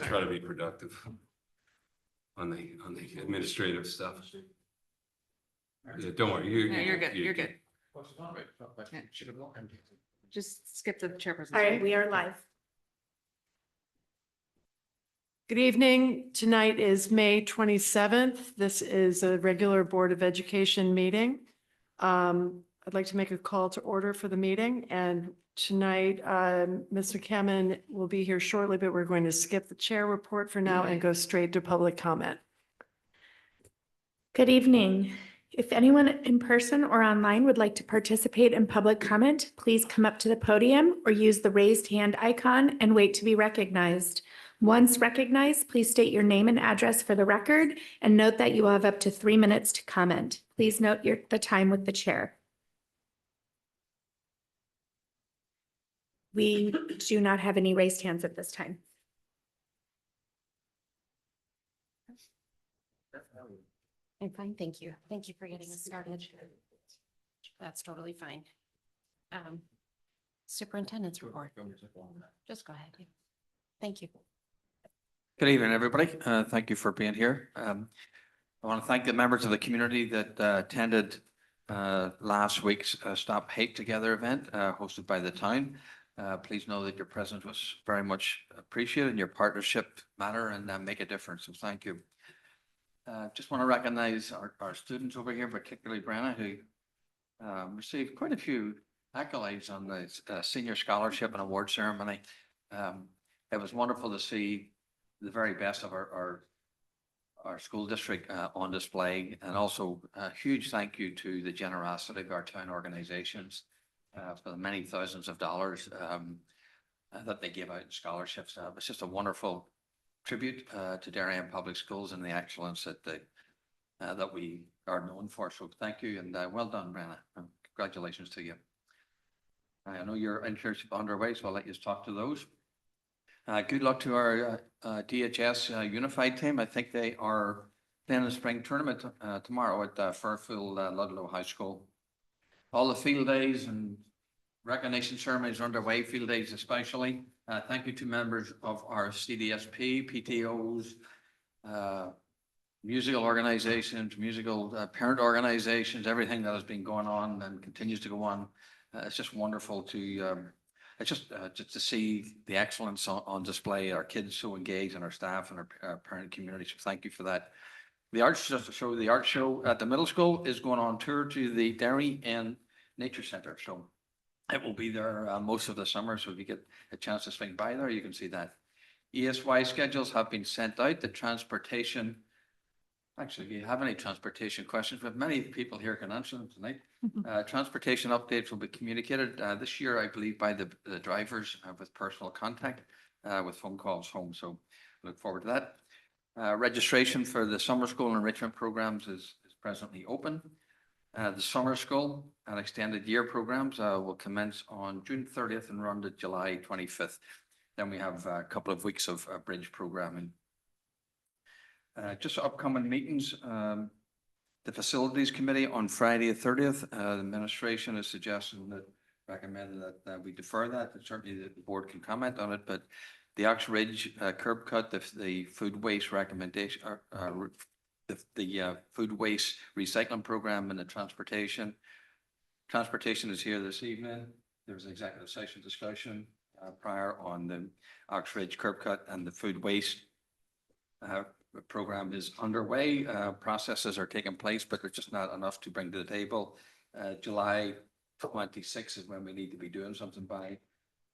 try to be productive on the administrative stuff. Yeah, don't worry. No, you're good. You're good. Just skip the chairperson. All right, we are live. Good evening. Tonight is May 27th. This is a regular Board of Education meeting. I'd like to make a call to order for the meeting, and tonight, Ms. McCammon will be here shortly, but we're going to skip the chair report for now and go straight to public comment. Good evening. If anyone in person or online would like to participate in public comment, please come up to the podium or use the raised hand icon and wait to be recognized. Once recognized, please state your name and address for the record and note that you will have up to 3 minutes to comment. Please note the time with the chair. We do not have any raised hands at this time. I'm fine, thank you. Thank you for getting us started. That's totally fine. Superintendent's report. Just go ahead. Thank you. Good evening, everybody. Thank you for being here. I want to thank the members of the community that attended last week's Stop Hate Together event hosted by the town. Please know that your presence was very much appreciated and your partnership matter and make a difference. So thank you. Just want to recognize our students over here, particularly Brenna, who received quite a few accolades on the senior scholarship and award ceremony. It was wonderful to see the very best of our school district on display, and also a huge thank you to the generosity of our town organizations for the many thousands of dollars that they give out in scholarships. It's just a wonderful tribute to Darien Public Schools and the excellence that we are known for. So thank you, and well done, Brenna. Congratulations to you. I know your internship underway, so I'll let you talk to those. Good luck to our DHS Unified team. I think they are playing a spring tournament tomorrow at Fairfield Ludlow High School. All the field days and recognition ceremonies are underway, field days especially. Thank you to members of our CDSP, PTOs, musical organizations, musical parent organizations, everything that has been going on and continues to go on. It's just wonderful to just to see the excellence on display, our kids so engaged and our staff and our parent community. So thank you for that. The arts, just to show the art show at the middle school is going on tour to the Dairy and Nature Center. So it will be there most of the summer. So if you get a chance to swing by there, you can see that. ESY schedules have been sent out. The transportation, actually, if you have any transportation questions, but many people here can answer them tonight. Transportation updates will be communicated this year, I believe, by the drivers with personal contact with phone calls home. So look forward to that. Registration for the summer school enrichment programs is presently open. The summer school and extended year programs will commence on June 30th and run to July 25th. Then we have a couple of weeks of bridge programming. Just upcoming meetings. The Facilities Committee on Friday the 30th. The administration is suggesting that, recommending that we defer that. And certainly the board can comment on it, but the Ox Ridge curb cut, the food waste recommendation, the food waste recycling program, and the transportation. Transportation is here this evening. There was an executive session discussion prior on the Ox Ridge curb cut, and the food waste program is underway. Processes are taking place, but there's just not enough to bring to the table. July 26th is when we need to be doing something by.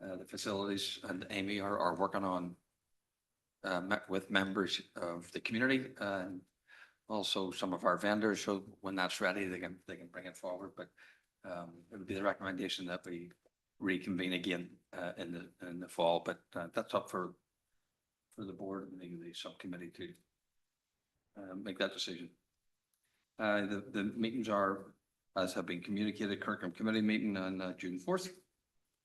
The facilities and Amy are working on with members of the community and also some of our vendors. So when that's ready, they can bring it forward. But it would be the recommendation that we reconvene again in the fall. But that's up for the board and the subcommittee to make that decision. The meetings are, as have been communicated, curriculum committee meeting on June 4th.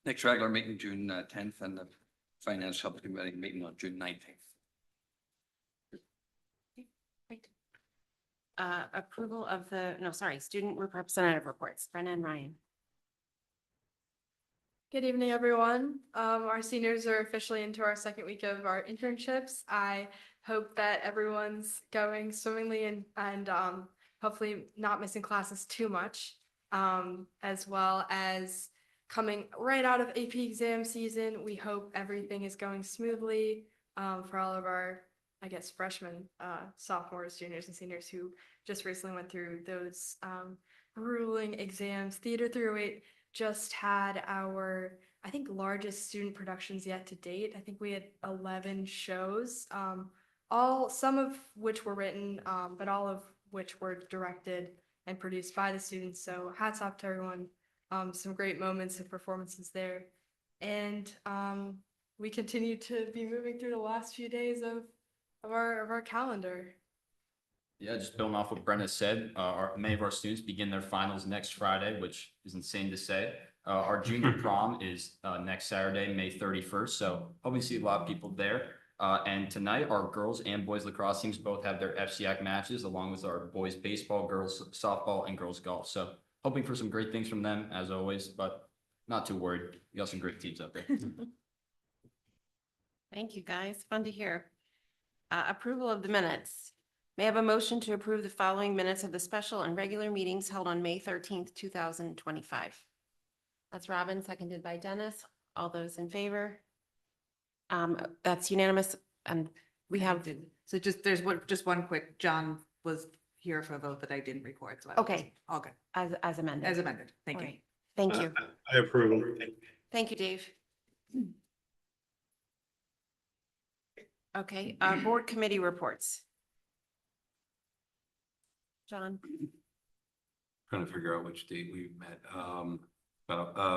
Next regular meeting, June 10th, and the finance subcommittee meeting on June 19th. Great. Approval of student representative reports. Brenna and Ryan. Good evening, everyone. Our seniors are officially into our second week of our internships. I hope that everyone's going swimmingly and hopefully not missing classes too much, as well as coming right out of AP exam season. We hope everything is going smoothly for all of our, I guess, freshmen, sophomores, juniors, and seniors who just recently went through those grueling exams. Theater 308 just had our, I think, largest student productions yet to date. I think we had 11 shows, some of which were written, but all of which were directed and produced by the students. So hats off to everyone. Some great moments and performances there. And we continue to be moving through the last few days of our calendar. Yeah, just building off what Brenna said, many of our students begin their finals next Friday, which is insane to say. Our junior prom is next Saturday, May 31st, so hoping to see a lot of people there. And tonight, our girls and boys lacrosse teams both have their FCAC matches, along with our boys baseball, girls softball, and girls golf. So hoping for some great things from them, as always, but not too worried. We got some great teams out there. Thank you, guys. Fun to hear. Approval of the minutes. May I have a motion to approve the following minutes of the special and regular meetings held on May 13th, 2025. That's Robin, seconded by Dennis. All those in favor? That's unanimous, and we have, So there's one quick, John was here for a vote that I didn't record, so. Okay. All good, as amended. as amended, thank you. All right. Thank you. I approve. Thank you, Dave. Okay, board committee reports. John? Trying to figure out which date we met.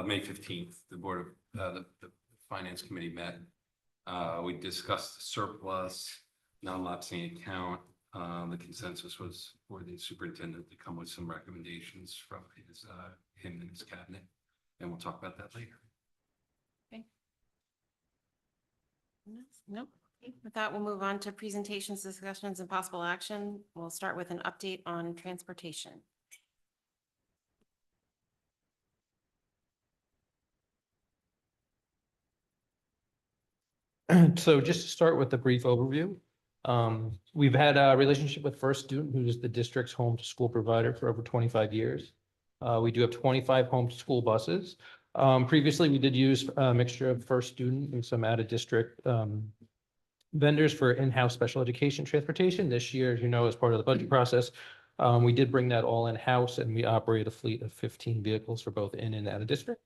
May 15th, the board of, the finance committee met. We discussed the surplus, non-lapsing account. The consensus was for the superintendent to come with some recommendations from him and his cabinet, and we'll talk about that later. Nope. With that, we'll move on to presentations, discussions, and possible action. We'll start with an update on transportation. So just to start with a brief overview, we've had a relationship with First Student, who is the district's home to school provider for over 25 years. We do have 25 home to school buses. Previously, we did use a mixture of First Student and some out-of-district vendors for in-house special education transportation. This year, as you know, as part of the budget process, we did bring that all in-house, and we operate a fleet of 15 vehicles for both in and out of district.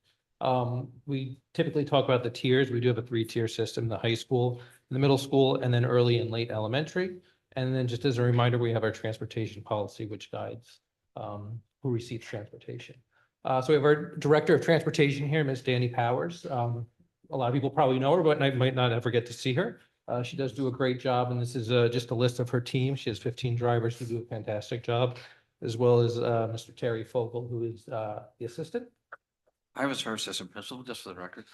We typically talk about the tiers. We do have a 3-tier system: the high school, the middle school, and then early and late elementary. And then just as a reminder, we have our transportation policy, which guides who receives transportation. So we have our Director of Transportation here, Ms. Danny Powers. A lot of people probably know her, but I might not ever get to see her. She does do a great job, and this is just a list of her team. She has 15 drivers who do a fantastic job, as well as Mr. Terry Fogel, who is the assistant. I was her assistant principal, just for the record.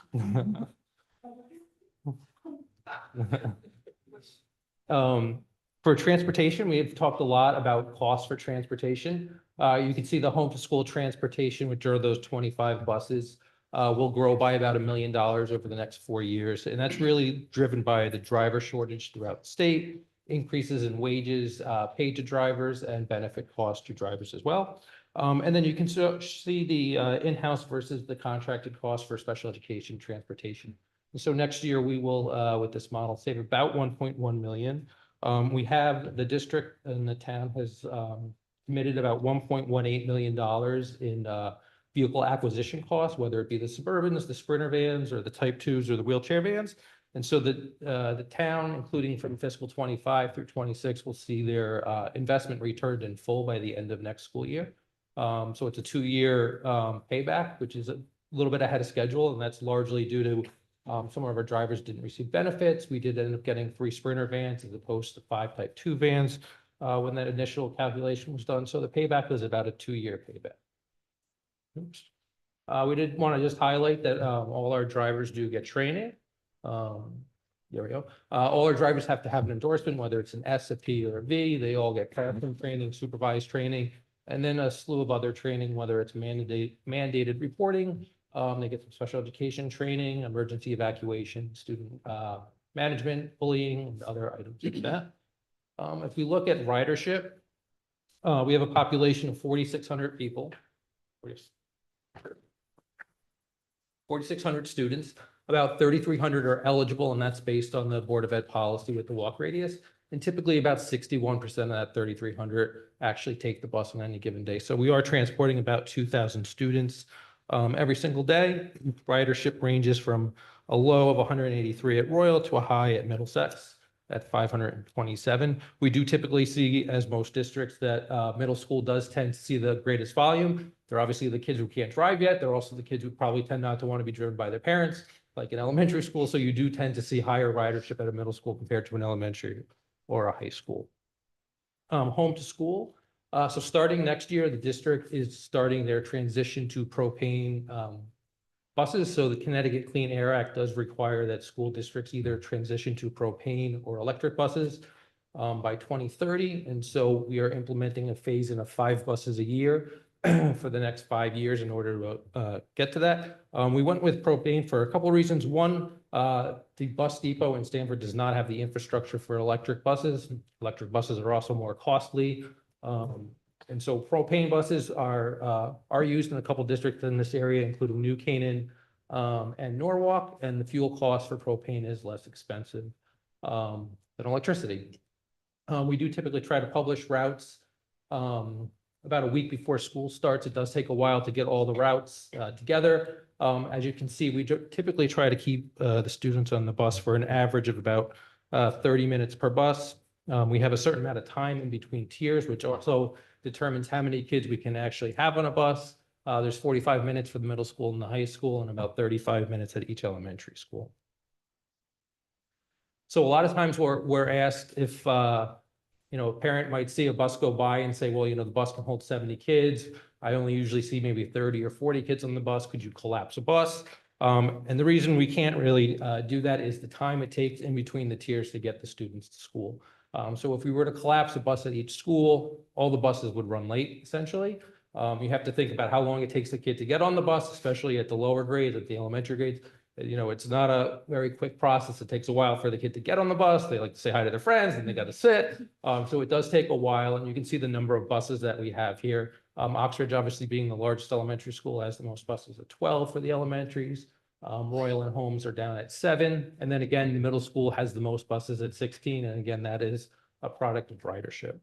For transportation, we have talked a lot about costs for transportation. You can see the home to school transportation, which are those 25 buses, will grow by about $1 million over the next 4 years. And that's really driven by the driver shortage throughout the state, increases in wages paid to drivers, and benefit costs to drivers as well. And then you can see the in-house versus the contracted cost for special education transportation. And so next year we will, with this model, save about 1.1 million. We have the district and the town has committed about $1.18 million in vehicle acquisition costs, whether it be the Suburbans, the Sprinter vans, or the Type 2s, or the wheelchair vans. And so the town, including from fiscal 25 through 26, will see their investment returned in full by the end of next school year. So it's a 2-year payback, which is a little bit ahead of schedule, and that's largely due to some of our drivers didn't receive benefits. We did end up getting 3 Sprinter vans as opposed to 5 Type 2 vans when that initial calculation was done. So the payback was about a 2-year payback. Oops. We did want to just highlight that all our drivers do get training. There we go. All our drivers have to have an endorsement, whether it's an S, a P, or a V. They all get classroom training, supervised training, and then a slew of other training, whether it's mandated reporting, They get some special education training, emergency evacuation, student management, bullying, and other items like that. If we look at ridership, we have a population of 4,600 people. 4,600 students, about 3,300 are eligible, and that's based on the Board of Ed policy with the walk radius. And typically about 61% of that 3,300 actually take the bus on any given day. So we are transporting about 2,000 students every single day. Ridership ranges from a low of 183 at Royal to a high at Middlesex at 527. We do typically see, as most districts, that middle school does tend to see the greatest volume. They're obviously the kids who can't drive yet. They're also the kids who probably tend not to want to be driven by their parents, like in elementary school. So you do tend to see higher ridership at a middle school compared to an elementary or a high school. Home to school. So starting next year, the district is starting their transition to propane buses. So the Connecticut Clean Air Act does require that school districts either transition to propane or electric buses by 2030. And so we are implementing a phase in of 5 buses a year for the next 5 years in order to get to that. We went with propane for a couple of reasons. One, the bus depot in Stamford does not have the infrastructure for electric buses. Electric buses are also more costly. And so propane buses are used in a couple districts in this area, including New Canaan and Norwalk, and the fuel cost for propane is less expensive than electricity. We do typically try to publish routes about a week before school starts. It does take a while to get all the routes together. As you can see, we typically try to keep the students on the bus for an average of about 30 minutes per bus. We have a certain amount of time in between tiers, which also determines how many kids we can actually have on a bus. There's 45 minutes for the middle school and the high school, and about 35 minutes at each elementary school. So a lot of times we're asked if, a parent might see a bus go by and say, well, the bus can hold 70 kids. I only usually see maybe 30 or 40 kids on the bus. Could you collapse a bus? And the reason we can't really do that is the time it takes in between the tiers to get the students to school. So if we were to collapse a bus at each school, all the buses would run late, essentially. You have to think about how long it takes the kid to get on the bus, especially at the lower grades, at the elementary grades. It's not a very quick process. It takes a while for the kid to get on the bus. They like to say hi to their friends and they got to sit. So it does take a while, and you can see the number of buses that we have here. Oxford, obviously being the largest elementary school, has the most buses at 12 for the elementaries. Royal and Holmes are down at 7. And then again, the middle school has the most buses at 16. And again, that is a product of ridership.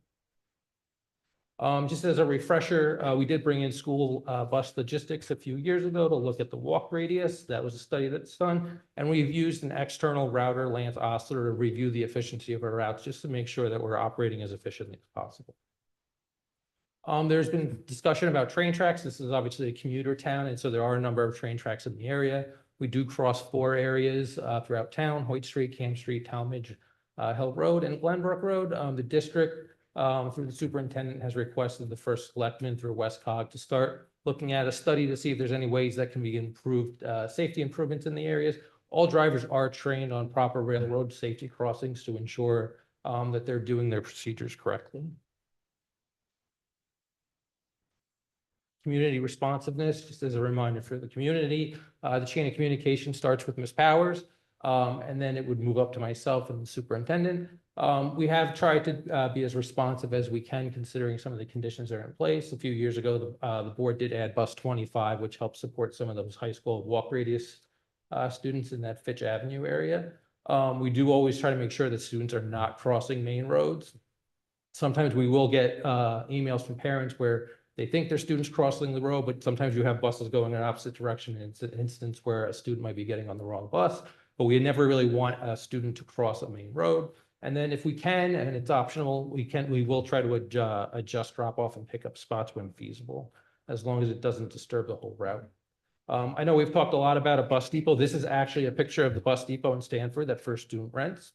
Just as a refresher, we did bring in school bus logistics a few years ago to look at the walk radius. That was a study that's done. And we've used an external router, Lance Osler, to review the efficiency of our routes just to make sure that we're operating as efficiently as possible. There's been discussion about train tracks. This is obviously a commuter town, and so there are a number of train tracks in the area. We do cross 4 areas throughout town: Hoyt Street, Camp Street, Talmadge Hill Road, and Glenbrook Road. The district, through the superintendent, has requested the first selectman through WestCog to start looking at a study to see if there's any ways that can be improved, safety improvements in the areas. All drivers are trained on proper railroad safety crossings to ensure that they're doing their procedures correctly. Community responsiveness, just as a reminder for the community, the chain of communication starts with Ms. Powers, and then it would move up to myself and the superintendent. We have tried to be as responsive as we can, considering some of the conditions that are in place. A few years ago, the board did add bus 25, which helps support some of those high school walk radius students in that Fitch Avenue area. We do always try to make sure that students are not crossing main roads. Sometimes we will get emails from parents where they think their students crossing the road, but sometimes you have buses going in an opposite direction. It's an instance where a student might be getting on the wrong bus, but we never really want a student to cross a main road. And then if we can, and it's optional, we will try to adjust drop off and pick up spots when feasible, as long as it doesn't disturb the whole route. I know we've talked a lot about a bus depot. This is actually a picture of the bus depot in Stamford that First Student rents.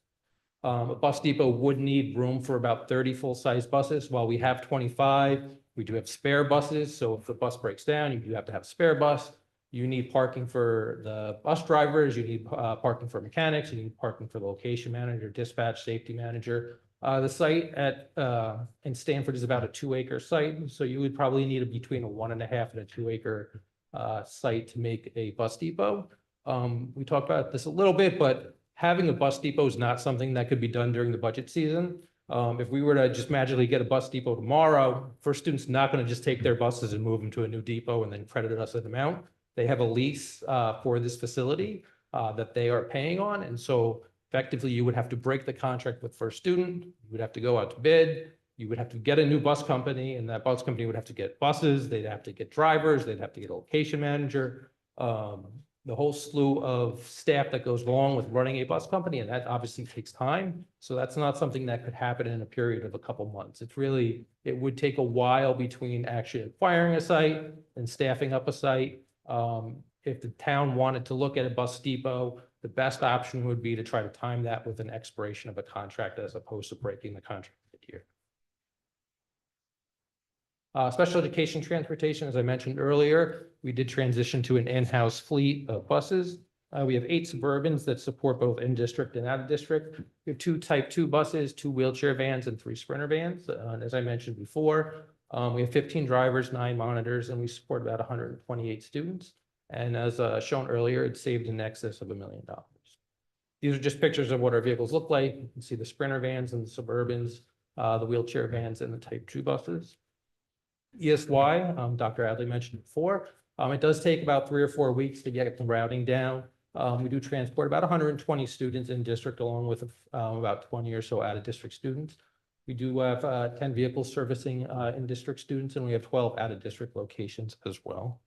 A bus depot would need room for about 30 full-size buses. While we have 25, we do have spare buses. So if the bus breaks down, you do have to have a spare bus. You need parking for the bus drivers. You need parking for mechanics. You need parking for the location manager, dispatch, safety manager. The site in Stamford is about a 2-acre site. So you would probably need between a 1.5 and a 2-acre site to make a bus depot. We talked about this a little bit, but having a bus depot is not something that could be done during the budget season. If we were to just magically get a bus depot tomorrow, First Student's not going to just take their buses and move them to a new depot and then credit us an amount. They have a lease for this facility that they are paying on. And so effectively, you would have to break the contract with First Student. You would have to go out to bid. You would have to get a new bus company, and that bus company would have to get buses. They'd have to get drivers. They'd have to get a location manager. The whole slew of staff that goes along with running a bus company, and that obviously takes time. So that's not something that could happen in a period of a couple months. It would take a while between actually acquiring a site and staffing up a site. If the town wanted to look at a bus depot, the best option would be to try to time that with an expiration of a contract as opposed to breaking the contract mid-year. Special education transportation, as I mentioned earlier, we did transition to an in-house fleet of buses. We have 8 Suburbans that support both in-district and out-of-district. We have 2 Type 2 buses, 2 wheelchair vans, and 3 Sprinter vans. And as I mentioned before, we have 15 drivers, 9 monitors, and we support about 128 students. And as shown earlier, it saved in excess of $1 million. These are just pictures of what our vehicles look like. You can see the Sprinter vans and the Suburbans, the wheelchair vans, and the Type 2 buses. ESY, Dr. Adley mentioned before, it does take about 3 or 4 weeks to get the routing down. We do transport about 120 students in district along with about 20 or so out of district students. We do have 10 vehicles servicing in district students, and we have 12 out of district locations as well.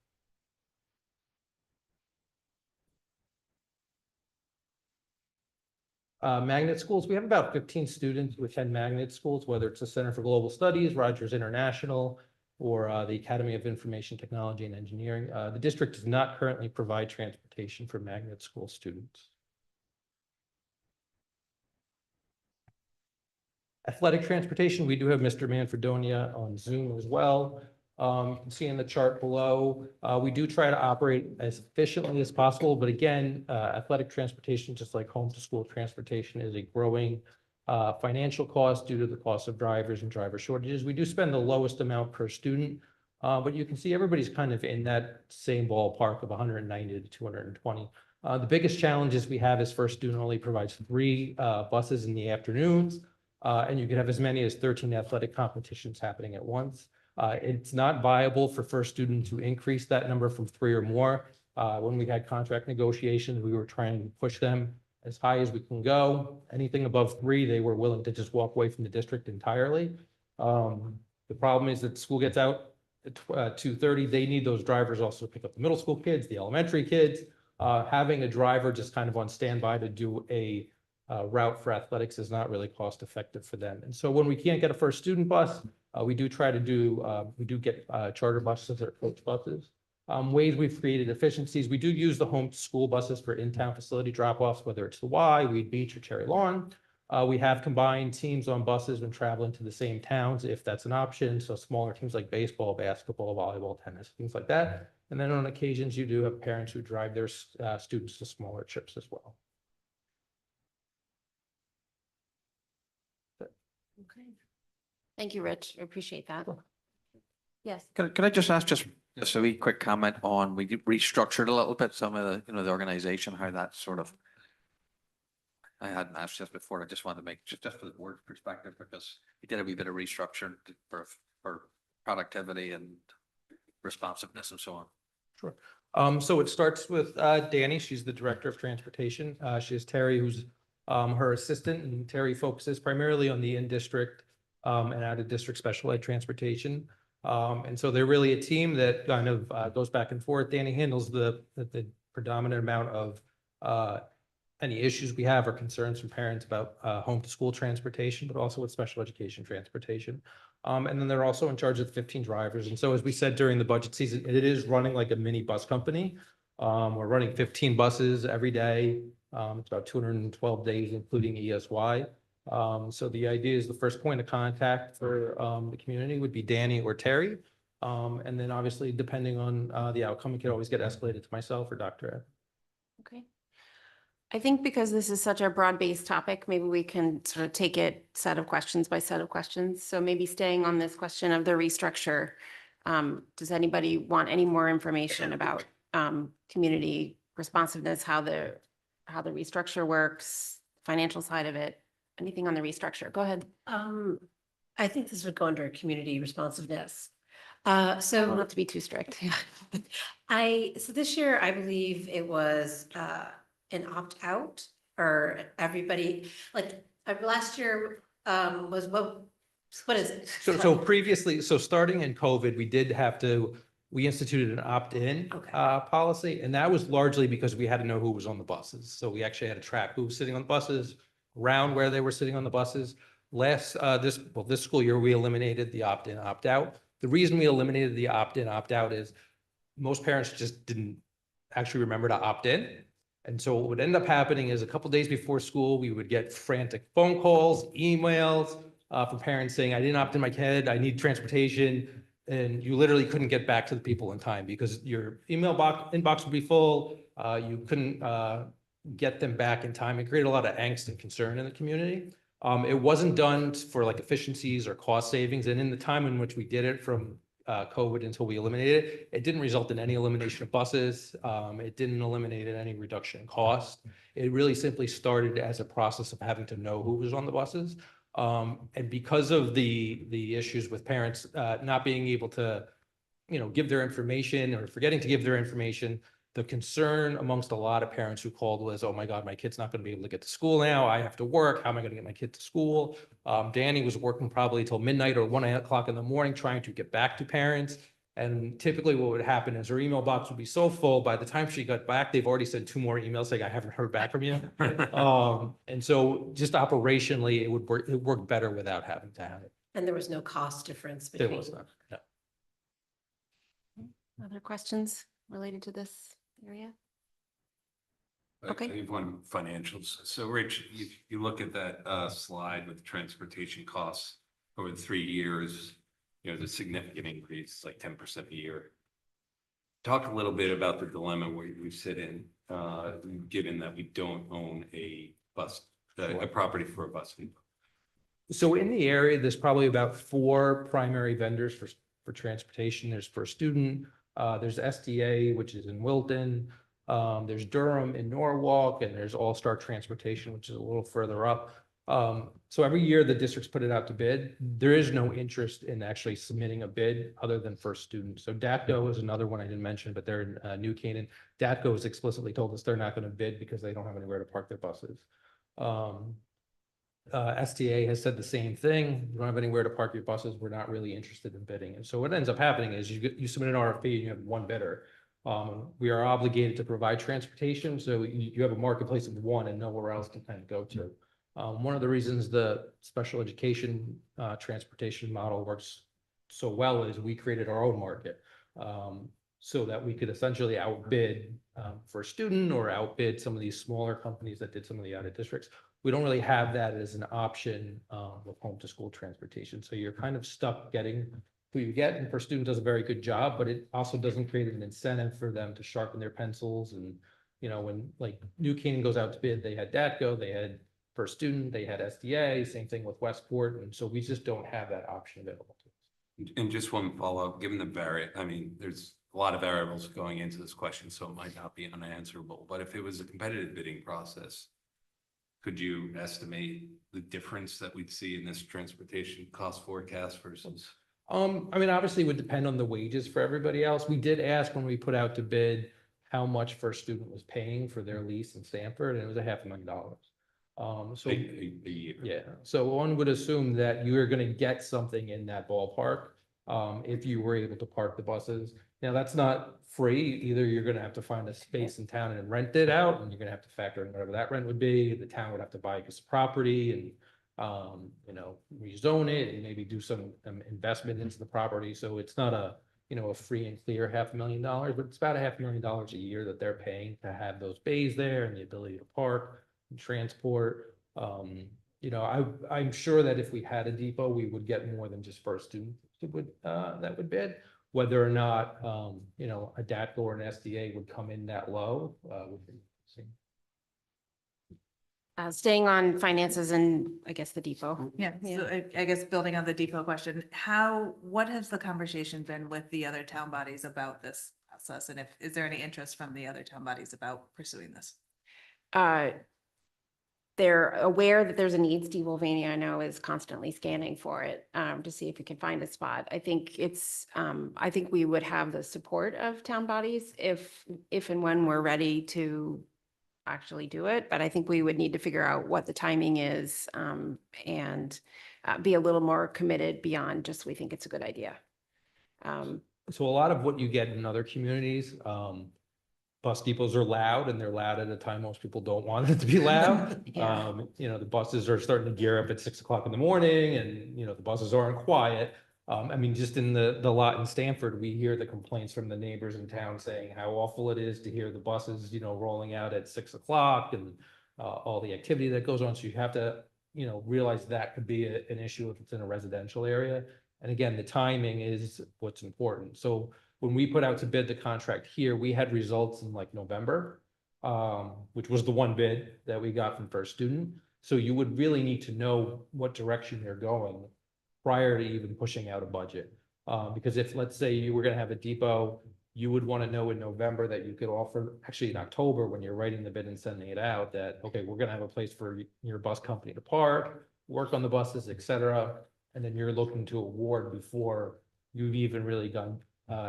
Magnet schools, we have about 15 students who attend magnet schools, whether it's the Center for Global Studies, Rogers International, or the Academy of Information Technology and Engineering. The district does not currently provide transportation for magnet school students. Athletic transportation, we do have Mr. Manfredonia on Zoom as well. You can see in the chart below, we do try to operate as efficiently as possible, but again, athletic transportation, just like home to school transportation, is a growing financial cost due to the cost of drivers and driver shortages. We do spend the lowest amount per student, but you can see everybody's kind of in that same ballpark of 190 to 220. The biggest challenges we have is First Student only provides 3 buses in the afternoons, and you can have as many as 13 athletic competitions happening at once. It's not viable for First Student to increase that number from 3 or more. When we had contract negotiations, we were trying to push them as high as we can go. Anything above 3, they were willing to just walk away from the district entirely. The problem is that school gets out at 2:30. They need those drivers also to pick up the middle school kids, the elementary kids. Having a driver just kind of on standby to do a route for athletics is not really cost effective for them. And so when we can't get a First Student bus, we do get charter buses or coach buses. Ways we've created efficiencies. We do use the home school buses for in-town facility drop-offs, whether it's the Y, Weed Beach, or Cherry Lawn. We have combined teams on buses when traveling to the same towns, if that's an option. So smaller teams like baseball, basketball, volleyball, tennis, things like that. And then on occasions, you do have parents who drive their students to smaller trips as well. Okay. Thank you, Rich. I appreciate that. Yes. Can I just ask just a wee quick comment on, we restructured a little bit some of the, the organization, how that sort of, I hadn't asked this before. I just wanted to make, just for the board perspective, because we did a wee bit of restructure for productivity and responsiveness and so on. Sure. So it starts with Danny. She's the Director of Transportation. She has Terry, who's her assistant, and Terry focuses primarily on the in-district and out-of-district special ed transportation. And so they're really a team that kind of goes back and forth. Danny handles the predominant amount of any issues we have or concerns from parents about home to school transportation, but also with special education transportation. And then they're also in charge of 15 drivers. And so as we said during the budget season, it is running like a mini bus company. We're running 15 buses every day. It's about 212 days, including ESY. So the idea is the first point of contact for the community would be Danny or Terry. And then obviously, depending on the outcome, it could always get escalated to myself or Dr. Ed. Okay. I think because this is such a broad-based topic, maybe we can sort of take it set of questions by set of questions. So maybe staying on this question of the restructure, Does anybody want any more information about community responsiveness, how the restructure works, financial side of it? Anything on the restructure? Go ahead. I think this would go under community responsiveness. I don't So have to be too strict. so this year, I believe it was an opt-out or everybody, like, last year was what is it? So previously, so starting in COVID, we instituted an opt-in Okay. policy, and that was largely because we had to know who was on the buses. So we actually had to track who was sitting on the buses, around where they were sitting on the buses. This school year, we eliminated the opt-in, opt-out. The reason we eliminated the opt-in, opt-out is most parents just didn't actually remember to opt in. And so what would end up happening is a couple days before school, we would get frantic phone calls, emails from parents saying, I didn't opt in my kid, I need transportation. And you literally couldn't get back to the people in time because your inbox would be full. You couldn't get them back in time. It created a lot of angst and concern in the community. It wasn't done for like efficiencies or cost savings. And in the time in which we did it from COVID until we eliminated it, it didn't result in any elimination of buses. It didn't eliminate any reduction in cost. It really simply started as a process of having to know who was on the buses. And because of the issues with parents not being able to, give their information or forgetting to give their information, the concern amongst a lot of parents who called was, oh my God, my kid's not going to be able to get to school now. I have to work. How am I going to get my kid to school? Danny was working probably till midnight or 1 o'clock in the morning trying to get back to parents. And typically what would happen is her email box would be so full, by the time she got back, they've already sent 2 more emails saying, I haven't heard back from you. And so just operationally, it worked better without having to have it. And there was no cost difference There between. was not, no. Other questions related to this area? I Okay. have one financials. So Rich, you look at that slide with transportation costs over the 3 years, the significant increase, like 10% a year. Talk a little bit about the dilemma where we sit in, given that we don't own a property for a bus depot. So in the area, there's probably about 4 primary vendors for transportation. There's First Student, there's SDA, which is in Wilton, there's Durham in Norwalk, and there's All Star Transportation, which is a little further up. So every year the districts put it out to bid. There is no interest in actually submitting a bid other than First Student. So DATCO is another one I didn't mention, but they're in New Canaan. DATCO has explicitly told us they're not going to bid because they don't have anywhere to park their buses. STA has said the same thing. You don't have anywhere to park your buses. We're not really interested in bidding. And so what ends up happening is you submit an RFP and you have one bidder. We are obligated to provide transportation. So you have a marketplace of one and nowhere else to kind of go to. One of the reasons the special education transportation model works so well is we created our own market so that we could essentially outbid for a student or outbid some of these smaller companies that did some of the out of districts. We don't really have that as an option with home to school transportation. So you're kind of stuck getting who you get, and First Student does a very good job, but it also doesn't create an incentive for them to sharpen their pencils. And, when like New Canaan goes out to bid, they had DATCO, they had First Student, they had SDA, same thing with Westport. And so we just don't have that option available to us. And just one follow-up, given there's a lot of variables going into this question, so it might not be unanswerable, but if it was a competitive bidding process, could you estimate the difference that we'd see in this transportation cost forecast versus? Obviously it would depend on the wages for everybody else. We did ask when we put out to bid how much First Student was paying for their lease in Stamford, and it was $500,000. So A year. yeah, so one would assume that you are going to get something in that ballpark if you were able to park the buses. Now, that's not free. Either you're going to have to find a space in town and rent it out, and you're going to have to factor in whatever that rent would be. The town would have to buy a piece of property and rezone it and maybe do some investment into the property. So it's not a free and clear $500,000, but it's about $500,000 a year that they're paying to have those bays there and the ability to park and transport. I'm sure that if we had a depot, we would get more than just First Student that would bid. Whether or not a DATCO or an SDA would come in that low would be interesting. Staying on finances and I guess the depot. Yeah, so I guess building on the depot question, what has the conversation been with the other town bodies about this process? And is there any interest from the other town bodies about pursuing this? They're aware that there's a need. Steve Mulvaney, I know, is constantly scanning for it to see if he can find a spot. I think I think we would have the support of town bodies if and when we're ready to actually do it. But I think we would need to figure out what the timing is and be a little more committed beyond just we think it's a good idea. So a lot of what you get in other communities, bus depots are loud and they're loud at a time most people don't want it to be loud. Yeah. The buses are starting to gear up at 6 o'clock in the morning and, the buses aren't quiet. I mean, just in the lot in Stamford, we hear the complaints from the neighbors in town saying how awful it is to hear the buses, rolling out at 6 o'clock and all the activity that goes on. So you have to, realize that could be an issue if it's in a residential area. And again, the timing is what's important. So when we put out to bid the contract here, we had results in like November, which was the one bid that we got from First Student. So you would really need to know what direction you're going prior to even pushing out a budget. Because if, let's say, you were going to have a depot, you would want to know in November that you could offer, actually in October, when you're writing the bid and sending it out, that, okay, we're going to have a place for your bus company to park, work on the buses, et cetera. And then you're looking to award before you've even really gone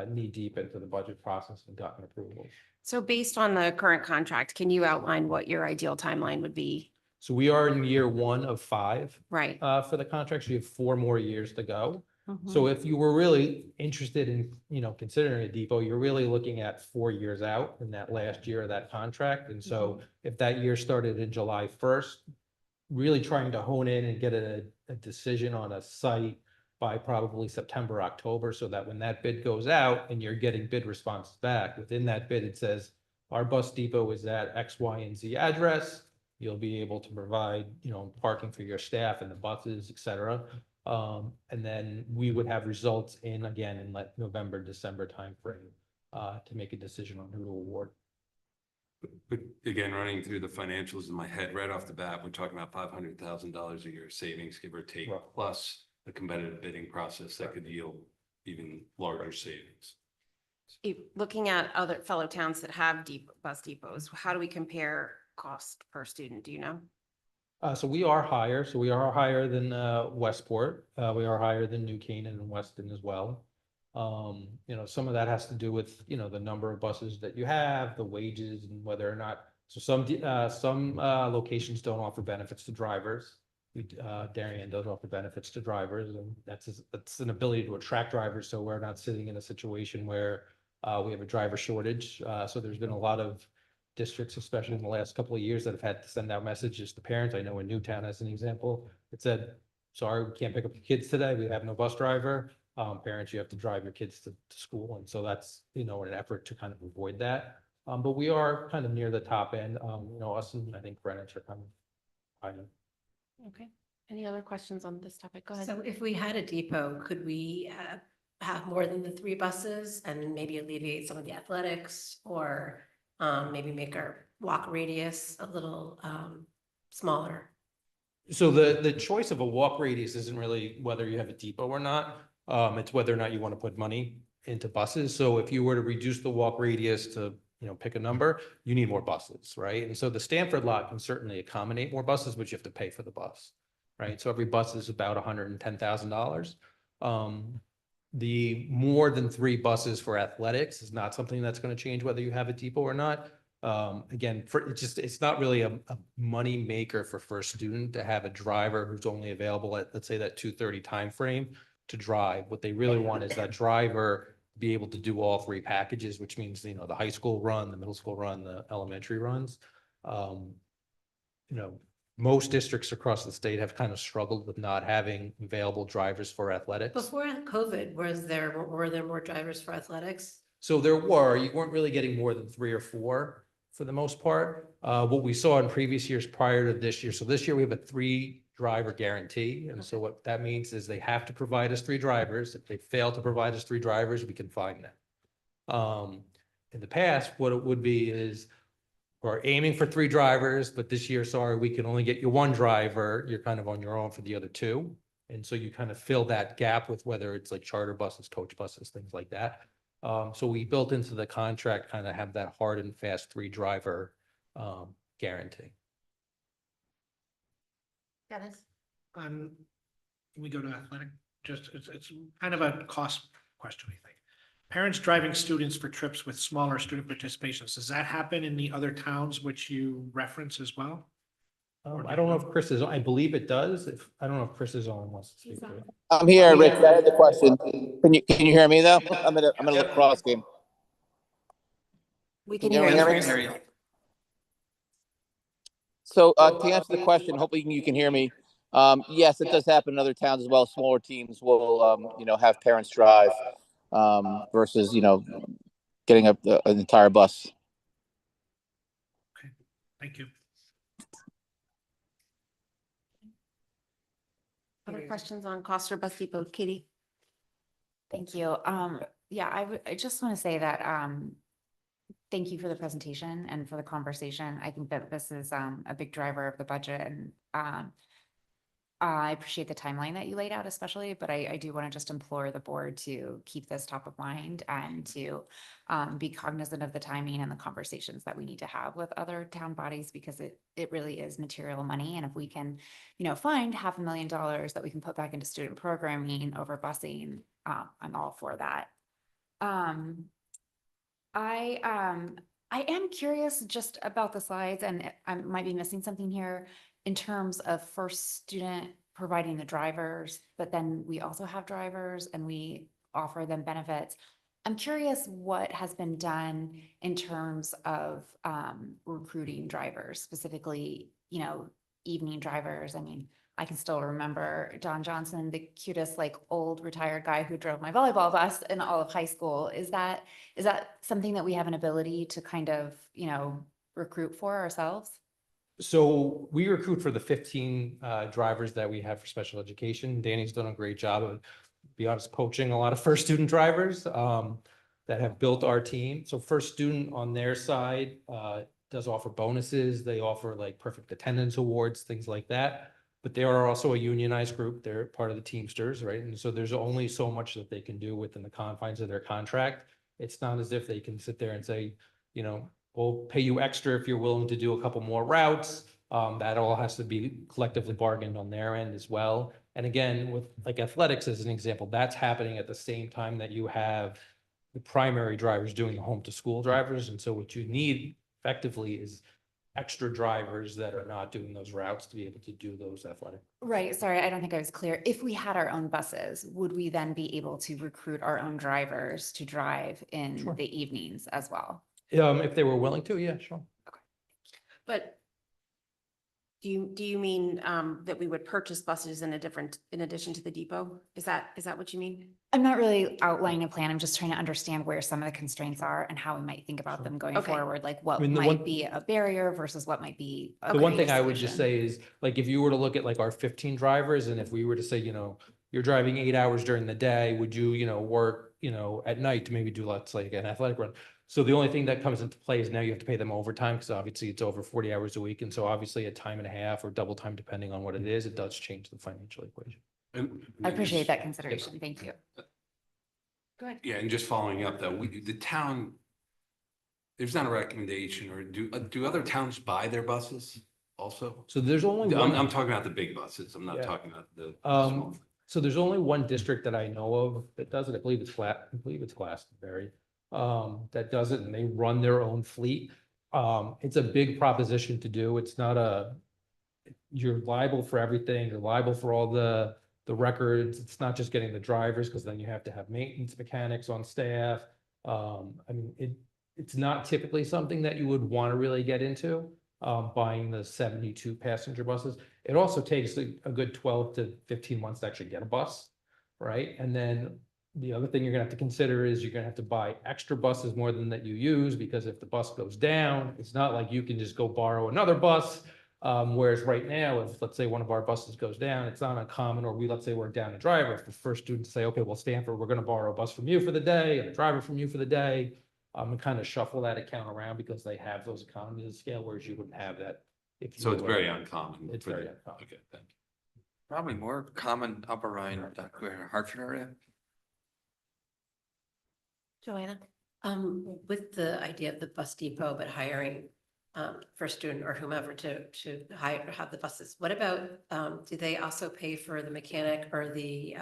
knee deep into the budget process and gotten approval. So based on the current contract, can you outline what your ideal timeline would be? So we are in year 1 of 5 Right. for the contract. So you have 4 more years to go. Mhm. So if you were really interested in, considering a depot, you're really looking at 4 years out in that last year of that contract. And so if that year started in July 1st, really trying to hone in and get a decision on a site by probably September, October, so that when that bid goes out and you're getting bid responses back, within that bid, it says, our bus depot is at X, Y, and Z address. You'll be able to provide, parking for your staff and the buses, et cetera. And then we would have results in November, December timeframe to make a decision on who to award. But again, running through the financials in my head right off the bat, we're talking about $500,000 a year savings, give or take, Right. plus the competitive bidding process that could yield even larger savings. Looking at other fellow towns that have bus depots, how do we compare cost per student? Do you know? So we are higher. So we are higher than Westport. We are higher than New Canaan and Weston as well. Some of that has to do with, the number of buses that you have, the wages and whether or not. So some locations don't offer benefits to drivers. Darien does offer benefits to drivers, and that's an ability to attract drivers. So we're not sitting in a situation where we have a driver shortage. So there's been a lot of districts, especially in the last couple of years, that have had to send out messages to parents. I know in Newtown, as an example, it said, sorry, we can't pick up your kids today. We have no bus driver. Parents, you have to drive your kids to school. And so that's, an effort to kind of avoid that. But we are kind of near the top end. Us and I think Greenwich are kind of high. Okay. Any other questions on this topic? Go ahead. So if we had a depot, could we have more than the 3 buses and maybe alleviate some of the athletics, or maybe make our walk radius a little smaller? So the choice of a walk radius isn't really whether you have a depot or not. It's whether or not you want to put money into buses. So if you were to reduce the walk radius to, pick a number, you need more buses, right? And so the Stamford lot can certainly accommodate more buses, but you have to pay for the bus, right? So every bus is about $110,000. The more than 3 buses for athletics is not something that's going to change whether you have a depot or not. Again, it's not really a money maker for First Student to have a driver who's only available at, let's say, that 2:30 timeframe to drive. What they really want is that driver be able to do all 3 packages, which means, the high school run, the middle school run, the elementary runs. Most districts across the state have kind of struggled with not having available drivers for athletics. Before COVID, were there more drivers for athletics? So you weren't really getting more than 3 or 4 for the most part. What we saw in previous years prior to this year. So this year we have a 3-driver guarantee. And so what that means is they have to provide us 3 drivers. If they fail to provide us 3 drivers, we can fine them. In the past, what it would be is we're aiming for 3 drivers, but this year, sorry, we can only get you 1 driver. You're kind of on your own for the other 2. And so you kind of fill that gap with whether it's like charter buses, coach buses, things like that. So we built into the contract, kind of have that hard and fast 3 driver guarantee. Dennis? Can we go to athletic? Just, it's kind of a cost question, I think. Parents driving students for trips with smaller student participations, does that happen in the other towns which you reference as well? I don't know if Chris is, I believe it does. I don't know if Chris is on, wants to speak to it. I'm here, Rich. I had the question. Can you hear me though? I'm at a lacrosse game. We can Can hear you you. hear me? So to answer the question, hopefully you can hear me. Yes, it does happen in other towns as well. Smaller teams will, have parents drive versus, getting an entire bus. Thank you. Other questions on cost for bus depot, Katie? Thank you. Yeah, I just want to say that, thank you for the presentation and for the conversation. I think that this is, a big driver of the budget, and, I appreciate the timeline that you laid out especially, but I do want to just implore the board to keep this top of mind and to, be cognizant of the timing and the conversations that we need to have with other town bodies, because it really is material money. And if we can, find $500,000 that we can put back into student programming over busing, I'm all for that. I am curious just about the slides, and I might be missing something here in terms of first student providing the drivers, but then we also have drivers and we offer them benefits. I'm curious what has been done in terms of recruiting drivers, specifically, evening drivers. I mean, I can still remember Don Johnson, the cutest, like old retired guy who drove my volleyball bus in all of high school. Is that something that we have an ability to kind of, recruit for ourselves? So we recruit for the 15 drivers that we have for special education. Danny's done a great job of, to be honest, coaching a lot of first student drivers that have built our team. So first student on their side does offer bonuses. They offer like perfect attendance awards, things like that. But they are also a unionized group. They're part of the Teamsters, right? And so there's only so much that they can do within the confines of their contract. It's not as if they can sit there and say, we'll pay you extra if you're willing to do a couple more routes. That all has to be collectively bargained on their end as well. And again, with like athletics as an example, that's happening at the same time that you have the primary drivers doing the home to school drivers. And so what you need effectively is extra drivers that are not doing those routes to be able to do those athletic. Right. Sorry, I don't think I was clear. If we had our own buses, would we then be able to recruit our own drivers to drive in Sure. the evenings as well? If they were willing to, yeah, sure. But do you mean that we would purchase buses in addition to the depot? Is that what you mean? I'm not really outlining a plan. I'm just trying to understand where some of the constraints are and how we might think about Sure. them going Okay. forward, like what I mean, the might one- be a barrier versus what might be. The one thing I would solution. just say is, like, if you were to look at like our 15 drivers, and if we were to say, you're driving 8 hours during the day, would you, work, at night to maybe do, let's say, an athletic run? So the only thing that comes into play is now you have to pay them overtime, because obviously it's over 40 hours a week. And so obviously at time and a half or double time, depending on what it is, it does change the financial equation. I appreciate that consideration. Thank you. Good. Yeah, and just following up though, the town, there's not a recommendation, or do other towns buy their buses also? So there's only one. I'm talking about the big buses. I'm not Yeah. talking about the small. So there's only one district that I know of that does it. I believe it's Glastonbury. That does it, and they run their own fleet. It's a big proposition to do. It's not you're liable for everything. You're liable for all the records. It's not just getting the drivers, because then you have to have maintenance mechanics on staff. It's not typically something that you would want to really get into, buying the 72 passenger buses. It also takes a good 12 to 15 months to actually get a bus, right? And then the other thing you're gonna have to consider is you're gonna have to buy extra buses more than that you use, because if the bus goes down, it's not like you can just go borrow another bus. Whereas right now, if let's say one of our buses goes down, it's not uncommon, or let's say we're down a driver, if the first students say, okay, well, Stanford, we're gonna borrow a bus from you for the day and a driver from you for the day. and kind of shuffle that account around because they have those economies of scale, whereas you wouldn't have that. If So you it's were- very uncommon. It's for very the- uncommon. Okay, thank you. Probably more common up around the Greater Hartford area. Joanna? With the idea of the bus depot, but hiring for a student or whomever to hire, have the buses, what about, do they also pay for the mechanic or the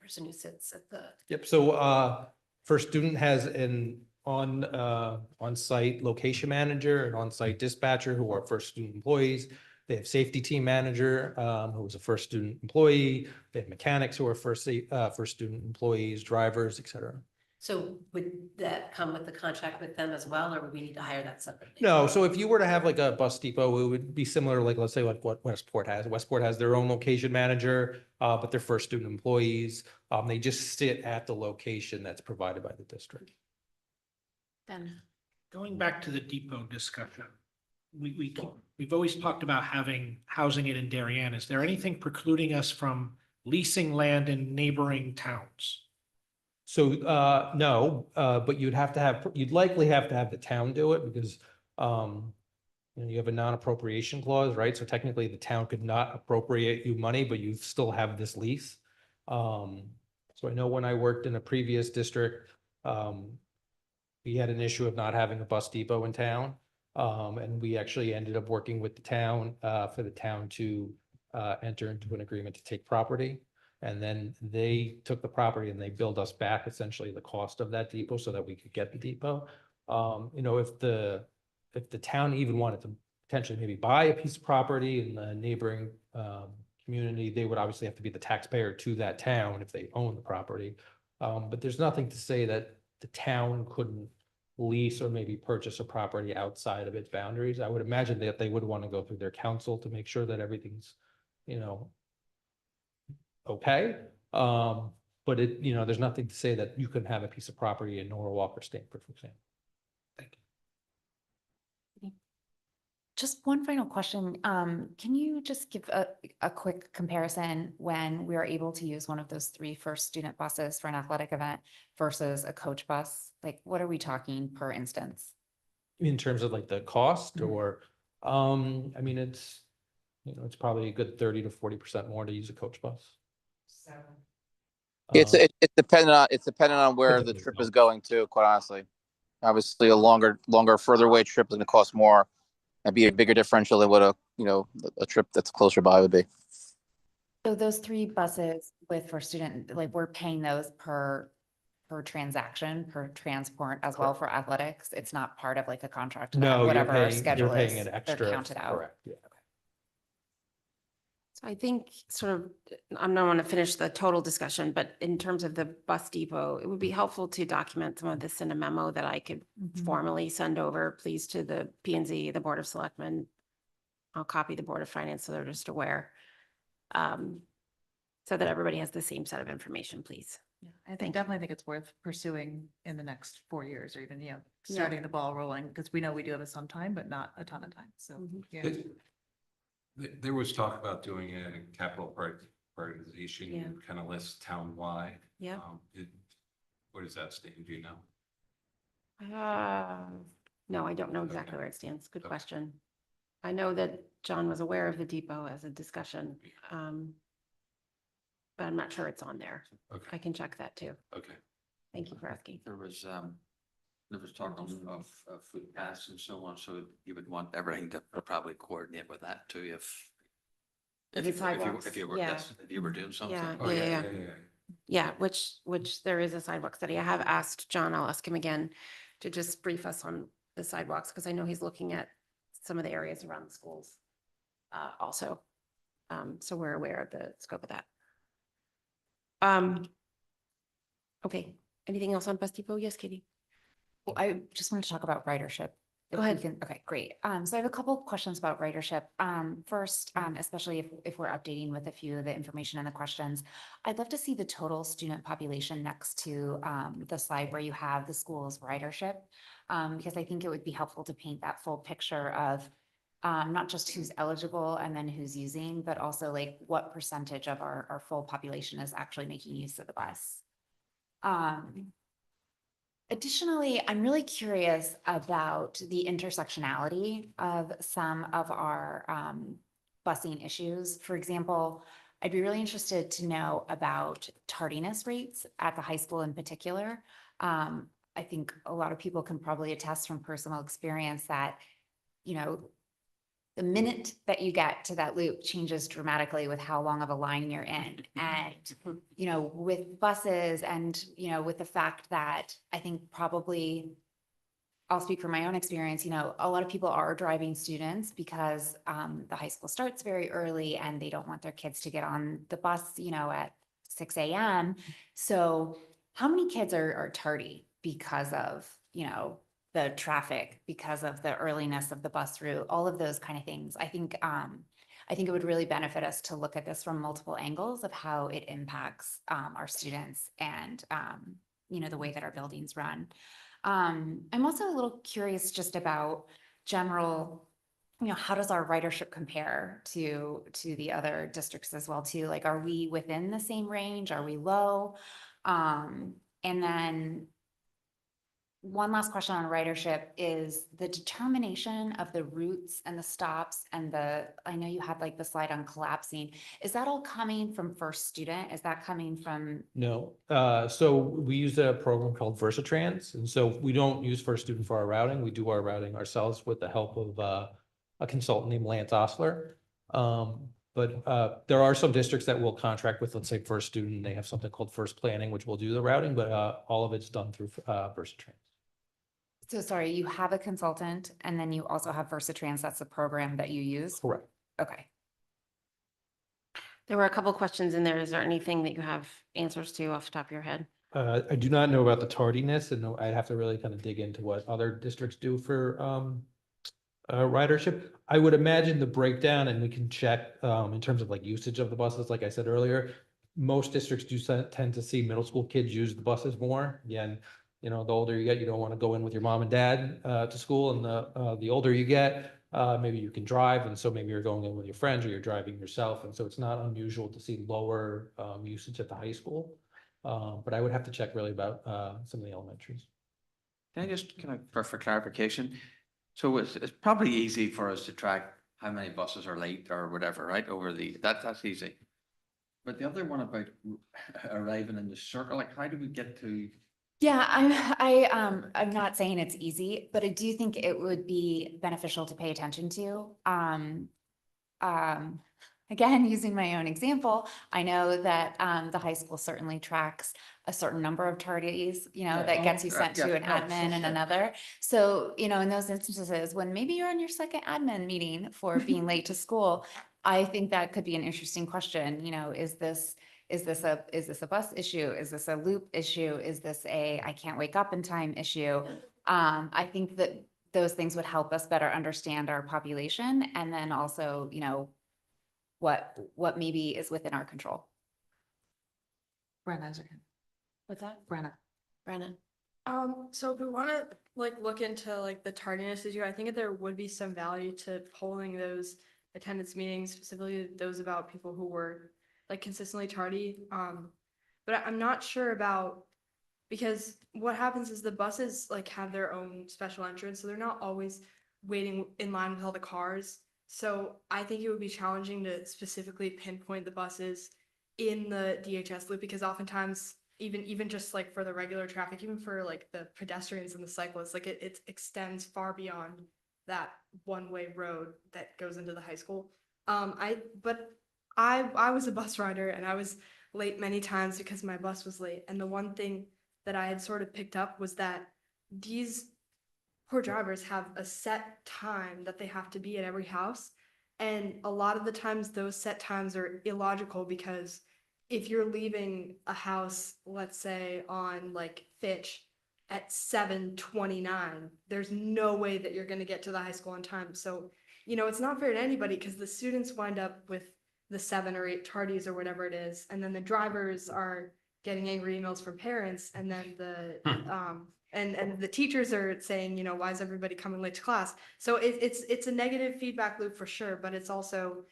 person who sits at the? Yep, so first student has an on-site location manager, an on-site dispatcher who are first student employees. They have safety team manager who is a first student employee. They have mechanics who are first student employees, drivers, et cetera. So would that come with the contract with them as well, or would we need to hire that separately? No, so if you were to have like a bus depot, it would be similar, like, let's say like what Westport has. Westport has their own location manager, but they're first student employees. They just sit at the location that's provided by the district. Then, Going back to the depot discussion, we've always talked about housing it in Darien. Is there anything precluding us from leasing land in neighboring towns? So, no, but you'd likely have to have the town do it because, you have a non-appropriation clause, right? So technically the town could not appropriate you money, but you still have this lease. So I know when I worked in a previous district, we had an issue of not having a bus depot in town. And we actually ended up working with the town, for the town to, enter into an agreement to take property. And then they took the property and they billed us back essentially the cost of that depot so that we could get the depot. If the town even wanted to potentially maybe buy a piece of property in the neighboring community, they would obviously have to be the taxpayer to that town if they own the property. But there's nothing to say that the town couldn't lease or maybe purchase a property outside of its boundaries. I would imagine that they would want to go through their council to make sure that everything's, okay. But there's nothing to say that you couldn't have a piece of property in Norwalk or Stamford, for example. Just one final question. Can you just give a quick comparison when we are able to use one of those 3 first student buses for an athletic event versus a coach bus? Like, what are we talking per instance? In terms of like the cost or, it's probably a good 30 to 40% more to use a coach bus. It's Um, it's dependent on where the trip is going to, quite honestly. Obviously, a longer, further away trip is going to cost more and be a bigger differential than what a trip that's closer by would be. So those 3 buses with for student, like we're paying those per transaction, per transport as well for athletics. It's not part of like a contract. No, Whatever our you're schedule paying is, an they're extra. counted out. Correct, yeah. so I think sort of, I'm not want to finish the total discussion, but in terms of the bus depot, it would be helpful to document some of this in a memo that I could formally send over, please, to the P and Z, the Board of Selectmen. I'll copy the Board of Finance so they're just aware. So that everybody has the same set of information, please. I definitely think it's worth pursuing in the next 4 years or even, starting the ball rolling because we know we do have some time, but not a ton of time. So, yeah. There was talk about doing a capital prioritization, Yeah. kind of list town-wide. Yeah. Where does that stand, do you know? No, I don't know exactly where it stands. Good question. I know that John was aware of the depot as a discussion. But I'm not sure it's on there. Okay, I can check that too. okay. Thank you for asking. There was talk of food pass and so on, so you would want everything to probably coordinate with that too, if The sidewalks, if you were, yeah. yes, if you were doing something. Yeah, Oh, yeah. Yeah, which there is a sidewalk study. I have asked John, I'll ask him again to just brief us on the sidewalks, because I know he's looking at some of the areas around the schools also. So we're aware of the scope of that. Okay, anything else on bus depot? Yes, Katie? Well, I just wanted to talk about ridership. Go If we ahead. can- Okay, great. So I have a couple of questions about ridership. First, especially if we're updating with a few of the information and the questions, I'd love to see the total student population next to the slide where you have the school's ridership. Because I think it would be helpful to paint that full picture of not just who's eligible and then who's using, but also like what percentage of our full population is actually making use of the bus. Additionally, I'm really curious about the intersectionality of some of our busing issues. For example, I'd be really interested to know about tardiness rates at the high school in particular. I think a lot of people can probably attest from personal experience that, you know, the minute that you get to that loop changes dramatically with how long of a line you're in. And, you know, with buses and, you know, with the fact that I think probably, I'll speak from my own experience, you know, a lot of people are driving students because the high school starts very early and they don't want their kids to get on the bus, you know, at 6 a.m. So how many kids are tardy because of, you know, the traffic, because of the earliness of the bus route, all of those kind of things? I think it would really benefit us to look at this from multiple angles of how it impacts our students and, you know, the way that our buildings run. I'm also a little curious just about general, you know, how does our ridership compare to the other districts as well too? Like, are we within the same range? Are we low? And then one last question on ridership is the determination of the routes and the stops and I know you had like the slide on collapsing. Is that all coming from First Student? Is that coming from? No, so we use a program called Versatrans, and so we don't use First Student for our routing. We do our routing ourselves with the help of a consultant named Lance Osler. But there are some districts that will contract with, let's say, First Student. They have something called First Planning, which will do the routing, but all of it's done through Versatrans. So sorry, you have a consultant and then you also have Versatrans. That's the program that you use? Correct. Okay. There were a couple questions in there. Is there anything that you have answers to off the top of your head? I do not know about the tardiness, and I'd have to really kind of dig into what other districts do for ridership. I would imagine the breakdown, and we can check in terms of like usage of the buses. Like I said earlier, most districts do tend to see middle school kids use the buses more. Again, you know, the older you get, you don't want to go in with your mom and dad to school, and the older you get, maybe you can drive, and so maybe you're going in with your friends or you're driving yourself, and so it's not unusual to see lower usage at the high school. But I would have to check really about some of the elementaries. Can I just, for clarification? So it's probably easy for us to track how many buses are late or whatever, right? That's easy. But the other one about arriving in the circle, like how do we get to? Yeah, I'm not saying it's easy, but I do think it would be beneficial to pay attention to. Again, using my own example, I know that the high school certainly tracks a certain number of tardies, you know, that gets you sent to an admin and another. So, you know, in those instances, when maybe you're on your second admin meeting for being late to school, I think that could be an interesting question. You know, is this a bus issue? Is this a loop issue? Is this a I can't wake up in time issue? I think that those things would help us better understand our population, and then also, you know, what maybe is within our control. Brenna, What's that? Brenna. Brennan? So if we want to like look into like the tardiness issue, I think that there would be some value to polling those attendance meetings, specifically those about people who were like consistently tardy. But I'm not sure about, because what happens is the buses like have their own special entrance, so they're not always waiting in line with all the cars. So I think it would be challenging to specifically pinpoint the buses in the DHS loop, because oftentimes even just like for the regular traffic, even for like the pedestrians and the cyclists, like it extends far beyond that one-way road that goes into the high school. I was a bus rider and I was late many times because my bus was late. And the one thing that I had sort of picked up was that these poor drivers have a set time that they have to be at every house. And a lot of the times those set times are illogical, because if you're leaving a house, let's say on like Fitch at 7:29, there's no way that you're going to get to the high school on time. So, you know, it's not fair to anybody, because the students wind up with the 7 or 8 tardies or whatever it is. And then the drivers are getting angry emails from parents. And then and the teachers are saying, you know, why is everybody coming late to class? So it's a negative feedback loop for sure, but it's also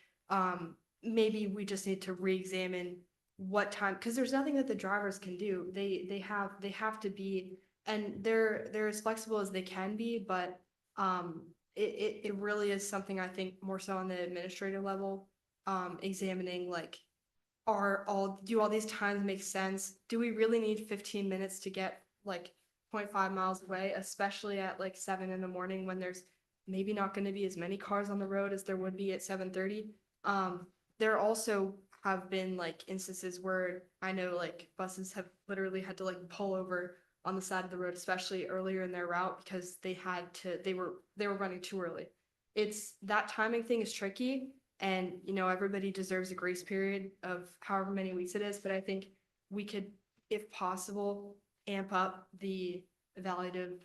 maybe we just need to re-examine what time, because there's nothing that the drivers can do. They have to be and they're as flexible as they can be, but it really is something I think more so on the administrative level, examining like, do all these times make sense? Do we really need 15 minutes to get like 0.5 miles away, especially at like 7 in the morning when there's maybe not going to be as many cars on the road as there would be at 7:30? There also have been like instances where I know like buses have literally had to like pull over on the side of the road, especially earlier in their route, because they were running too early. It's that timing thing is tricky, and everybody deserves a grace period of however many weeks it is, but I think we could, if possible, amp up the evaluative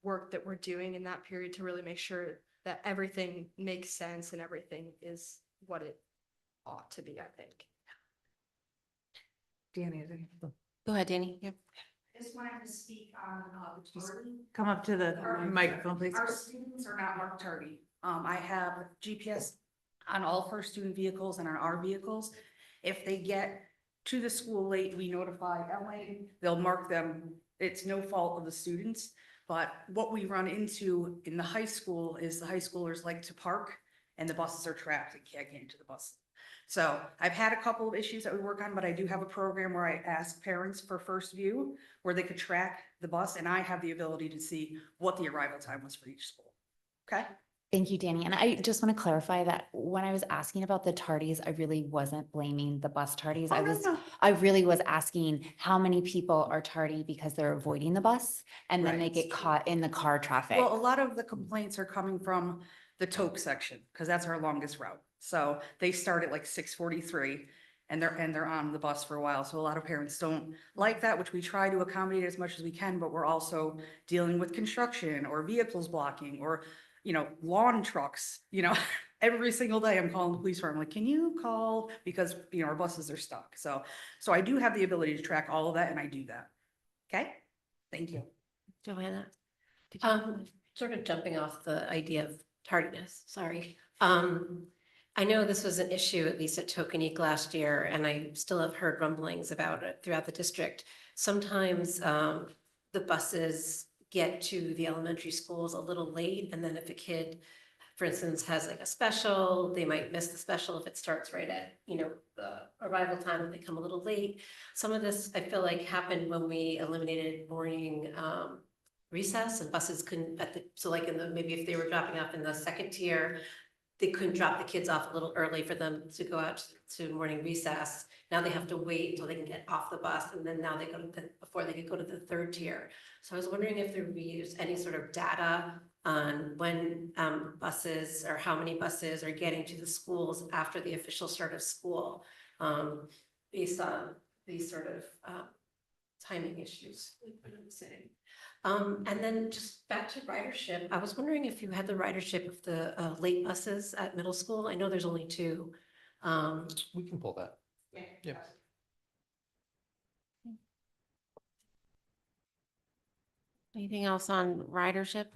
work that we're doing in that period to really make sure that everything makes sense and everything is what it ought to be, I think. Danny, is it- Go ahead, Danny. Yep. Just wanted to speak on, tardy. come up to the microphone, please. Our students are not marked tardy. I have GPS on all first student vehicles and on our vehicles. If they get to the school late, we notify LA, they'll mark them. It's no fault of the students. But what we run into in the high school is the high schoolers like to park and the buses are trapped and can't get into the bus. So I've had a couple of issues that we work on, but I do have a program where I ask parents for first view where they could track the bus, and I have the ability to see what the arrival time was for each school. Okay? Thank you, Danny. And I just want to clarify that when I was asking about the tardies, I really wasn't blaming the bus tardies. I really was asking how many people are tardy because they're avoiding the bus and then they Right. get caught in the car traffic. Well, a lot of the complaints are coming from the Toke section, because that's our longest route. So they start at like 6:43 and they're on the bus for a while. So a lot of parents don't like that, which we try to accommodate as much as we can, but we're also dealing with construction or vehicles blocking or, lawn trucks, every single day I'm calling the police department, like, can you call? Because, our buses are stuck. So I do have the ability to track all of that, and I do that. Okay? Thank you. Joanna. Sort of jumping off the idea of tardiness, sorry. I know this was an issue, at least at Tokenique last year, and I still have heard rumblings about it throughout the district. Sometimes the buses get to the elementary schools a little late, and then if a kid, for instance, has like a special, they might miss the special if it starts right at, the arrival time, and they come a little late. Some of this, I feel like, happened when we eliminated morning recess, and buses couldn't, so like maybe if they were dropping off in the second tier, they couldn't drop the kids off a little early for them to go out to morning recess. Now they have to wait until they can get off the bus, and then now they go before they could go to the third tier. So I was wondering if there would be any sort of data on when buses or how many buses are getting to the schools after the official start of school, based on these sort of timing issues. What I'm saying. And then just back to ridership, I was wondering if you had the ridership of the late buses at middle school. I know there's only 2. We can pull that. Yeah. Anything else on ridership?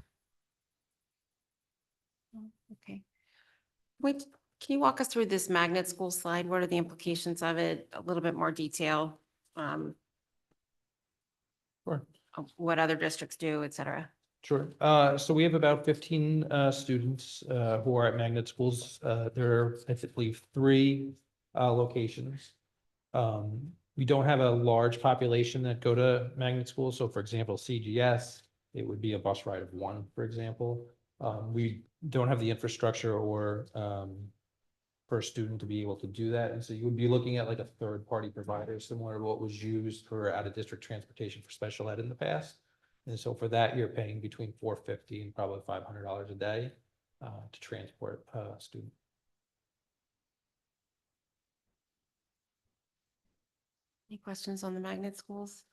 No? Okay. Wait, can you walk us through this magnet school slide? What are the implications of it? A little bit more detail. Sure. Of what other districts do, et cetera. Sure. So we have about 15 students who are at magnet schools. There are, I believe, 3 locations. We don't have a large population that go to magnet schools. So for example, CGS, it would be a bus ride of 1, for example. We don't have the infrastructure or for a student to be able to do that. And so you would be looking at like a third-party provider, similar to what was used for out-of-district transportation for special ed in the past. And so for that, you're paying between $450 and probably $500 a day to transport a student. Any questions on the magnet schools?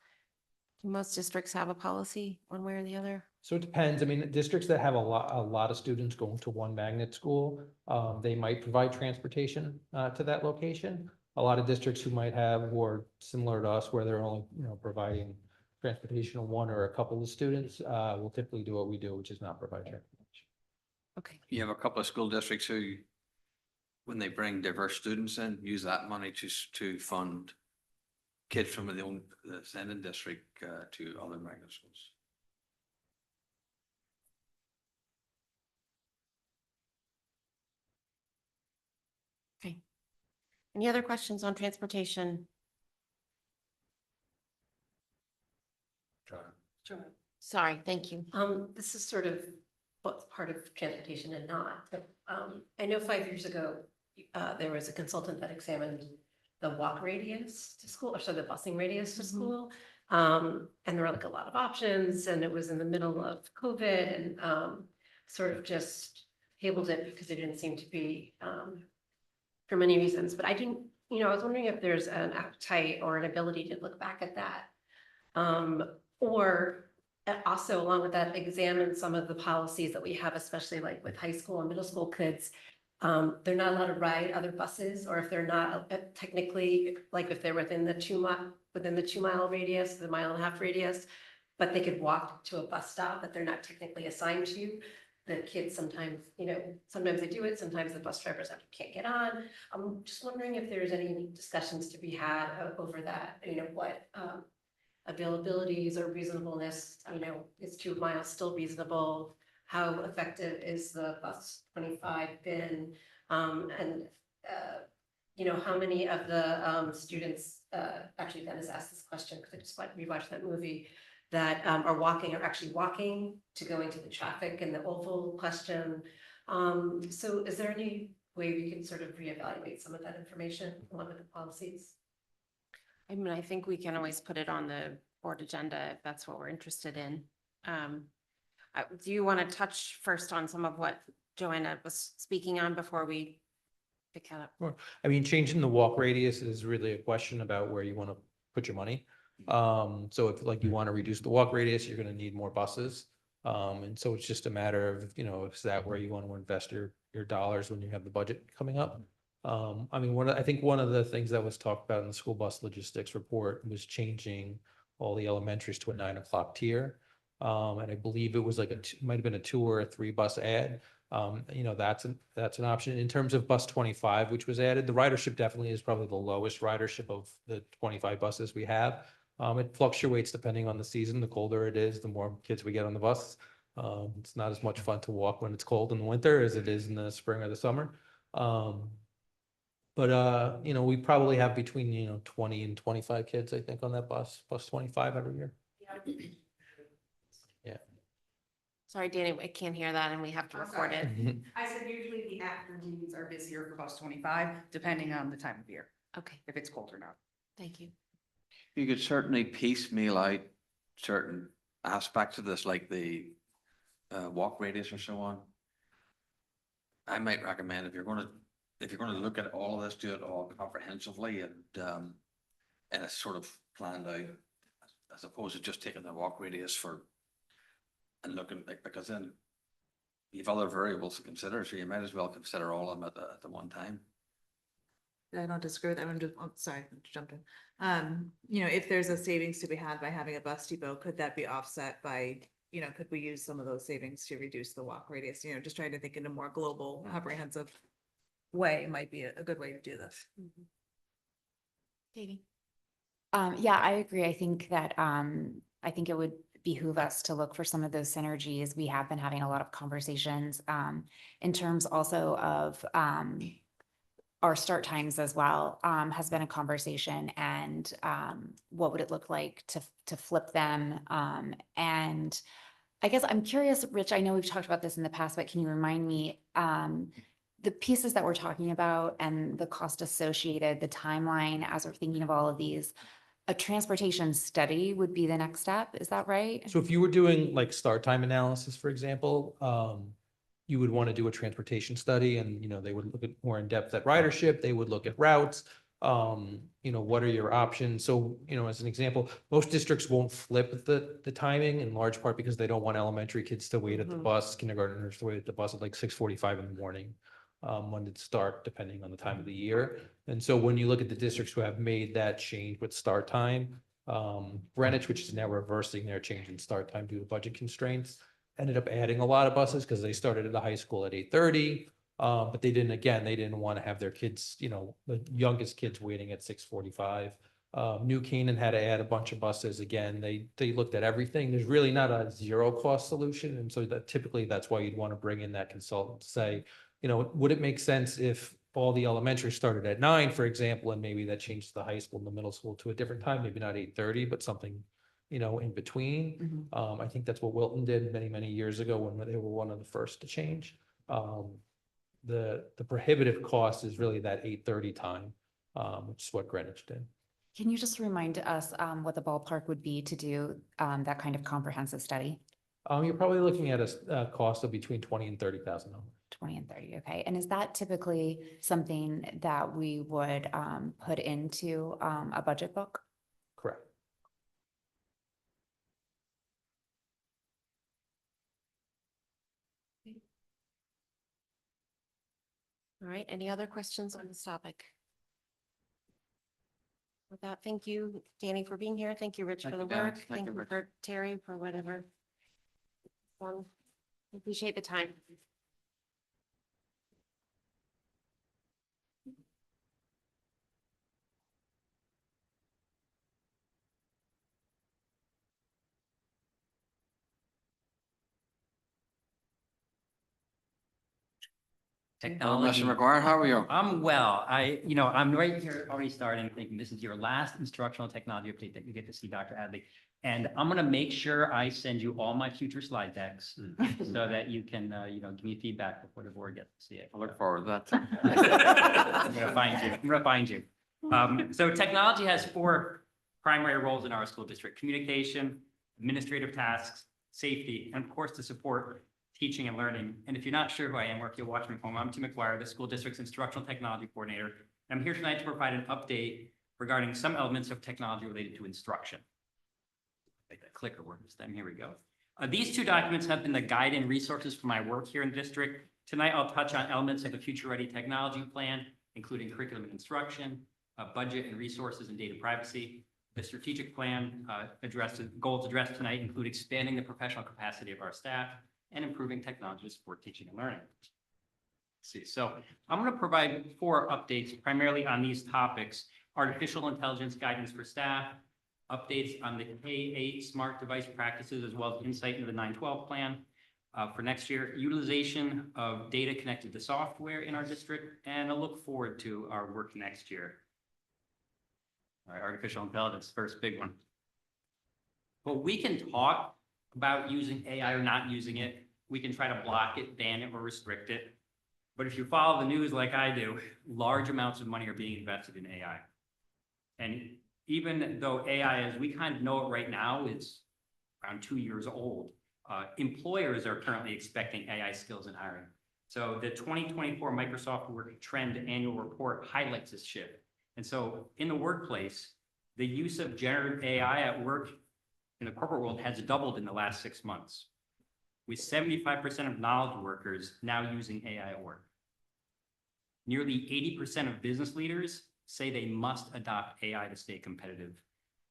Do most districts have a policy one way or the other? So it depends. I mean, districts that have a lot of students going to one magnet school, they might provide transportation to that location. A lot of districts who might have, or similar to us, where they're only, providing transportation of 1 or a couple of students, will typically do what we do, which is not provide transportation. Okay. You have a couple of school districts who, when they bring diverse students in, use that money to fund kids from the Ascendant District to other magnet schools. Okay. Any other questions on transportation? Sorry, thank you. This is sort of what's part of transportation and not, but, I know 5 years ago, there was a consultant that examined the walk radius to school, or so the busing radius to school. And there were like a lot of options, and it was in the middle of COVID, and, sort of just tabled it because it didn't seem to be, for many reasons, but I didn't, I was wondering if there's an appetite or an ability to look back at that. Or also along with that, examine some of the policies that we have, especially like with high school and middle school kids. They're not allowed to ride other buses, or if they're not technically, like if they're within the 2 mile radius, the 1.5 mile radius, but they could walk to a bus stop that they're not technically assigned to. The kids sometimes, sometimes they do it, sometimes the bus drivers can't get on. I'm just wondering if there's any discussions to be had over that, what availabilities or reasonableness, is 2 miles still reasonable? How effective is the bus 25 been? And how many of the students, actually Dennis asked this question because I just rewatched that movie, that are actually walking to go into the traffic, and the oval question. So is there any way we can sort of reevaluate some of that information along with the policies? I mean, I think we can always put it on the board agenda if that's what we're interested in. Do you want to touch first on some of what Joanna was speaking on before we pick it up? Sure. I mean, changing the walk radius is really a question about where you want to put your money. So if like you want to reduce the walk radius, you're going to need more buses. And so it's just a matter of, is that where you want to invest your dollars when you have the budget coming up? I mean, I think one of the things that was talked about in the school bus logistics report was changing all the elementaries to a 9 o'clock tier. And I believe it was like might have been a 2 or a 3 bus ad. That's an option. In terms of bus 25, which was added, the ridership definitely is probably the lowest ridership of the 25 buses we have. It fluctuates depending on the season. The colder it is, the more kids we get on the bus. It's not as much fun to walk when it's cold in the winter as it is in the spring or the summer. But we probably have between, 20 and 25 kids, I think, on that bus 25 every year. Yeah. Sorry, Danny, I can't hear that and we have to record it. I said usually the afternoons are busier for bus 25, depending on the time of year, Okay, if it's cold or not. thank you. You could certainly piecemeal out certain aspects of this, like the walk radius or so on. I might recommend if you're going to look at all of this, do it all comprehensively and it's sort of planned out, as opposed to just taking the walk radius and looking like, because then you've other variables to consider, so you might as well consider all of them at the one time. I don't disagree with that. I'm just, sorry, I jumped in. If there's a savings to be had by having a bus depot, could that be offset by, could we use some of those savings to reduce the walk radius? Just trying to think in a more global, comprehensive way might be a good way to do this. Katie? Yeah, I agree. I think that, I think it would behoove us to look for some of those synergies. We have been having a lot of conversations, in terms also of, our start times as well, has been a conversation, and, what would it look like to flip them? And I guess I'm curious, Rich, I know we've talked about this in the past, but can you remind me, the pieces that we're talking about and the cost associated, the timeline as we're thinking of all of these, a transportation study would be the next step, is that right? So if you were doing like start time analysis, for example, you would want to do a transportation study and, they would look at more in depth at ridership. They would look at routes. What are your options? So, as an example, most districts won't flip the timing in large part because they don't want elementary kids to wait at the bus, kindergartners to wait at the bus at like 6:45 in the morning. When it start, depending on the time of the year. And so when you look at the districts who have made that change with start time, Greenwich, which is now reversing their change in start time due to budget constraints, ended up adding a lot of buses because they started at the high school at 8:30. But they didn't want to have their kids, the youngest kids waiting at 6:45. New Canaan had to add a bunch of buses again. They looked at everything. There's really not a zero cost solution. And so that typically that's why you'd want to bring in that consultant to say, you know, would it make sense if all the elementary started at 9, for example, and maybe that changed the high school and the middle school to a different time, maybe not 8:30, but something, you know, in between. I think that's what Wilton did many, many years ago when they were one of the first to change. The prohibitive cost is really that 8:30 time, which is what Greenwich did. Can you just remind us what the ballpark would be to do that kind of comprehensive study? You're probably looking at a cost of between $20,000 and $30,000. 20 and 30, okay. And is that typically something that we would put into a budget book? Correct. All right, any other questions on this topic? With that, thank you, Danny, for being here. Thank you, Rich, for Thank the you, Danny. work. Thank Thank you, you Rich. for Terry for whatever. Appreciate the time. Hello, Mr. McGuire, how are you? I'm well. I'm right here already starting thinking this is your last instructional technology update that you get to see Dr. Adley. And I'm gonna make sure I send you all my future slide decks so that you can, give me feedback before the board gets to see it. I look forward to that. I'm gonna find you. I'm gonna find you. So technology has 4 primary roles in our school district: communication, administrative tasks, safety, and of course, to support teaching and learning. And if you're not sure who I am, or if you're watching from home, I'm Tim McGuire, the school district's instructional technology coordinator. I'm here tonight to provide an update regarding some elements of technology related to instruction. Make that clicker work this time. Here we go. These 2 documents have been the guide and resources for my work here in the district. Tonight, I'll touch on elements of the Future Ready Technology Plan, including curriculum and instruction, budget and resources, and data privacy. The strategic plan goals addressed tonight include expanding the professional capacity of our staff and improving technology to support teaching and learning. Let's see, so I'm going to provide 4 updates primarily on these topics: artificial intelligence guidance for staff, updates on the K-8 smart device practices, as well as insight into the 912 plan for next year, utilization of data connected to software in our district, and a look forward to our work next year. All right, artificial intelligence, first big one. Well, we can talk about using AI or not using it. We can try to block it, ban it, or restrict it. But if you follow the news like I do, large amounts of money are being invested in AI. And even though AI, as we kind of know it right now, is around 2 years old, employers are currently expecting AI skills in hiring. So the 2024 Microsoft Work Trend Annual Report highlights this shift. And so in the workplace, the use of generative AI at work in the corporate world has doubled in the last 6 months, with 75% of knowledge workers now using AI at work. Nearly 80% of business leaders say they must adopt AI to stay competitive.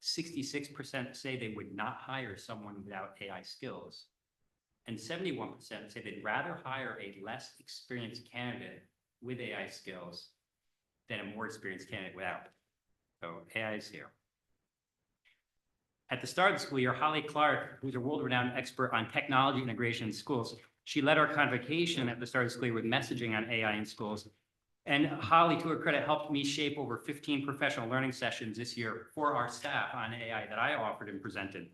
66% say they would not hire someone without AI skills. And 71% say they'd rather hire a less experienced candidate with AI skills than a more experienced candidate without. So AI is here. At the start of the school year, Holly Clark, who's a world-renowned expert on technology integration in schools, she led our convocation at the start of the school year with messaging on AI in schools. And Holly, to her credit, helped me shape over 15 professional learning sessions this year for our staff on AI that I offered and presented.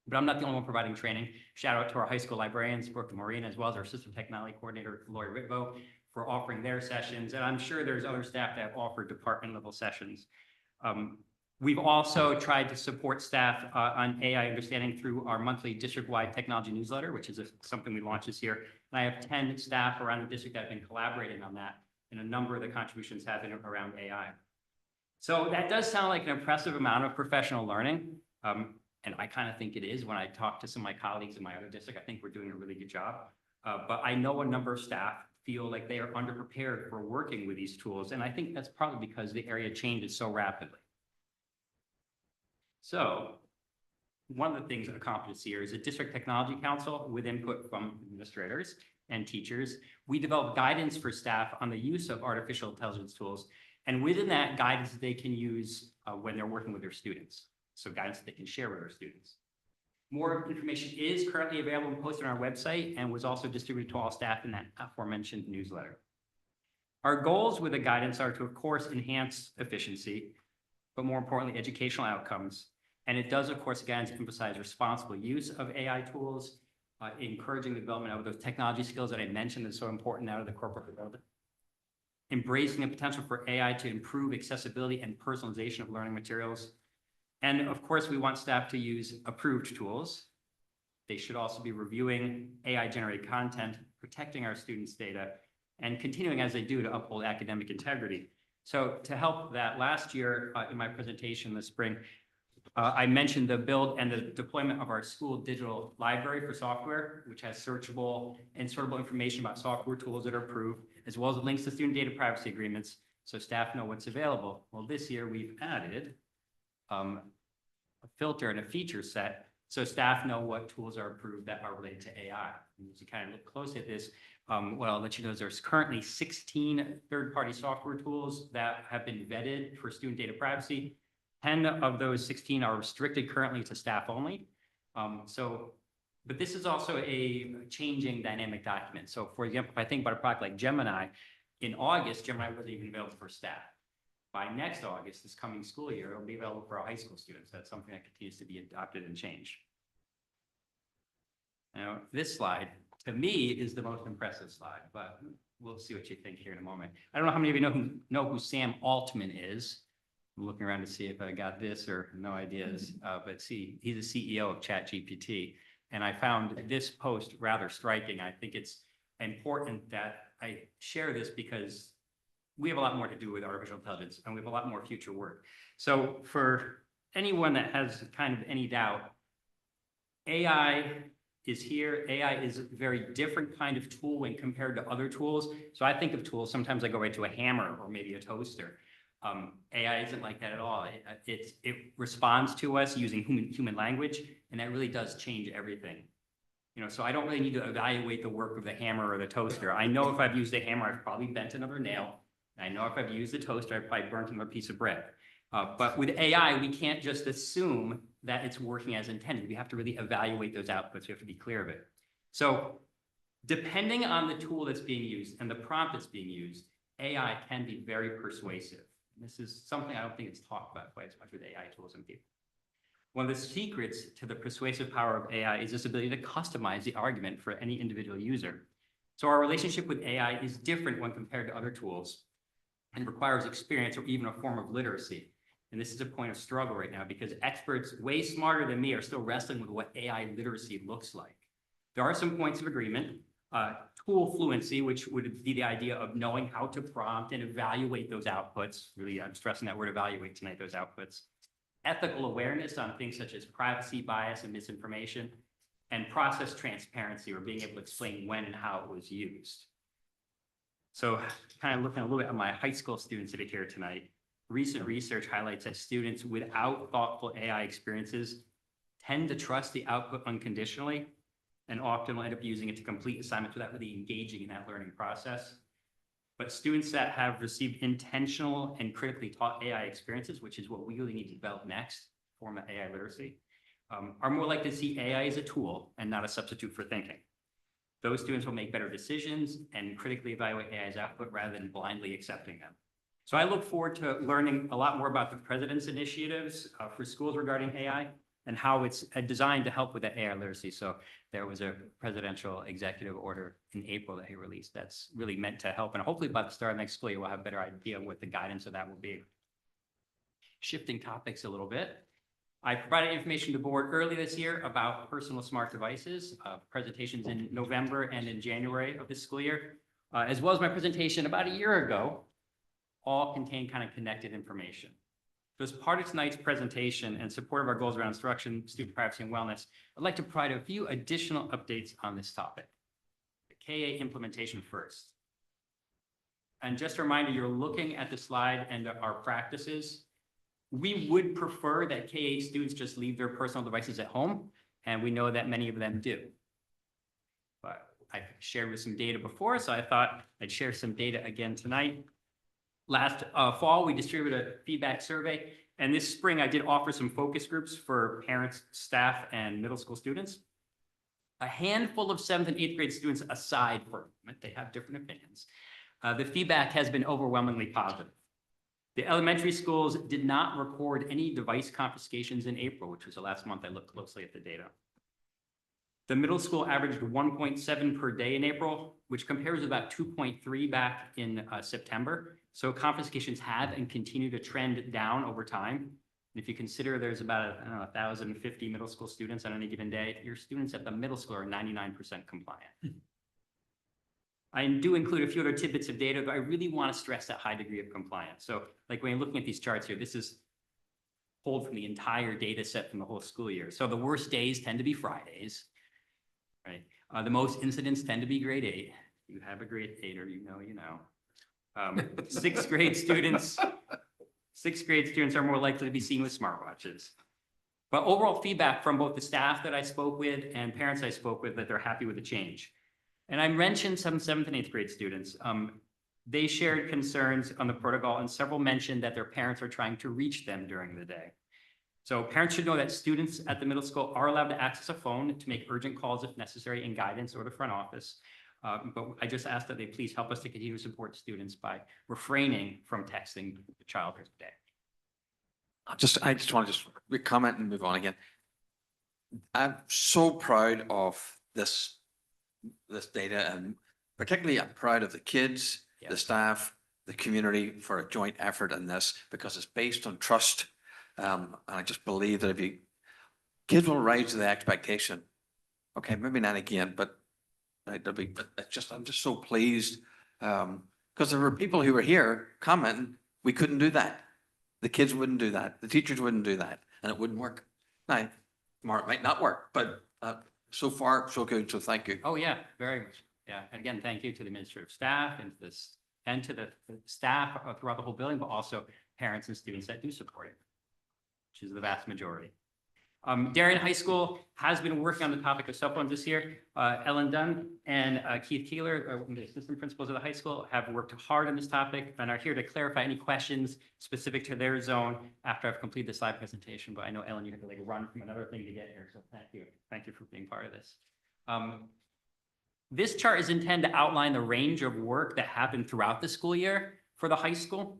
But I'm not the only one providing training. Shout out to our high school librarians, Brooke and Maureen, as well as our system technology coordinator, Lori Ritvo, for offering their sessions. And I'm sure there's other staff that have offered department level sessions. We've also tried to support staff on AI understanding through our monthly district-wide technology newsletter, which is something we launched this year. And I have 10 staff around the district that have been collaborating on that, and a number of the contributions have been around AI. So that does sound like an impressive amount of professional learning. And I kind of think it is when I talk to some of my colleagues in my other district. I think we're doing a really good job. But I know a number of staff feel like they are underprepared for working with these tools. And I think that's probably because the area changes so rapidly. So one of the things accomplished here is a district technology council with input from administrators and teachers. We developed guidance for staff on the use of artificial intelligence tools. And within that, guidance that they can use when they're working with their students. So guidance that they can share with their students. More information is currently available and posted on our website and was also distributed to all staff in that aforementioned newsletter. Our goals with the guidance are to, of course, enhance efficiency, but more importantly, educational outcomes. And it does, of course, again, emphasize responsible use of AI tools, encouraging the development of those technology skills that I mentioned that's so important now to the corporate world. Embracing the potential for AI to improve accessibility and personalization of learning materials. And of course, we want staff to use approved tools. They should also be reviewing AI-generated content, protecting our students' data, and continuing as they do to uphold academic integrity. So to help that, last year in my presentation this spring, I mentioned the build and the deployment of our school digital library for software, which has searchable and sortable information about software tools that are approved, as well as links to student data privacy agreements, so staff know what's available. Well, this year we've added a filter and a feature set, so staff know what tools are approved that are related to AI. And as you kind of look closely at this, what I'll let you know is there's currently 16 third-party software tools that have been vetted for student data privacy. 10 of those 16 are restricted currently to staff only. But this is also a changing dynamic document. So for example, if I think about a product like Gemini, in August, Gemini wasn't even available for staff. By next August, this coming school year, it'll be available for our high school students. That's something that continues to be adopted and changed. Now, this slide, to me, is the most impressive slide, but we'll see what you think here in a moment. I don't know how many of you know who Sam Altman is. I'm looking around to see if I got this or no ideas, but see, he's the CEO of ChatGPT. And I found this post rather striking. I think it's important that I share this because we have a lot more to do with artificial intelligence and we have a lot more future work. So for anyone that has kind of any doubt, AI is here. AI is a very different kind of tool when compared to other tools. So I think of tools, sometimes I go right to a hammer or maybe a toaster. AI isn't like that at all. It responds to us using human language, and that really does change everything. So I don't really need to evaluate the work of the hammer or the toaster. I know if I've used a hammer, I've probably bent another nail. I know if I've used the toaster, I've probably burnt another piece of bread. But with AI, we can't just assume that it's working as intended. We have to really evaluate those outputs. We have to be clear of it. So depending on the tool that's being used and the prompt that's being used, AI can be very persuasive. This is something I don't think it's talked about quite as much with AI tools and people. One of the secrets to the persuasive power of AI is this ability to customize the argument for any individual user. So our relationship with AI is different when compared to other tools and requires experience or even a form of literacy. And this is a point of struggle right now because experts way smarter than me are still wrestling with what AI literacy looks like. There are some points of agreement. Tool fluency, which would be the idea of knowing how to prompt and evaluate those outputs. Really, I'm stressing that word evaluate tonight, those outputs. Ethical awareness on things such as privacy, bias, and misinformation, and process transparency, or being able to explain when and how it was used. So kind of looking a little bit at my high school students that are here tonight, recent research highlights that students without thoughtful AI experiences tend to trust the output unconditionally and often will end up using it to complete assignments without really engaging in that learning process. But students that have received intentional and critically taught AI experiences, which is what we really need to develop next, form of AI literacy, are more likely to see AI as a tool and not a substitute for thinking. Those students will make better decisions and critically evaluate AI's output rather than blindly accepting them. So I look forward to learning a lot more about the president's initiatives for schools regarding AI and how it's designed to help with that AI literacy. So there was a presidential executive order in April that he released that's really meant to help. And hopefully by the start of next school year, we'll have a better idea what the guidance of that will be. Shifting topics a little bit. I provided information to the board early this year about personal smart devices, presentations in November and in January of this school year, as well as my presentation about a year ago, all contain kind of connected information. So as part of tonight's presentation and support of our goals around instruction, student privacy, and wellness, I'd like to provide a few additional updates on this topic. The KA implementation first. And just a reminder, you're looking at the slide and our practices. We would prefer that KA students just leave their personal devices at home, and we know that many of them do. But I've shared with some data before, so I thought I'd share some data again tonight. Last fall, we distributed a feedback survey, and this spring I did offer some focus groups for parents, staff, and middle school students. A handful of 7th and 8th grade students aside for a moment, they have different opinions. The feedback has been overwhelmingly positive. The elementary schools did not record any device confiscations in April, which was the last month I looked closely at the data. The middle school averaged 1.7 per day in April, which compares to about 2.3 back in September. So confiscations have and continue to trend down over time. And if you consider there's about, 1,050 middle school students on any given day, your students at the middle school are 99% compliant. I do include a few other tidbits of data, but I really want to stress that high degree of compliance. So like when you're looking at these charts here, this is pulled from the entire data set from the whole school year. So the worst days tend to be Fridays, right? The most incidents tend to be grade 8. You have a grade 8er, you know. Sixth grade students are more likely to be seen with smartwatches. But overall feedback from both the staff that I spoke with and parents I spoke with that they're happy with the change. And I mentioned some 7th and 8th grade students. They shared concerns on the protocol, and several mentioned that their parents are trying to reach them during the day. So parents should know that students at the middle school are allowed to access a phone to make urgent calls if necessary in guidance or the front office. But I just ask that they please help us to continue to support students by refraining from texting the child every day. I just want to comment and move on again. I'm so proud of this data, and particularly I'm proud of the kids, the staff, the community for a joint effort in this, because it's based on trust. And I just believe that kids will rise to the expectation. Okay, maybe not again, but I'm just so pleased. Because there were people who were here commenting, we couldn't do that. The kids wouldn't do that. The teachers wouldn't do that, and it wouldn't work. Now, tomorrow it might not work, but so far, so good. So thank you. Oh, yeah, very much. Yeah. And again, thank you to the administrative staff and to the staff throughout the whole building, but also parents and students that do support it, which is the vast majority. Darien High School has been working on the topic of cell phones this year. Ellen Dunn and Keith Keeler, the assistant principals of the high school, have worked hard on this topic and are here to clarify any questions specific to their zone after I've completed the slide presentation. But I know, Ellen, you had to run from another thing to get here, so thank you. Thank you for being part of this. This chart is intended to outline the range of work that happened throughout the school year for the high school.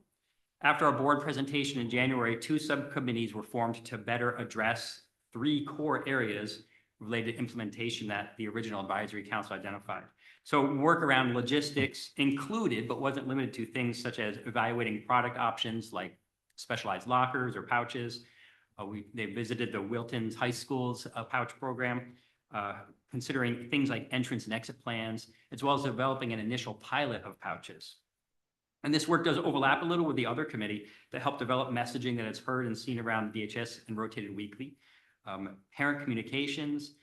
After our board presentation in January, 2 subcommittees were formed to better address 3 core areas related to implementation that the original advisory council identified. So work around logistics included, but wasn't limited to, things such as evaluating product options like specialized lockers or pouches. They visited the Wilton's High School's pouch program, considering things like entrance and exit plans, as well as developing an initial pilot of pouches. And this work does overlap a little with the other committee that helped develop messaging that is heard and seen around VHS and rotated weekly. Parent communications,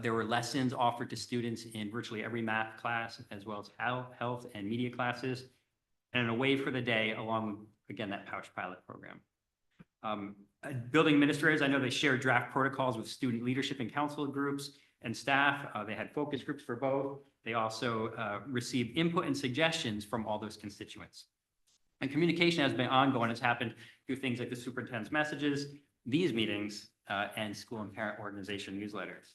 there were lessons offered to students in virtually every math class, as well as health and media classes, and a way for the day, along with, again, that pouch pilot program. Building administrators, I know they shared draft protocols with student leadership and council groups and staff. They had focus groups for both. They also received input and suggestions from all those constituents. And communication has been ongoing. It's happened through things like the superintendent's messages, these meetings, and school and parent organization newsletters.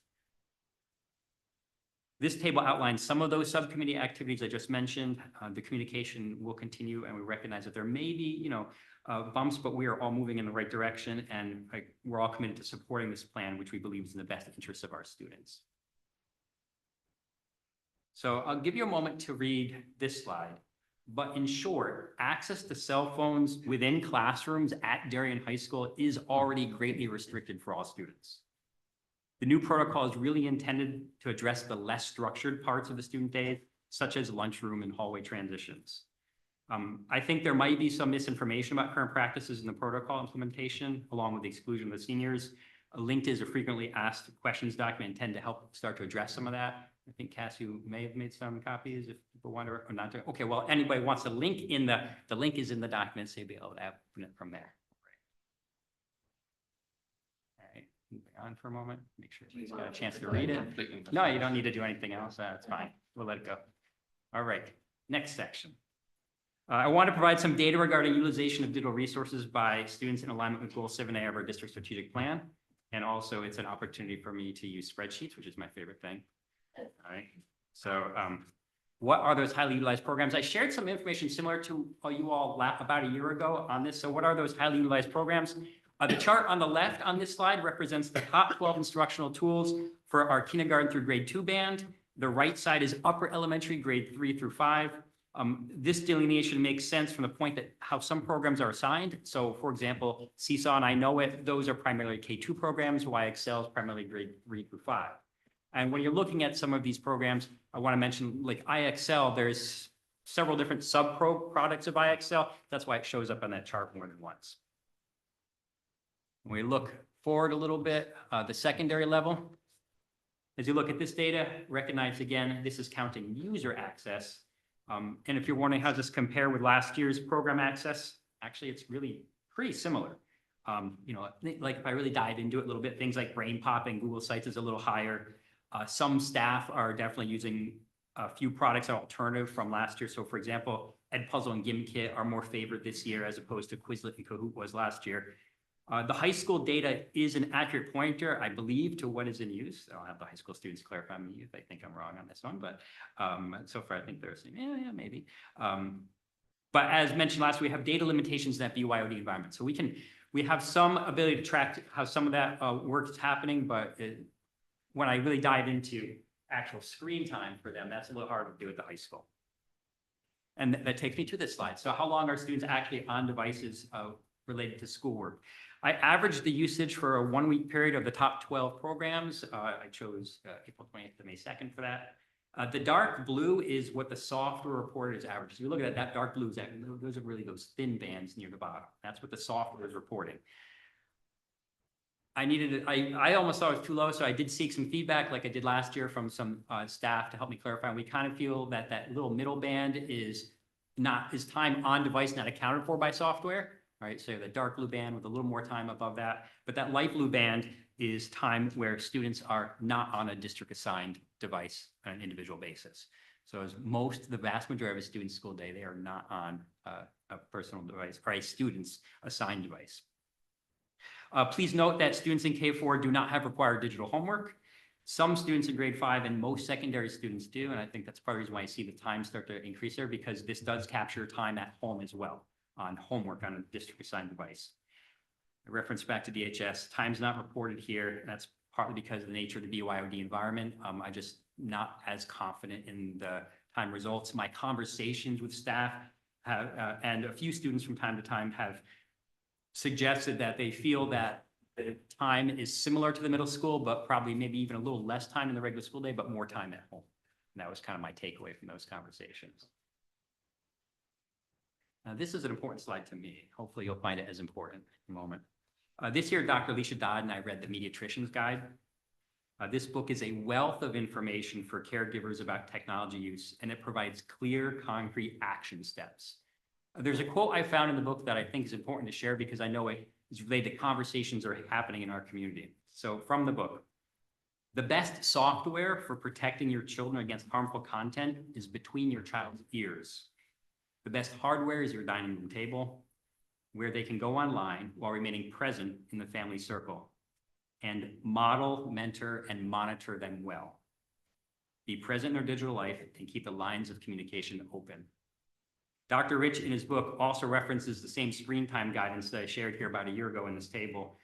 This table outlines some of those subcommittee activities I just mentioned. The communication will continue, and we recognize that there may be, bumps, but we are all moving in the right direction, and we're all committed to supporting this plan, which we believe is in the best interest of our students. So I'll give you a moment to read this slide. But in short, access to cell phones within classrooms at Darien High School is already greatly restricted for all students. The new protocol is really intended to address the less structured parts of the student day, such as lunchroom and hallway transitions. I think there might be some misinformation about current practices in the protocol implementation, along with the exclusion of the seniors. Linked is a frequently asked questions document intended to help start to address some of that. I think Cassie may have made some copies if people want to, or not to. Okay, well, anybody wants the link in the link is in the document, so you'll be able to open it from there. All right, moving on for a moment, make sure everybody's got a chance to read it. No, you don't need to do anything else. That's fine. We'll let it go. All right, next section. I want to provide some data regarding utilization of digital resources by students in alignment with Goal 7A of our district strategic plan. And also it's an opportunity for me to use spreadsheets, which is my favorite thing. All right. So what are those highly utilized programs? I shared some information similar to you all about a year ago on this. So what are those highly utilized programs? The chart on the left on this slide represents the top 12 instructional tools for our kindergarten through grade 2 band. The right side is upper elementary, grade 3 through 5. This delineation makes sense from the point that how some programs are assigned. So for example, Seesaw and I Know It, those are primarily K2 programs, YXL is primarily grade 3 through 5. And when you're looking at some of these programs, I want to mention like IXL, there's several different products of IXL. That's why it shows up on that chart more than once. When we look forward a little bit, the secondary level, as you look at this data, recognize again, this is counting user access. And if you're wondering how does this compare with last year's program access, actually, it's really pretty similar. You know, like if I really dive into it a little bit, things like Brain Pop and Google Sites is a little higher. Some staff are definitely using a few products alternative from last year. So for example, Edpuzzle and GimKit are more favored this year as opposed to Quizlet and Kahoot was last year. The high school data is an accurate pointer, I believe, to what is in use. I'll have the high school students clarify me if they think I'm wrong on this one, but so far I think they're saying, yeah, maybe. But as mentioned last, we have data limitations in that BYOD environment. So we have some ability to track how some of that work is happening, but when I really dive into actual screen time for them, that's a little harder to do at the high school. And that takes me to this slide. So how long are students actually on devices related to schoolwork? I averaged the usage for a 1-week period of the top 12 programs. I chose April 20th to May 2nd for that. The dark blue is what the software reported is average. So you look at that dark blue, those are really those thin bands near the bottom. That's what the software is reporting. I almost thought it was too low, so I did seek some feedback like I did last year from some staff to help me clarify. And we kind of feel that that little middle band is time on device not accounted for by software. Right, so the dark blue band with a little more time above that, but that light blue band is time where students are not on a district assigned device on an individual basis. So as the vast majority of a student's school day, they are not on a personal device or a student's assigned device. Please note that students in K4 do not have required digital homework. Some students in grade 5 and most secondary students do, and I think that's part of the reason why I see the time start to increase there, because this does capture time at home as well on homework on a district assigned device. I reference back to DHS, time's not reported here. That's partly because of the nature of the BYOD environment. I just not as confident in the time results. My conversations with staff have, and a few students from time to time have suggested that they feel that the time is similar to the middle school, but probably maybe even a little less time in the regular school day, but more time at home. And that was kind of my takeaway from those conversations. Now, this is an important slide to me. Hopefully you'll find it as important in a moment. This year, Dr. Alicia Dodd and I read the Mediatrician's Guide. This book is a wealth of information for caregivers about technology use, and it provides clear, concrete action steps. There's a quote I found in the book that I think is important to share because I know it is related to conversations that are happening in our community. So from the book, the best software for protecting your children against harmful content is between your child's ears. The best hardware is your dining room table, where they can go online while remaining present in the family circle, and model, mentor, and monitor them well. Be present in their digital life and keep the lines of communication open. Dr. Rich in his book also references the same screen time guidance that I shared here about a year ago in this table.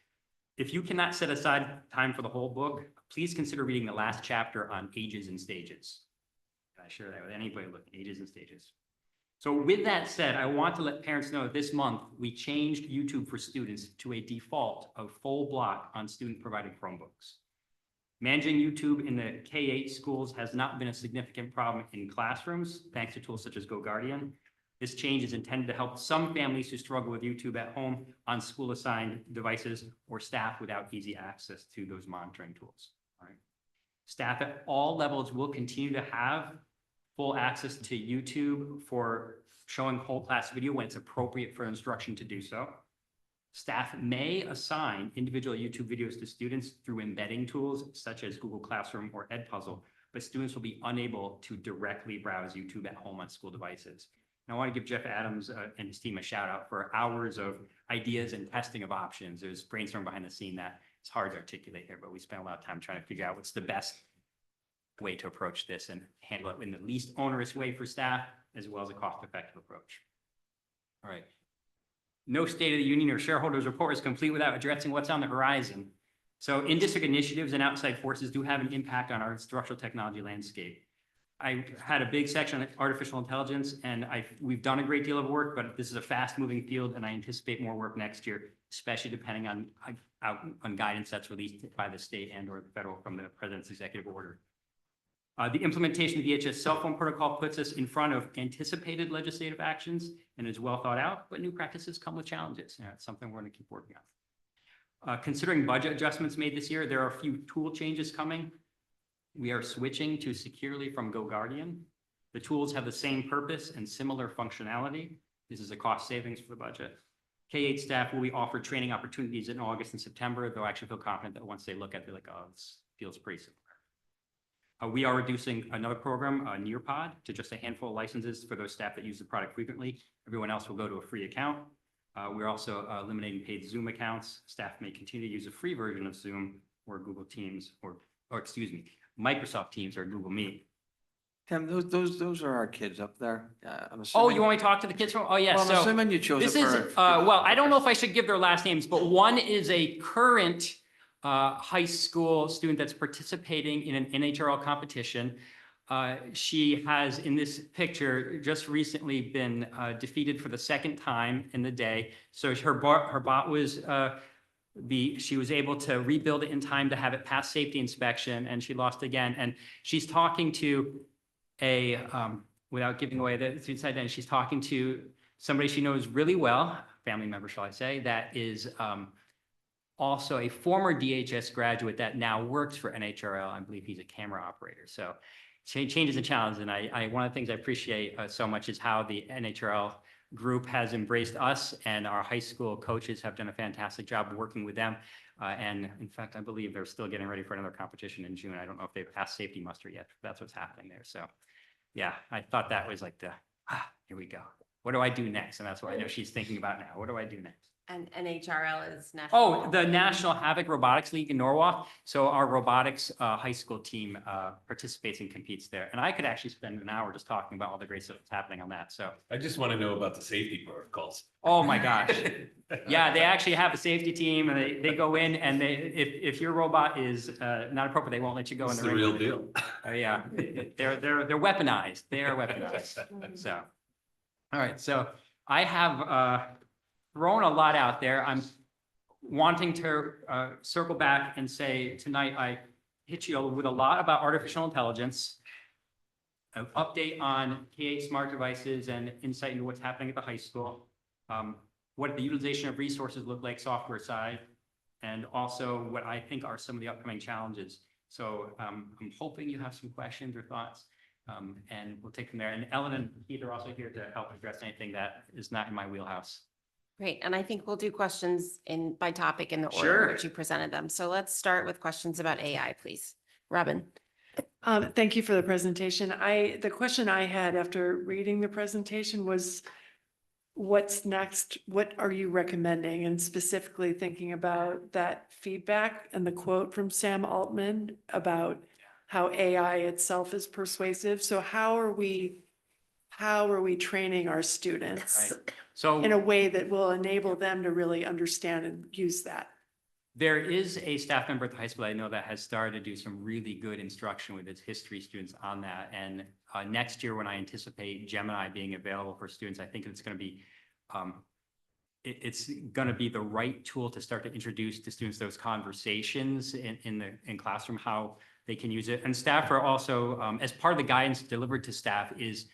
If you cannot set aside time for the whole book, please consider reading the last chapter on ages and stages. I share that with anybody looking, ages and stages. So with that said, I want to let parents know that this month we changed YouTube for Students to a default of full block on student provided Chromebooks. Managing YouTube in the K-8 schools has not been a significant problem in classrooms, thanks to tools such as GoGuardian. This change is intended to help some families who struggle with YouTube at home on school assigned devices or staff without easy access to those monitoring tools. All right. Staff at all levels will continue to have full access to YouTube for showing whole class video when it's appropriate for instruction to do so. Staff may assign individual YouTube videos to students through embedding tools such as Google Classroom or Edpuzzle, but students will be unable to directly browse YouTube at home on school devices. And I want to give Jeff Adams and his team a shout out for hours of ideas and testing of options. There's brainstorming behind the scene that it's hard to articulate here, but we spent a lot of time trying to figure out what's the best way to approach this and handle it in the least onerous way for staff, as well as a cost-effective approach. All right. No State of the Union or shareholders report is complete without addressing what's on the horizon. So in-district initiatives and outside forces do have an impact on our instructional technology landscape. I had a big section on artificial intelligence, and we've done a great deal of work, but this is a fast-moving field, and I anticipate more work next year, especially depending on guidance that's released by the state and or the federal from the president's executive order. The implementation of the DHS cell phone protocol puts us in front of anticipated legislative actions and is well thought out, but new practices come with challenges. It's something we're going to keep working on. Considering budget adjustments made this year, there are a few tool changes coming. We are switching to Securely from GoGuardian. The tools have the same purpose and similar functionality. This is a cost savings for the budget. K-8 staff will be offered training opportunities in August and September. They'll actually feel confident that once they look at it, they're like, oh, this feels pretty similar. We are reducing another program, Nearpod, to just a handful of licenses for those staff that use the product frequently. Everyone else will go to a free account. We're also eliminating paid Zoom accounts. Staff may continue to use a free version of Zoom or Google Teams or excuse me, Microsoft Teams or Google Meet. Tim, those are our kids up there. I'm Oh, assuming. you want me to talk to the kids from? Oh, yes. Well, I'm So assuming you chose it this is, for. well, I don't know if I should give their last names, but one is a current high school student that's participating in an NHRL competition. She has, in this picture, just recently been defeated for the second time in the day. So her bot was, she was able to rebuild it in time to have it pass safety inspection, and she lost again. And she's talking to without giving away the suicide identity, she's talking to somebody she knows really well, family member, shall I say, that is also a former DHS graduate that now works for NHRL. I believe he's a camera operator. So change is a challenge. And one of the things I appreciate so much is how the NHRL group has embraced us, and our high school coaches have done a fantastic job working with them. And in fact, I believe they're still getting ready for another competition in June. I don't know if they've passed safety muster yet. That's what's happening there. So yeah, I thought that was like here we go. What do I do next? And that's what I know she's thinking about now. What do I do next? And NHRL is national. Oh, the National Havoc Robotics League in Norwalk. So our robotics high school team participates and competes there. And I could actually spend an hour just talking about all the great stuff that's happening on that. So I just want to know about the safety protocols. oh my gosh. Yeah, they actually have a safety team, and they go in, and if your robot is not appropriate, they won't let you go in It's the the ring. real deal. Yeah, they're weaponized. They are weaponized. So, all right. So I have thrown a lot out there. I'm wanting to circle back and say tonight I hit you with a lot about artificial intelligence, an update on K-8 smart devices and insight into what's happening at the high school, what the utilization of resources look like software side, and also what I think are some of the upcoming challenges. So I'm hoping you have some questions or thoughts, and we'll take from there. And Ellen and Keith are also here to help address anything that is not in my wheelhouse. Great. And I think we'll do questions by topic in the order Sure. in which you presented them. So let's start with questions about AI, please. Robin. Thank you for the presentation. The question I had after reading the presentation was, what's next? What are you recommending? And specifically thinking about that feedback and the quote from Sam Altman about how AI itself is persuasive. So how are we training our students Right. So in a way that will enable them to really understand and use that? there is a staff member at the high school I know that has started to do some really good instruction with its history students on that. And next year, when I anticipate Gemini being available for students, I think it's going to be it's going to be the right tool to start to introduce to students those conversations in classroom, how they can use it. And staff are also, as part of the guidance delivered to staff, is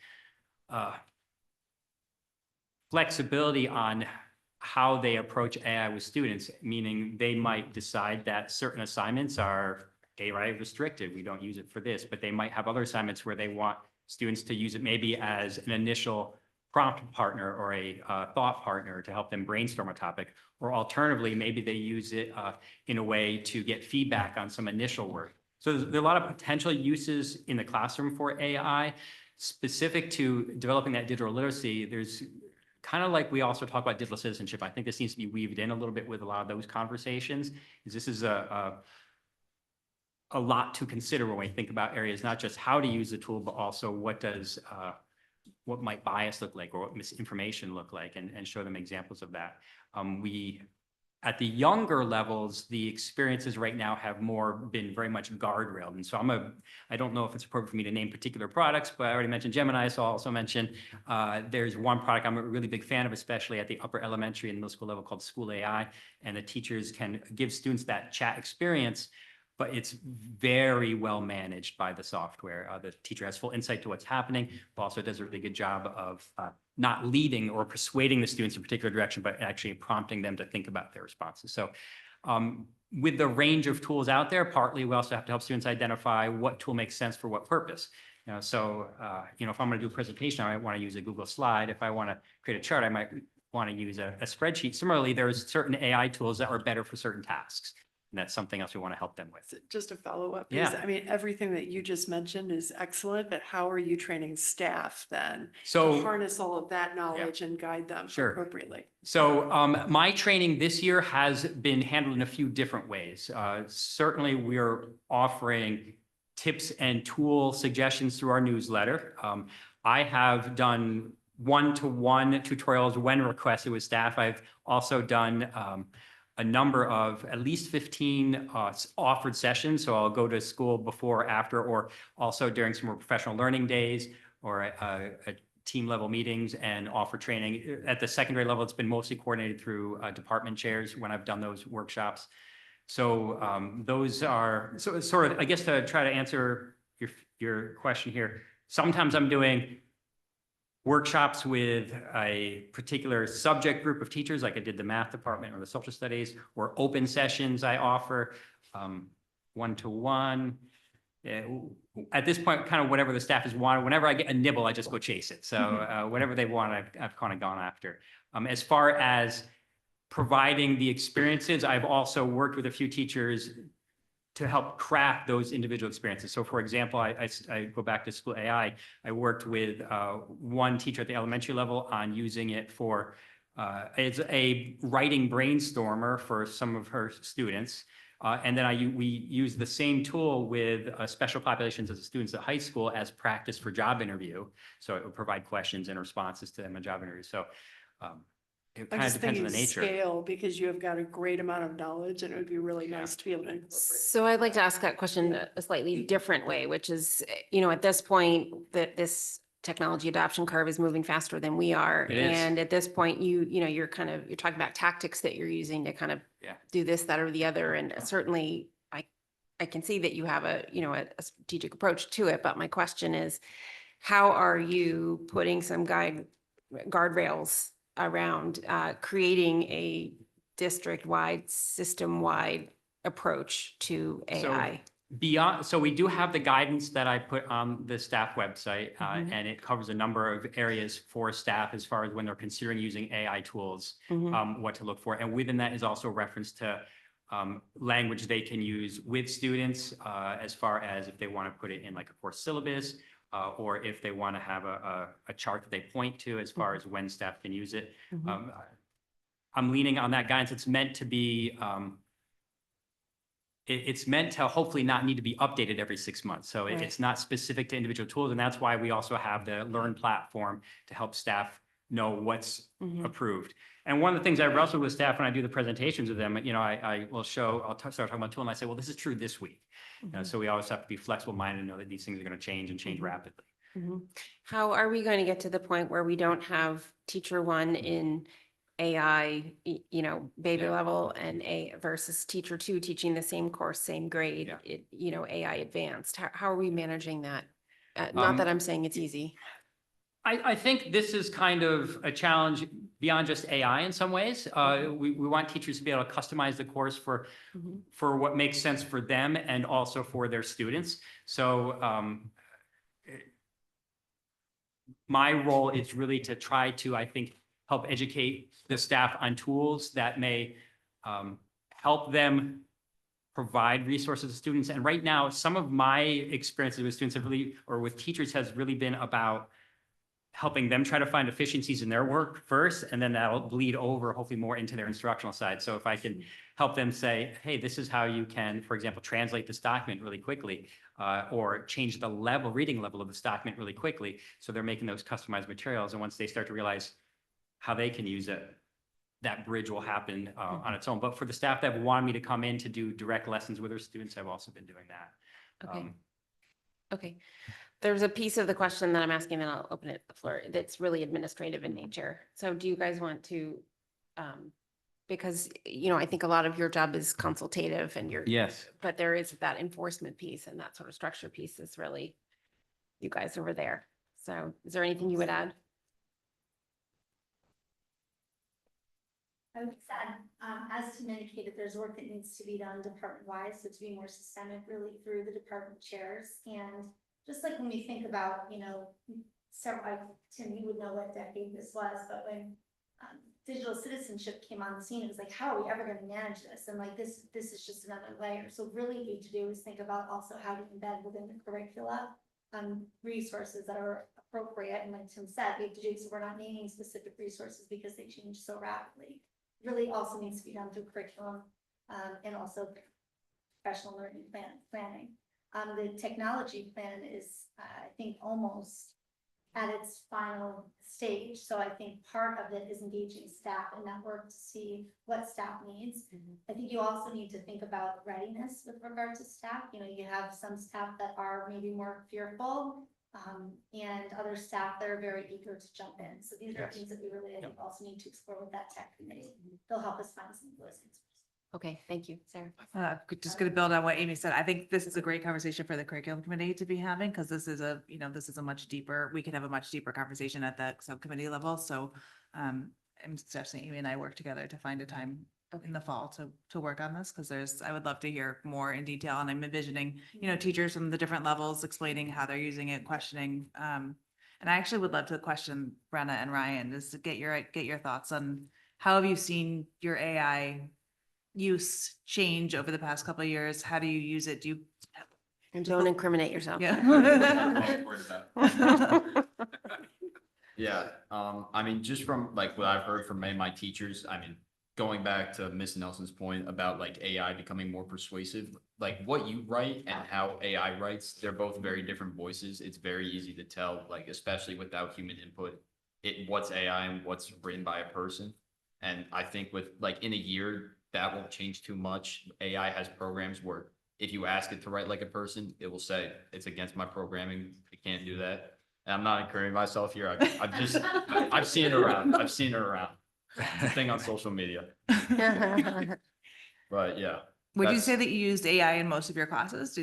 flexibility on how they approach AI with students, meaning they might decide that certain assignments are AI restricted. We don't use it for this, but they might have other assignments where they want students to use it maybe as an initial prompt partner or a thought partner to help them brainstorm a topic. Or alternatively, maybe they use it in a way to get feedback on some initial work. So there are a lot of potential uses in the classroom for AI. specific to developing that digital literacy, there's kind of like we also talk about digital citizenship. I think this needs to be weaved in a little bit with a lot of those conversations, because this is a lot to consider when we think about areas, not just how to use the tool, but also what might bias look like or what misinformation look like, and show them examples of that. At the younger levels, the experiences right now have been very much guardrailed. And so I don't know if it's appropriate for me to name particular products, but I already mentioned Gemini, so I'll also mention there's one product I'm a really big fan of, especially at the upper elementary and middle school level, called School AI. And the teachers can give students that chat experience, but it's very well managed by the software. The teacher has full insight to what's happening, but also does a really good job of not leading or persuading the students in a particular direction, but actually prompting them to think about their responses. So with the range of tools out there, partly we also have to help students identify what tool makes sense for what purpose. So if I'm going to do a presentation, I might want to use a Google slide. If I want to create a chart, I might want to use a spreadsheet. Similarly, there's certain AI tools that are better for certain tasks. And that's something else we want to help them with. Just a follow-up. Yeah. I mean, everything that you just mentioned is excellent, but how are you training staff then So to harness all of that knowledge and guide them Sure. appropriately? So my training this year has been handled in a few different ways. Certainly, we're offering tips and tool suggestions through our newsletter. I have done one-to-one tutorials when requested with staff. I've also done a number of at least 15 offered sessions. So I'll go to school before or after, or also during some more professional learning days or team level meetings, and offer training. At the secondary level, it's been mostly coordinated through department chairs when I've done those workshops. So those are sort of, I guess, to try to answer your question here. Sometimes I'm doing workshops with a particular subject group of teachers, like I did the math department or the social studies, or open sessions I offer one-to-one. At this point, kind of whatever the staff has wanted, whenever I get a nibble, I just go chase it. So whatever they want, I've kind of gone after. As far as providing the experiences, I've also worked with a few teachers to help craft those individual experiences. So for example, I go back to School AI. I worked with one teacher at the elementary level on using it for, it's a writing brainstormer for some of her students. And then we use the same tool with special populations of the students at high school as practice for job interview. So it would provide questions and responses to them in job interview. So it I'm kind of just depends on thinking the nature. scale, because you have got a great amount of knowledge, and it would be really nice to be able to incorporate. So I'd like to ask that question a slightly different way, which is, at this point, that this technology adoption curve is moving faster than we are. It is. And at this point, you're talking about tactics that you're using to kind of do this, that, or the other. And certainly I can see that you have a strategic approach to it. But my question is, how are you putting some guardrails around creating a district-wide, system-wide approach to AI? So we do have the guidance that I put on the staff website, and it covers a number of areas for staff as far as when they're considering using AI tools, what to look for. And within that is also reference to language they can use with students, as far as if they want to put it in like a course syllabus, or if they want to have a chart that they point to as far as when staff can use it. I'm leaning on that guidance. It's meant to be, it's meant to hopefully not need to be updated every 6 months. So it's not specific to individual tools. And that's why we also have the Learn platform to help staff know what's approved. And one of the things I wrestle with staff when I do the presentations with them, I will show, I'll start talking about tool and I say, well, this is true this week. So we always have to be flexible minded and know that these things are going to change and change rapidly. How are we going to get to the point where we don't have teacher one in AI, baby level, and versus teacher two teaching the same course, same grade, AI advanced? How are we managing that? Not that I'm saying it's easy. I think this is kind of a challenge beyond just AI in some ways. We want teachers to be able to customize the course for what makes sense for them and also for their students. So my role is really to try to, I think, help educate the staff on tools that may help them provide resources to students. And right now, some of my experiences with students have really, or with teachers, has really been about helping them try to find efficiencies in their work first, and then that'll bleed over hopefully more into their instructional side. So if I can help them say, hey, this is how you can, for example, translate this document really quickly, or change the reading level of this document really quickly. So they're making those customized materials. And once they start to realize how they can use it, that bridge will happen on its own. But for the staff that want me to come in to do direct lessons with their students, I've also been doing that. Okay. Okay. There's a piece of the question that I'm asking, and I'll open it to the floor, that's really administrative in nature. So do you guys want to, because, I think a lot of your job is consultative and Yes. but there is that enforcement piece and that sort of structure piece is really you guys over there. So is there anything you would add? I would add, as Tim indicated, there's work that needs to be done department-wide, so to be more systemic really through the department chairs. And just like when we think about, Tim, you would know what decade this was, but when digital citizenship came on the scene, it was like, how are we ever going to manage this? And like this is just another layer. So really what you need to do is think about also how to embed within the curricula resources that are appropriate. And like Tim said, we have to do so we're not naming specific resources because they change so rapidly. Really also needs to be done through curriculum and also professional learning planning. The technology plan is, I think, almost at its final stage. So I think part of it is engaging staff in that work to see what staff needs. I think you also need to think about readiness with regard to staff. You have some staff that are maybe more fearful and other staff that are very eager to jump in. So these are things that we really, I think, also need to explore with that tech committee. They'll help us find some of those answers. Okay, thank you, Sarah. Just gonna build on what Amy said. I think this is a great conversation for the curriculum committee to be having, because this is a much deeper, we can have a much deeper conversation at the subcommittee level. So I'm suggesting Amy and I work together to find a time in the fall to work on this, because I would love to hear more in detail. And I'm envisioning, teachers from the different levels explaining how they're using it, questioning. And I actually would love to question Brenna and Ryan, just to get your thoughts on how have you seen your AI use change over the past couple of years? How do you use it? And don't incriminate yourself. Yeah. Just from like what I've heard from many of my teachers, going back to Miss Nelson's point about like AI becoming more persuasive, like what you write and how AI writes, they're both very different voices. It's very easy to tell, like, especially without human input, what's AI and what's written by a person. And I think with like in a year, that won't change too much. AI has programs where if you ask it to write like a person, it will say it's against my programming. I can't do that. And I'm not encouraging myself here. I've seen it around. I've seen it around. It's a thing on social media. But yeah. Would you say that you used AI in most of your classes?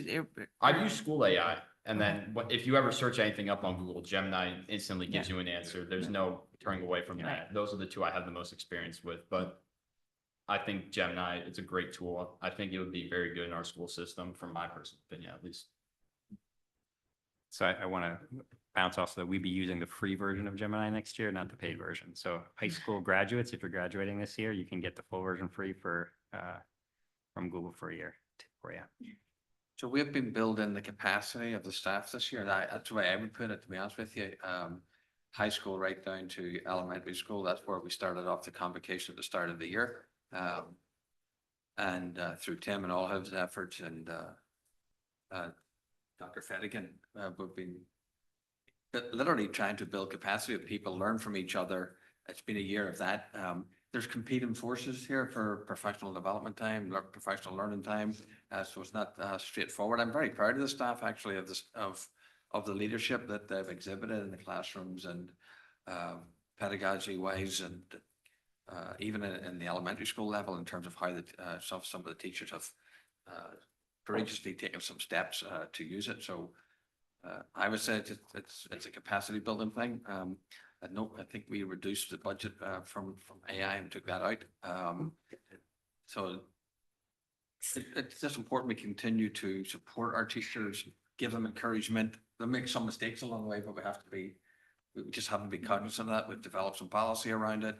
I've used school AI. And then if you ever search anything up on Google, Gemini instantly gives you an answer. There's no turning away from that. Those are the two I have the most experience with. But I think Gemini, it's a great tool. I think it would be very good in our school system, from my personal opinion, at least. So I want to bounce off so that we'd be using the free version of Gemini next year, not the paid version. So high school graduates, if you're graduating this year, you can get the full version free from Google for a year for you. So we've been building the capacity of the staff this year. That's the way I would put it, to be honest with you. High school right down to elementary school, that's where we started off the convocation at the start of the year. And through Tim and all his efforts and Dr. Fedigan, we've been literally trying to build capacity of people, learn from each other. It's been a year of that. There's competing forces here for professional development time, professional learning time. So it's not straightforward. I'm very proud of the staff actually of the leadership that they've exhibited in the classrooms and pedagogy wise, and even in the elementary school level in terms of how some of the teachers have courageously taken some steps to use it. So I would say it's a capacity building thing. I think we reduced the budget from AI and took that out. So it's just important we continue to support our teachers, give them encouragement. They'll make some mistakes along the way, but we just haven't been cognizant of that. We've developed some policy around it.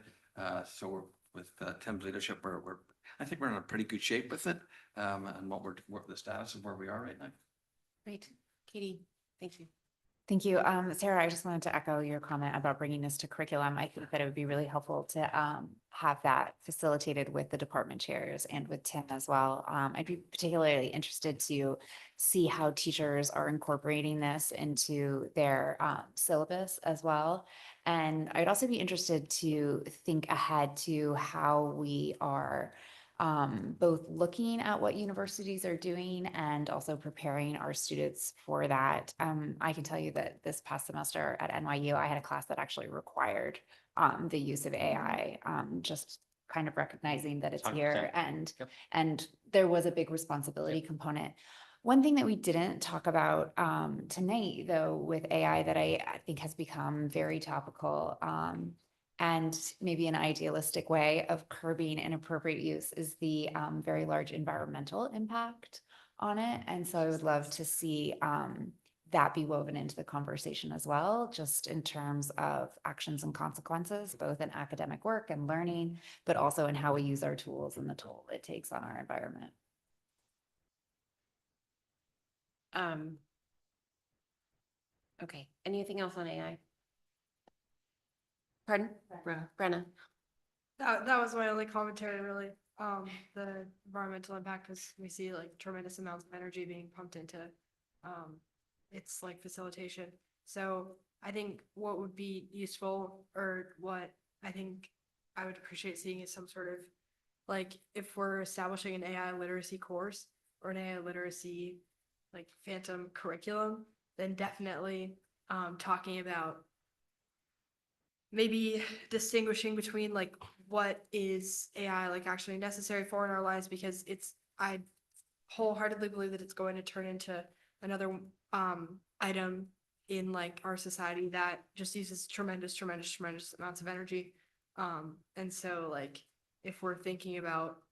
So with Tim's leadership, I think we're in a pretty good shape with it, and what the status of where we are right now. Great. Katie, thank you. Thank you. Sarah, I just wanted to echo your comment about bringing this to curriculum. I think that it would be really helpful to have that facilitated with the department chairs and with Tim as well. I'd be particularly interested to see how teachers are incorporating this into their syllabus as well. And I'd also be interested to think ahead to how we are both looking at what universities are doing and also preparing our students for that. I can tell you that this past semester at NYU, I had a class that actually required the use of AI, just kind of recognizing that it's 100%. here and Yep. and there was a big responsibility component. One thing that we didn't talk about tonight, though, with AI that I think has become very topical, and maybe an idealistic way of curbing inappropriate use is the very large environmental impact on it. And so I would love to see that be woven into the conversation as well, just in terms of actions and consequences, both in academic work and learning, but also in how we use our tools and the toll it takes on our environment. Okay, anything else on AI? Pardon? Brenna. That was my only commentary, really. The environmental impact, because we see like tremendous amounts of energy being pumped into, its like facilitation. So I think what would be useful, or what I think I would appreciate seeing, is some sort of, like, if we're establishing an AI literacy course or an AI literacy like phantom curriculum, then definitely talking about maybe distinguishing between like what is AI like actually necessary for in our lives, because I wholeheartedly believe that it's going to turn into another item in like our society that just uses tremendous amounts of energy. And so like if we're thinking about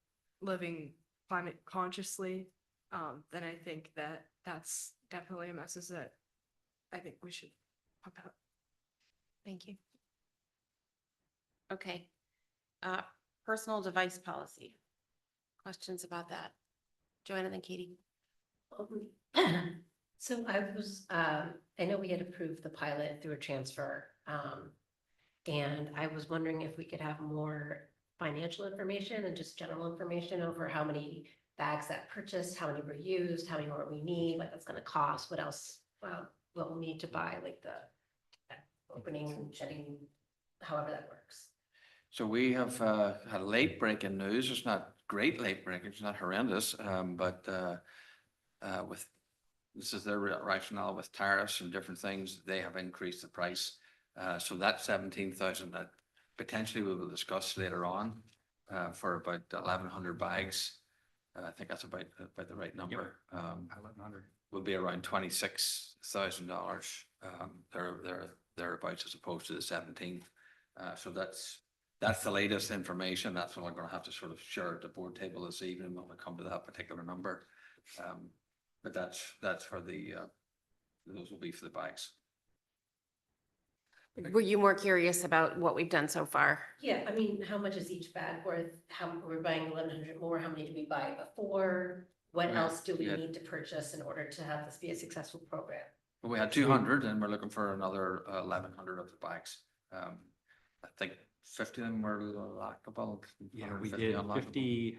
living climate consciously, then I think that that's definitely a message that I think we should pump out. Thank you. Okay. Personal device policy. Questions about that? Joanna, then Katie. So I know we had approved the pilot through a transfer. And I was wondering if we could have more financial information and just general information over how many bags that purchased, how many were used, how many more we need, what that's gonna cost, what else, what we'll need to buy, like the opening, shutting, however that works. So we have had late breaking news. It's not great late breaking, it's not horrendous, but this is their rationale with tariffs and different things, they have increased the price. So that 17,000 that potentially we will discuss later on for about 1,100 bags. I think that's about the right number. 1,100. Will be around $26,000 thereabouts, as opposed to the 17. So that's the latest information. That's what I'm going to have to sort of share at the board table this evening when we come to that particular number. But that's for those will be for the bags. Were you more curious about what we've done so far? Yeah, I mean, how much is each bag worth? How, we're buying 1,100 more, how many did we buy before? What else do we need to purchase in order to have this be a successful program? We had 200 and we're looking for another 1,100 of the bags. I think 50 of them were lockable. Yeah, we did 50,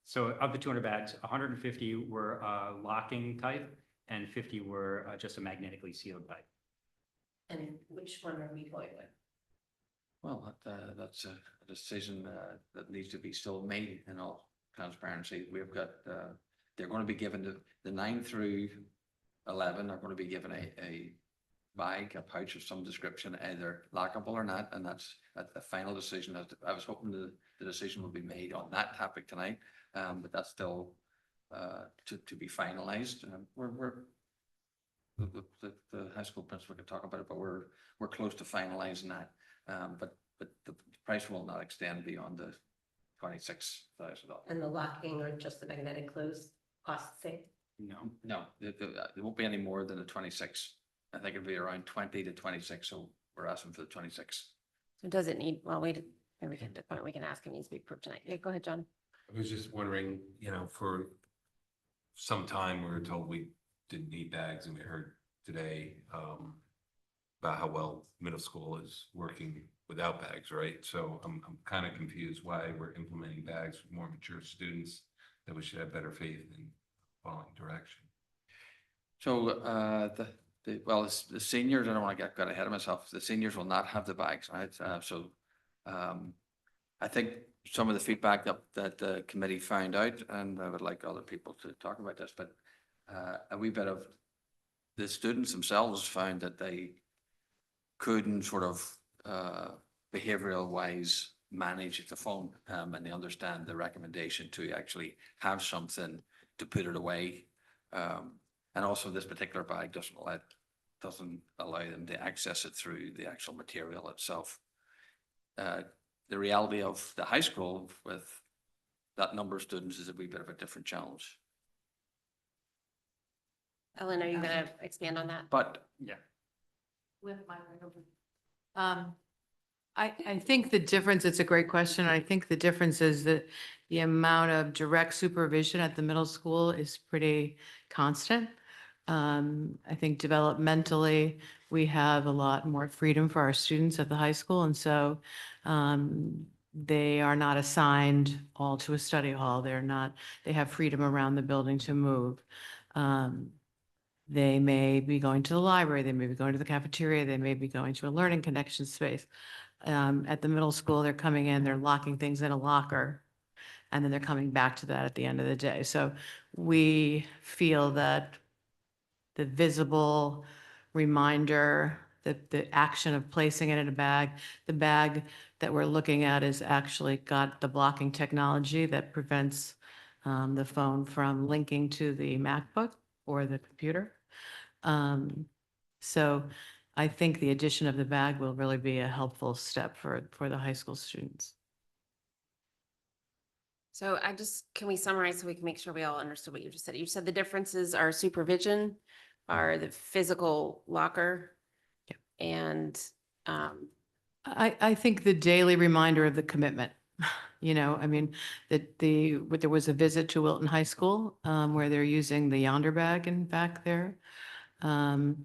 so of the 200 bags, 150 were locking type and 50 were just a magnetically sealed type. And which one are we going with? Well, that's a decision that needs to be still made in all transparency. We've got, they're going to be given the 9 through 11 are going to be given a bag, a pouch of some description, either lockable or not, and that's the final decision. I was hoping the decision would be made on that topic tonight, but that's still to be finalized. The high school principal can talk about it, but we're close to finalizing that. But the price will not extend beyond the $26,000. And the locking or just the magnetic close cost the same? No, it won't be any more than the 26. I think it'll be around 20 to 26. So we're asking for the 26. So does it need, well, wait, maybe we can, at the point we can ask him, needs to be approved tonight. Yeah, go ahead, John. I was just wondering, for some time, we were told we didn't need bags, and we heard today about how well middle school is working without bags, right? So I'm kind of confused why we're implementing bags for more mature students, that we should have better faith in following direction. So well, the seniors, I don't want to get ahead of myself. The seniors will not have the bags, right? I think some of the feedback that the committee found out, and I would like other people to talk about this, but a wee bit of the students themselves found that they couldn't sort of behavioral wise manage the phone, and they understand the recommendation to actually have something to put it away. And also this particular bag doesn't allow them to access it through the actual material itself. The reality of the high school with that number of students is a wee bit of a different challenge. Ellen, are you gonna expand on that? But Yeah. With my I think the difference, it's a great question. I think the difference is that the amount of direct supervision at the middle school is pretty constant. I think developmentally, we have a lot more freedom for our students at the high school. And so they are not assigned all to a study hall. They have freedom around the building to move. They may be going to the library, they may be going to the cafeteria, they may be going to a learning connection space. At the middle school, they're coming in, they're locking things in a locker, and then they're coming back to that at the end of the day. So we feel that the visible reminder, the action of placing it in a bag, the bag that we're looking at is actually got the blocking technology that prevents the phone from linking to the MacBook or the computer. So I think the addition of the bag will really be a helpful step for the high school students. So can we summarize so we can make sure we all understood what you just said? You said the differences are supervision, are the physical locker. Yep. And I think the daily reminder of the commitment, I mean, there was a visit to Wilton High School where they're using the Yonder bag in back there. And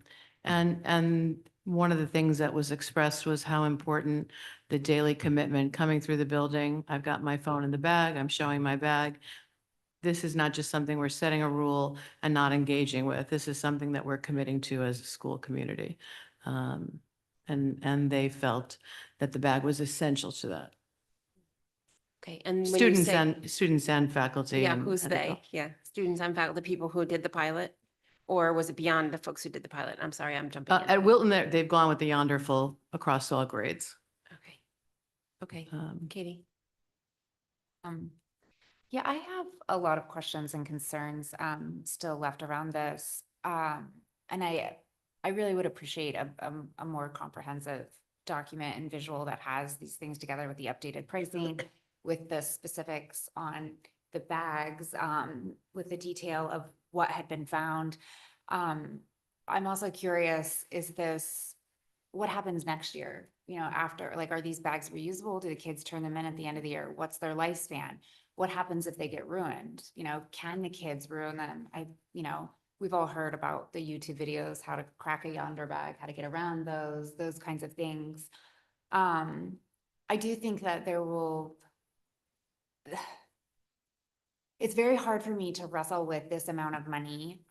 one of the things that was expressed was how important the daily commitment coming through the building. I've got my phone in the bag, I'm showing my bag. This is not just something we're setting a rule and not engaging with. This is something that we're committing to as a school community. And they felt that the bag was essential to that. okay, and when you Students say, and faculty. yeah, and- who's and they? Yeah, students and faculty, the people who did the pilot? Or was it beyond the folks who did the pilot? I'm sorry, I'm jumping in. At Wilton, they've gone with the Yonder full across all grades. Okay. Okay, Um, Katie. Yeah, I have a lot of questions and concerns still left around this. And I really would appreciate a more comprehensive document and visual that has these things together with the updated pricing, with the specifics on the bags, with the detail of what had been found. I'm also curious, what happens next year? After, like, are these bags reusable? Do the kids turn them in at the end of the year? What's their lifespan? What happens if they get ruined? Can the kids ruin them? We've all heard about the YouTube videos, how to crack a Yonder bag, how to get around those kinds of things. I do think that it's very hard for me to wrestle with this amount of money,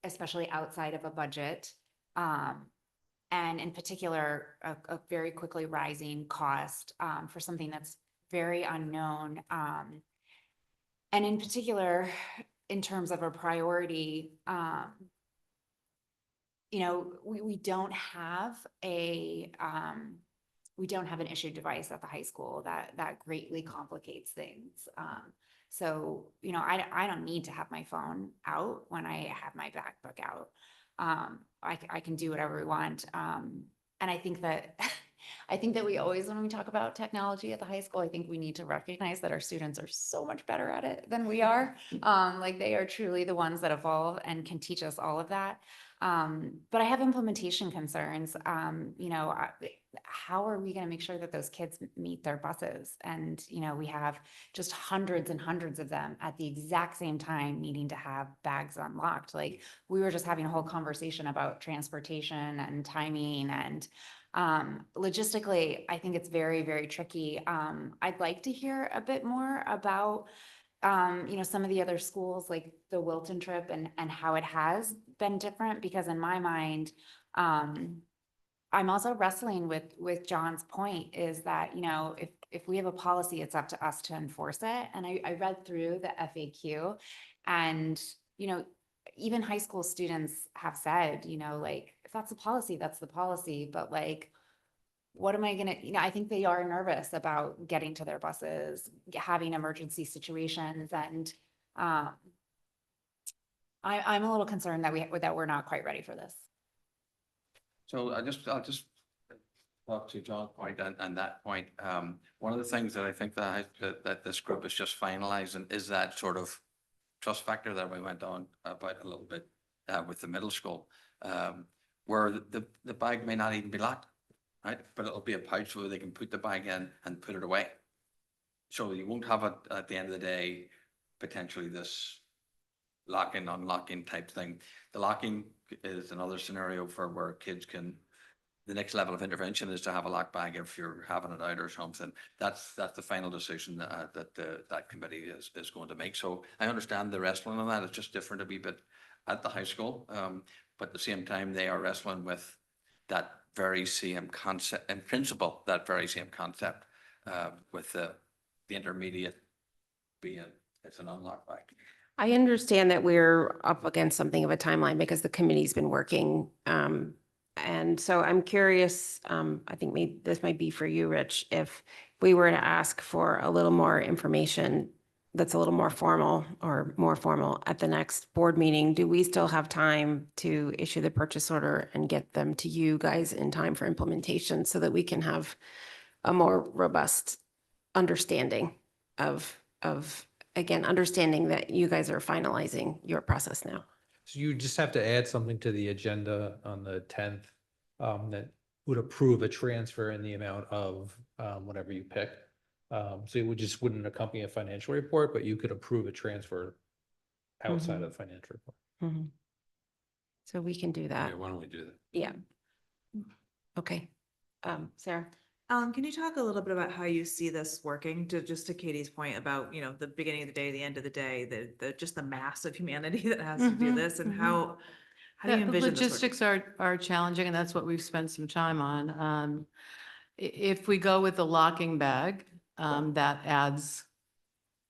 especially outside of a budget. And in particular, a very quickly rising cost for something that's very unknown. And in particular, in terms of a priority, we don't have an issued device at the high school that greatly complicates things. So, I don't need to have my phone out when I have my MacBook out. I can do whatever we want. And I think that we always, when we talk about technology at the high school, I think we need to recognize that our students are so much better at it than we are. Like, they are truly the ones that evolve and can teach us all of that. But I have implementation concerns. how are we going to make sure that those kids meet their buses? And, you know, we have just hundreds and hundreds of them at the exact same time needing to have bags unlocked. Like, we were just having a whole conversation about transportation and timing and logistically, I think it's very, very tricky. I'd like to hear a bit more about you know, some of the other schools like the Wilton trip and how it has been different, because in my mind, I'm also wrestling with John's point is that, you know, if we have a policy, it's up to us to enforce it. And I read through the FAQ and, you know, even high school students have said, you know, like, if that's the policy, that's the policy. But like, what am I gonna, you know, I think they are nervous about getting to their buses, having emergency situations. And I'm a little concerned that we're not quite ready for this. So I'll just talk to John's point and that point. One of the things that I think that this group is just finalizing is that sort of trust factor that we went on about a little bit with the middle school, where the bag may not even be locked, right? But it'll be a pouch where they can put the bag in and put it away. So you won't have it at the end of the day, potentially this locking, unlocking type thing. The locking is another scenario for where kids can, the next level of intervention is to have a lock bag if you're having it out or something. That's the final decision that committee is going to make. So I understand the wrestling on that. It's just different a wee bit at the high school. But at the same time, they are wrestling with that very same concept, in principle, that very same concept with the intermediate being it's an unlock bag. I understand that we're up against something of a timeline because the committee's been working. And so I'm curious, I think maybe this might be for you, Rich, if we were to ask for a little more information that's a little more formal or more formal at the next board meeting, do we still have time to issue the purchase order and get them to you guys in time for implementation so that we can have a more robust understanding of again, understanding that you guys are finalizing your process now? So you just have to add something to the agenda on the 10th that would approve a transfer in the amount of whatever you pick. So it wouldn't accompany a financial report, but you could approve a transfer outside of the financial report. So we can do that. Yeah, why don't we do that? Yeah. Okay. Sarah? Can you talk a little bit about how you see this working, just to Katie's point about, you know, the beginning of the day, the end of the day, just the mass of humanity that has to do this, and how do you The envision this working? logistics are challenging, and that's what we've spent some time on. If we go with the locking bag, that adds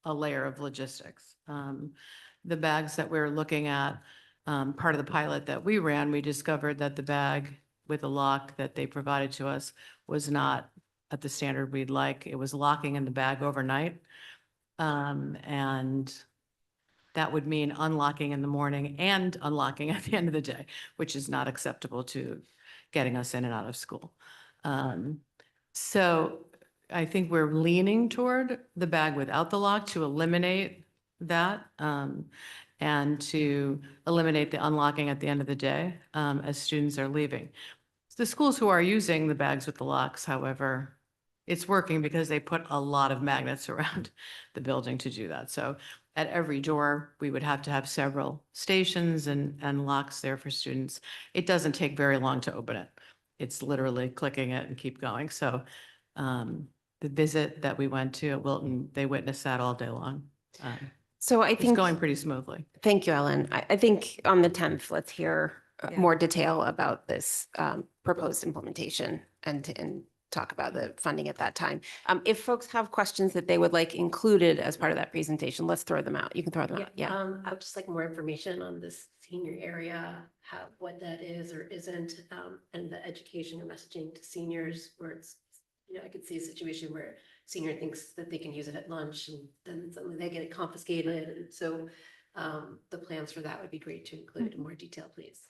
a layer of logistics. The bags that we're looking at, part of the pilot that we ran, we discovered that the bag with a lock that they provided to us was not at the standard we'd like. It was locking in the bag overnight. And that would mean unlocking in the morning and unlocking at the end of the day, which is not acceptable to getting us in and out of school. So I think we're leaning toward the bag without the lock to eliminate that and to eliminate the unlocking at the end of the day as students are leaving. The schools who are using the bags with the locks, however, it's working because they put a lot of magnets around the building to do that. So at every door, we would have to have several stations and locks there for students. It doesn't take very long to open it. It's literally clicking it and keep going. So the visit that we went to at Wilton, they witnessed that all day long. So I It's think going pretty smoothly. Thank you, Ellen. I think on the 10th, let's hear Yeah. more detail about this proposed implementation and talk about the funding at that time. If folks have questions that they would like included as part of that presentation, let's throw them out. You can throw them out. Yeah. I would just like more information on this senior area, what that is or isn't, and the education or messaging to seniors where it's, you know, I could see a situation where senior thinks that they can use it at lunch and then suddenly they get it confiscated. And so the plans for that would be great to include in more detail, please.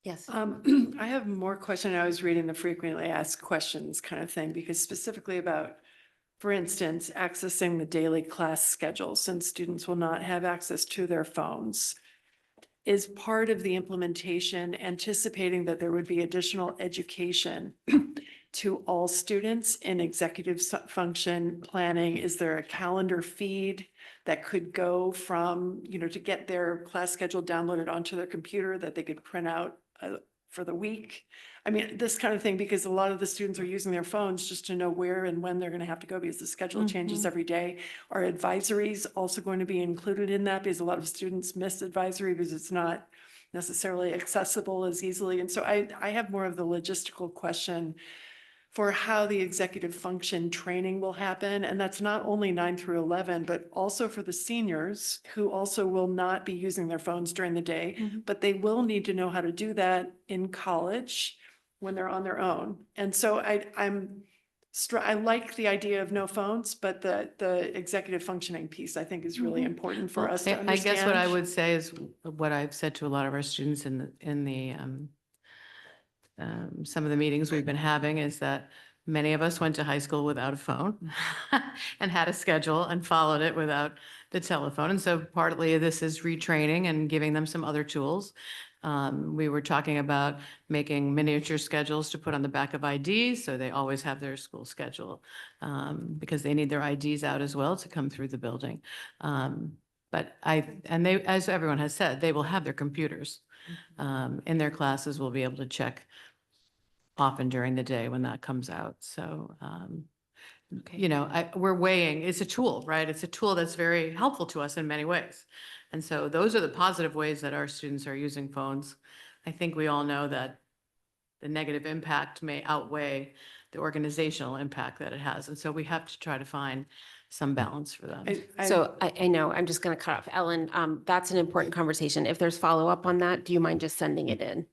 Yes. I have more question. I was reading the frequently asked questions kind of thing, because specifically about, for instance, accessing the daily class schedule, since students will not have access to their phones. Is part of the implementation anticipating that there would be additional education to all students in executive function planning? Is there a calendar feed that could go from, to get their class schedule downloaded onto their computer that they could print out for the week? I mean, this kind of thing, because a lot of the students are using their phones just to know where and when they're going to have to go because the schedule changes every day. Are advisories also going to be included in that? Because a lot of students miss advisory because it's not necessarily accessible as easily. And so I have more of the logistical question for how the executive function training will happen. And that's not only 9 through 11, but also for the seniors who also will not be using their phones during the day, but they will need to know how to do that in college when they're on their own. And so I like the idea of no phones, but the executive functioning piece, I think, is really important for us to understand. I guess what I would say is what I've said to a lot of our students in the some of the meetings we've been having is that many of us went to high school without a phone and had a schedule and followed it without the telephone. And so partly this is retraining and giving them some other tools. We were talking about making miniature schedules to put on the back of IDs, so they always have their school schedule, because they need their IDs out as well to come through the building. But they, as everyone has said, they will have their computers in their classes. We'll be able to check often during the day when that comes out. So, we're weighing, it's a tool, right? It's a tool that's very helpful to us in many ways. And so those are the positive ways that our students are using phones. I think we all know that the negative impact may outweigh the organizational impact that it has. And so we have to try to find some balance for them. So I know, I'm just going to cut off. Ellen, that's an important conversation. If there's follow-up on that, do you mind just sending it in?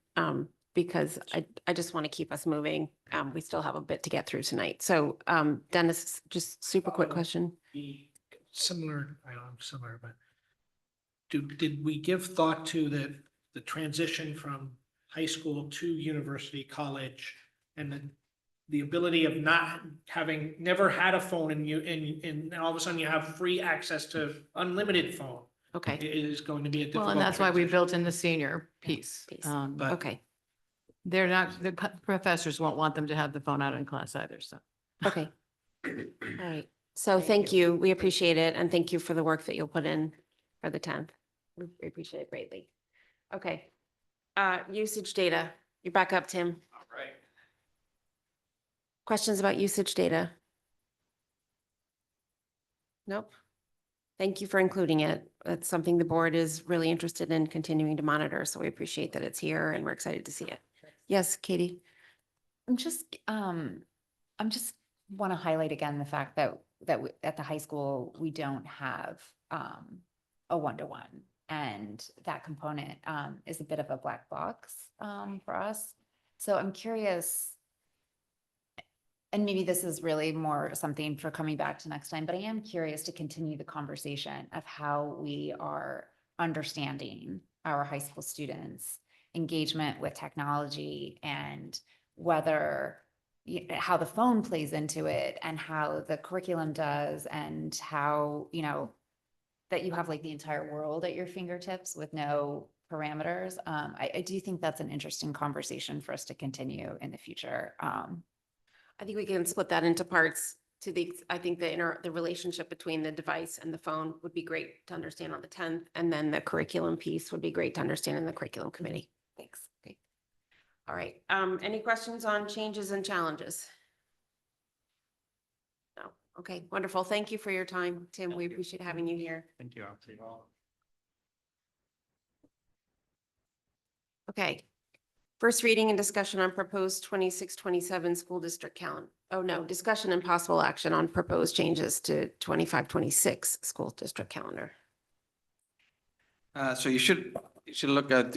Because I just want to keep us moving. We still have a bit to get through tonight. So Dennis, just super quick question. Similar, I don't know, similar, but did we give thought to the transition from high school to university, college, and the ability of not having, never had a phone and all of a sudden you have free access to unlimited phone? Okay. It is going to be a difficult. Well, and that's why we transition. built in the senior piece. But- Okay. They're not, the professors won't want them to have the phone out in class either, so. Okay. All right. So thank you. We appreciate it. And thank you for the work that you'll put in for the 10th. We appreciate it greatly. Okay. Usage data. You're back up, Tim. All right. Questions about usage data? Nope. Thank you for including it. That's something the board is really interested in continuing to monitor. So we appreciate that it's here and we're excited to see it. Yes, Katie. I'm just want to highlight again the fact that at the high school, we don't have a one-to-one. And that component is a bit of a black box for us. So I'm curious, and maybe this is really more something for coming back to next time, but I am curious to continue the conversation of how we are understanding our high school students' engagement with technology and whether how the phone plays into it and how the curriculum does and how, that you have like the entire world at your fingertips with no parameters. I do think that's an interesting conversation for us to continue in the future. I think we can split that into parts. I think the relationship between the device and the phone would be great to understand on the 10th, and then the curriculum piece would be great to understand in the curriculum committee. Thanks. Okay. All right. Any questions on changes and challenges? No. Okay. Wonderful. Thank you for your time, Tim. We appreciate having you here. Thank you. I'll see you all. Okay. First reading and discussion on proposed 26-27 school district calendar. Oh, no, discussion and possible action on proposed changes to 25-26 school district calendar. So you should look at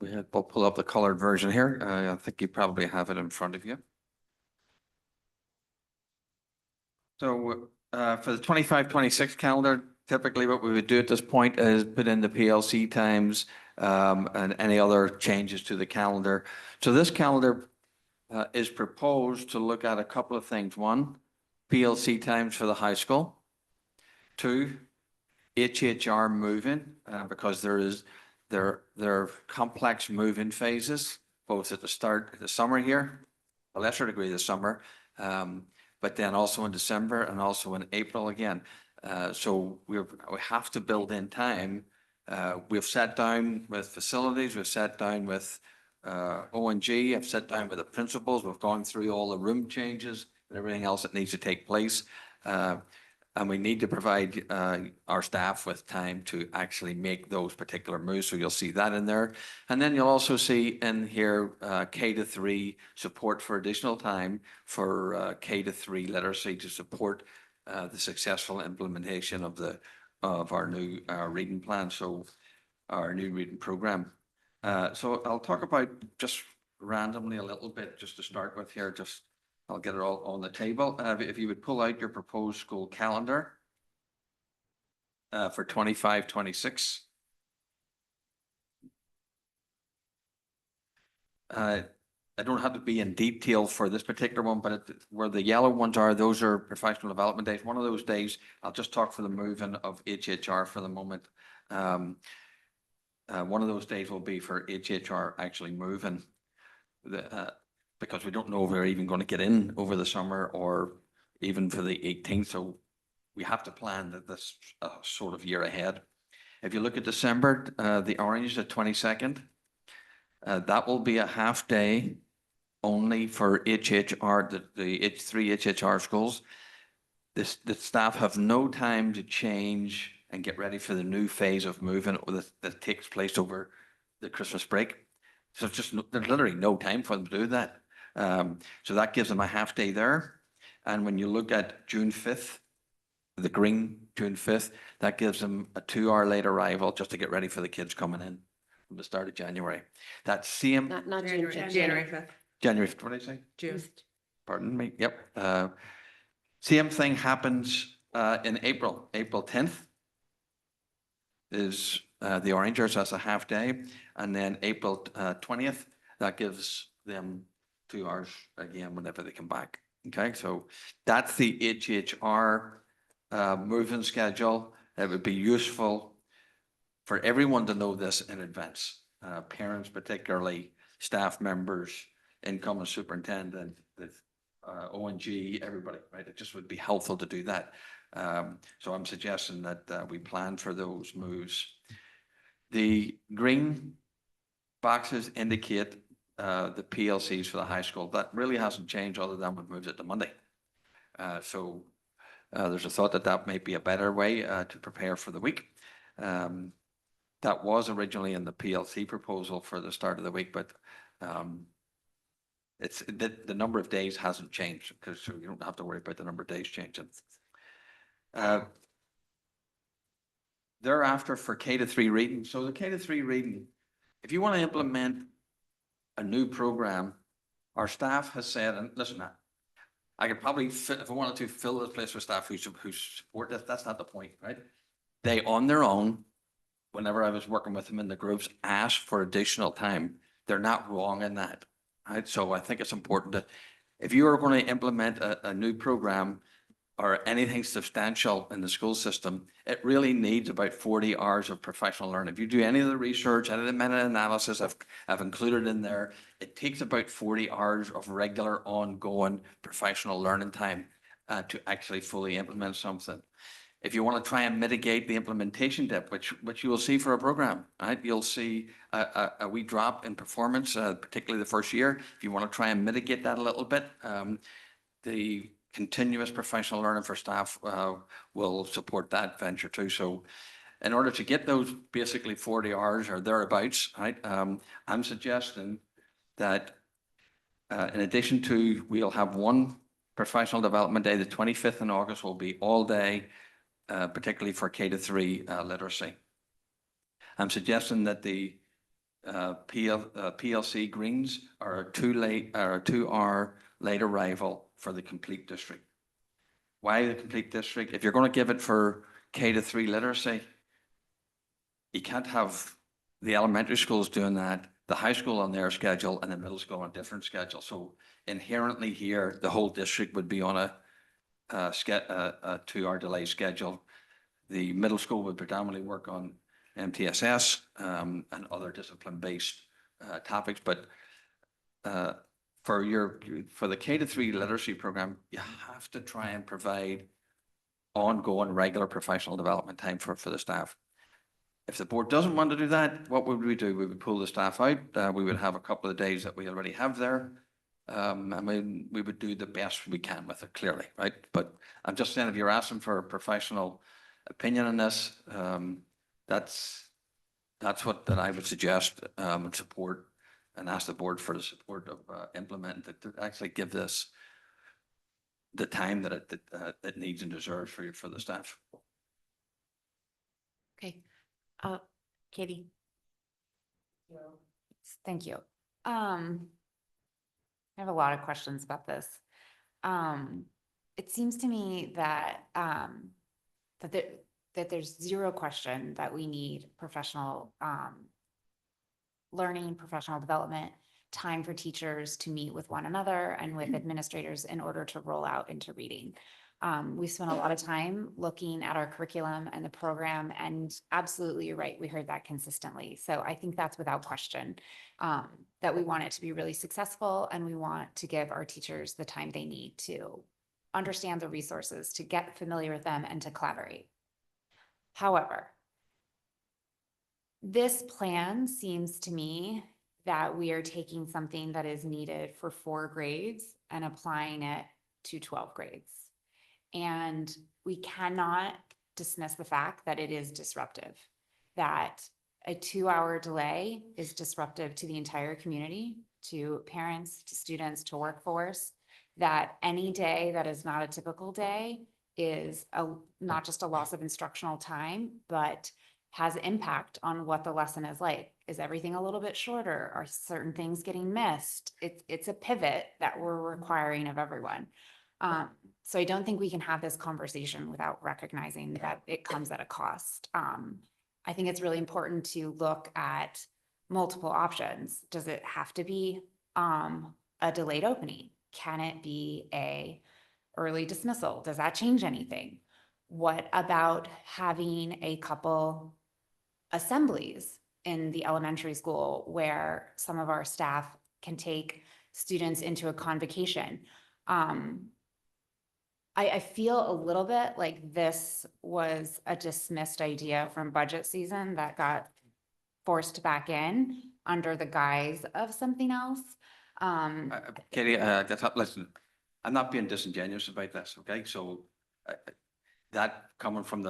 we'll pull up the colored version here. I think you probably have it in front of you. So for the 25-26 calendar, typically what we would do at this point is put in the PLC times and any other changes to the calendar. So this calendar is proposed to look at a couple of things. One, PLC times for the high school. Two, HHR moving because there are complex moving phases, both at the start of the summer here, a lesser degree this summer, but then also in December and also in April again. So we have to build in time. We've sat down with facilities, we've sat down with ONG, I've sat down with the principals, we've gone through all the room changes and everything else that needs to take place. And we need to provide our staff with time to actually make those particular moves. So you'll see that in there. And then you'll also see in here K-3 support for additional time for K-3 literacy to support the successful implementation of our new reading plan, so our new reading program. So I'll talk about just randomly a little bit, just to start with here, I'll get it all on the table. If you would pull out your proposed school calendar for 25-26. I don't have to be in detail for this particular one, but where the yellow ones are, those are professional development days. One of those days, I'll just talk for the moving of HHR for the moment. One of those days will be for HHR actually moving. Because we don't know if we're even going to get in over the summer or even for the 18th. So we have to plan that this sort of year ahead. If you look at December, the orange, the 22nd, that will be a half day only for HHR, the H3 HHR schools. The staff have no time to change and get ready for the new phase of moving that takes place over the Christmas break. So there's literally no time for them to do that. So that gives them a half day there. And when you look at June 5th, the green June 5th, that gives them a 2-hour late arrival just to get ready for the kids coming in from the start of January. That same. Not January June, 5th. January 5th, what did I say? June. Pardon me, yep. Same thing happens in April. April 10th is the Orangers, that's a half day. And then April 20th, that gives them 2 hours again whenever they come back. Okay, so that's the HHR moving schedule. It would be useful for everyone to know this in advance. Parents particularly, staff members, incoming superintendent, the ONG, everybody, right? It just would be helpful to do that. So I'm suggesting that we plan for those moves. The green boxes indicate the PLCs for the high school. That really hasn't changed other than we've moved it to Monday. So there's a thought that that might be a better way to prepare for the week. That was originally in the PLC proposal for the start of the week, but it's the number of days hasn't changed because you don't have to worry about the number of days changing. Thereafter for K-3 reading. So the K-3 reading, if you want to implement a new program, our staff has said, and listen, I could probably, if I wanted to, fill this place with staff who support this. That's not the point, right? They, on their own, whenever I was working with them in the groups, asked for additional time. They're not wrong in that, right? So I think it's important that if you are going to implement a new program or anything substantial in the school system, it really needs about 40 hours of professional learning. If you do any of the research, any of the meta-analysis I've included in there, it takes about 40 hours of regular ongoing professional learning time to actually fully implement something. If you want to try and mitigate the implementation dip, which you will see for a program, right? You'll see a wee drop in performance, particularly the first year. If you want to try and mitigate that a little bit, the continuous professional learning for staff will support that venture too. So in order to get those basically 40 hours or thereabouts, right, I'm suggesting that in addition to, we'll have one professional development day, the 25th in August will be all day, particularly for K-3 literacy. I'm suggesting that the PLC greens are a 2-hour late arrival for the complete district. Why the complete district? If you're going to give it for K-3 literacy, you can't have the elementary schools doing that, the high school on their schedule, and the middle school on a different schedule. So inherently here, the whole district would be on a 2-hour delay schedule. The middle school would predominantly work on MTSS and other discipline-based topics, but for the K-3 literacy program, you have to try and provide ongoing, regular professional development time for the staff. If the board doesn't want to do that, what would we do? We would pull the staff out. We would have a couple of days that we already have there. We would do the best we can with it, clearly, right? But I'm just saying, if you're asking for a professional opinion on this, that's what that I would suggest and support, and ask the board for the support of implementing to actually give this the time that it needs and deserves for the staff. Okay. Katie. Thank you. I have a lot of questions about this. It seems to me that that there's zero question that we need professional learning, professional development, time for teachers to meet with one another and with administrators in order to roll out into reading. We spent a lot of time looking at our curriculum and the program, and absolutely, you're right, we heard that consistently. So I think that's without question, that we want it to be really successful, and we want to give our teachers the time they need to understand the resources, to get familiar with them, and to collaborate. However, this plan seems to me that we are taking something that is needed for 4 grades and applying it to 12 grades. And we cannot dismiss the fact that it is disruptive, that a 2-hour delay is disruptive to the entire community, to parents, to students, to workforce, that any day that is not a typical day is not just a loss of instructional time, but has impact on what the lesson is like. Is everything a little bit shorter? Are certain things getting missed? It's a pivot that we're requiring of everyone. So I don't think we can have this conversation without recognizing that it comes at a cost. I think it's really important to look at multiple options. Does it have to be a delayed opening? Can it be a early dismissal? Does that change anything? What about having a couple assemblies in the elementary school where some of our staff can take students into a convocation? I feel a little bit like this was a dismissed idea from budget season that got forced back in under the guise of something else. Katie, listen, I'm not being disingenuous about this, okay? So that coming from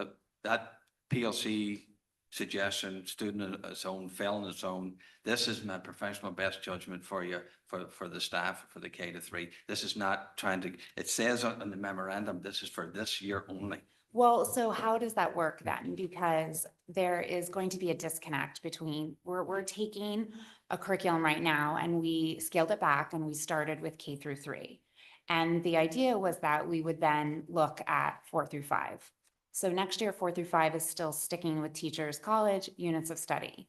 that PLC suggestion, student on its own, fell on its own. This is my professional best judgment for you, for the staff, for the K-3. This is not trying to, it says on the memorandum, this is for this year only. Well, so how does that work then? Because there is going to be a disconnect between, we're taking a curriculum right now and we scaled it back and we started with K-3. And the idea was that we would then look at 4-5. So next year, 4-5 is still sticking with teachers, college, units of study.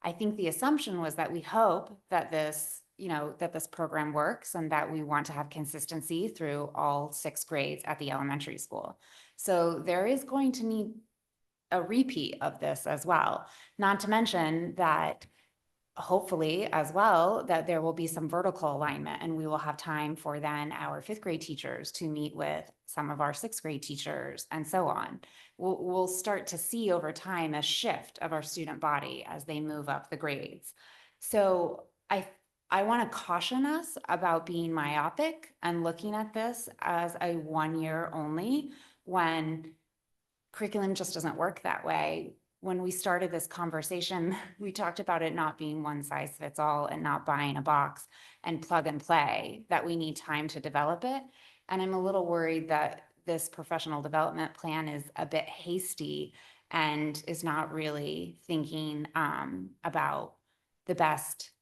I think the assumption was that we hope that this, that this program works and that we want to have consistency through all 6 grades at the elementary school. So there is going to need a repeat of this as well, not to mention that hopefully as well, that there will be some vertical alignment and we will have time for then our 5th grade teachers to meet with some of our 6th grade teachers and so on. We'll start to see over time a shift of our student body as they move up the grades. So I want to caution us about being myopic and looking at this as a 1 year only when curriculum just doesn't work that way. When we started this conversation, we talked about it not being one size fits all and not buying a box and plug and play, that we need time to develop it. And I'm a little worried that this professional development plan is a bit hasty and is not really thinking about the best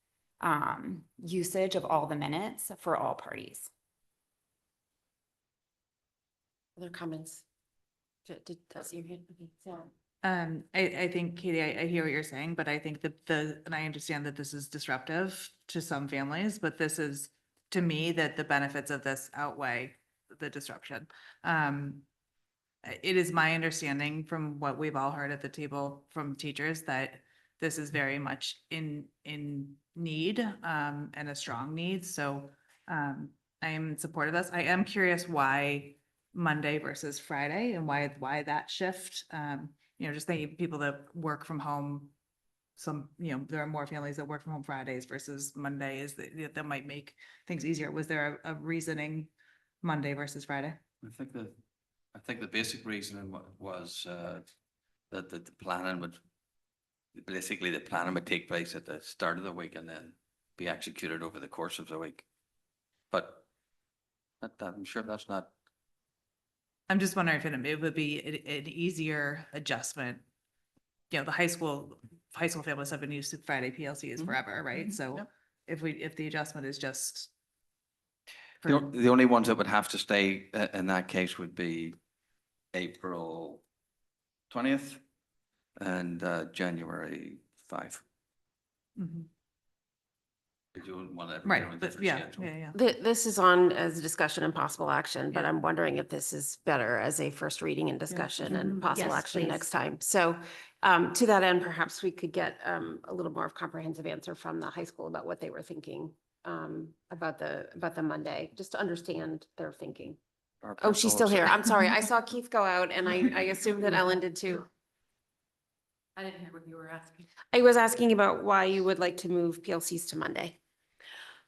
usage of all the minutes for all parties. Other comments? That's your hand. Okay, so. I think, Katie, I hear what you're saying, but I think that and I understand that this is disruptive to some families, but this is, to me, that the benefits of this outweigh the disruption. It is my understanding from what we've all heard at the table from teachers that this is very much in need and a strong need. So I am in support of this. I am curious why Monday versus Friday and why that shift. Just thinking people that work from home. There are more families that work from home Fridays versus Mondays that might make things easier. Was there a reasoning Monday versus Friday? I think the basic reason was that the planning would, basically the planning would take place at the start of the week and then be executed over the course of the week. But I'm sure that's not. I'm just wondering if it would be an easier adjustment. The high school families have been used to Friday PLCs forever, right? So if the adjustment is just. The only ones that would have to stay in that case would be April 20th and January 5. Mhm. If you want to. Right, but yeah. This is on as a discussion and possible action, but Yeah. I'm wondering if this is better as a first reading and discussion and possible Yes, action please. next time. So to that end, perhaps we could get a little more of comprehensive answer from the high school about what they were thinking about the Monday, just to understand their thinking. Oh, she's still here. I'm sorry. I saw Keith go out and I assumed that Ellen did too. I didn't hear what you were asking. I was asking about why you would like to move PLCs to Monday.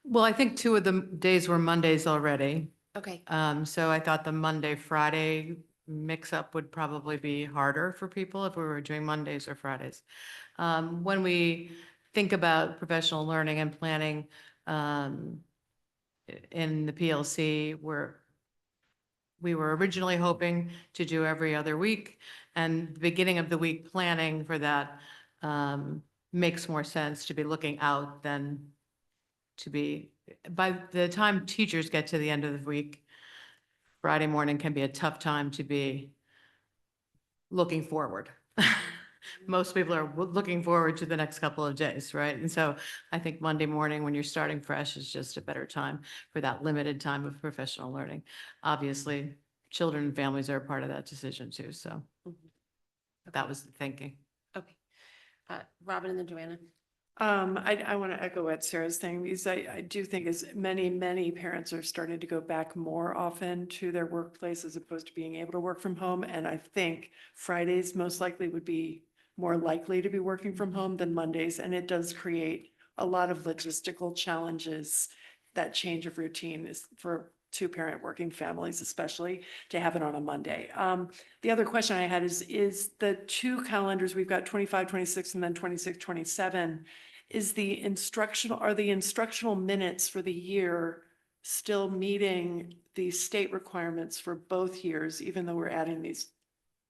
Well, I think 2 of the days were Mondays already. Okay. So I thought the Monday, Friday mix up would probably be harder for people if we were doing Mondays or Fridays. When we think about professional learning and planning in the PLC, we were originally hoping to do every other week, and the beginning of the week planning for that makes more sense to be looking out than to be, by the time teachers get to the end of the week, Friday morning can be a tough time to be looking forward. Most people are looking forward to the next couple of days, right? And so I think Monday morning, when you're starting fresh, is just a better time for that limited time of professional learning. Obviously, children and families are a part of that decision too, so that was the thinking. Okay. Robin and then Joanna. I want to echo what Sarah's saying, because I do think as many parents are starting to go back more often to their workplace as opposed to being able to work from home. And I think Fridays most likely would be more likely to be working from home than Mondays. And it does create a lot of logistical challenges. That change of routine is for 2-parent working families, especially to have it on a Monday. The other question I had is the 2 calendars, we've got 25, 26, and then 26, 27. Are the instructional minutes for the year still meeting the state requirements for both years, even though we're adding these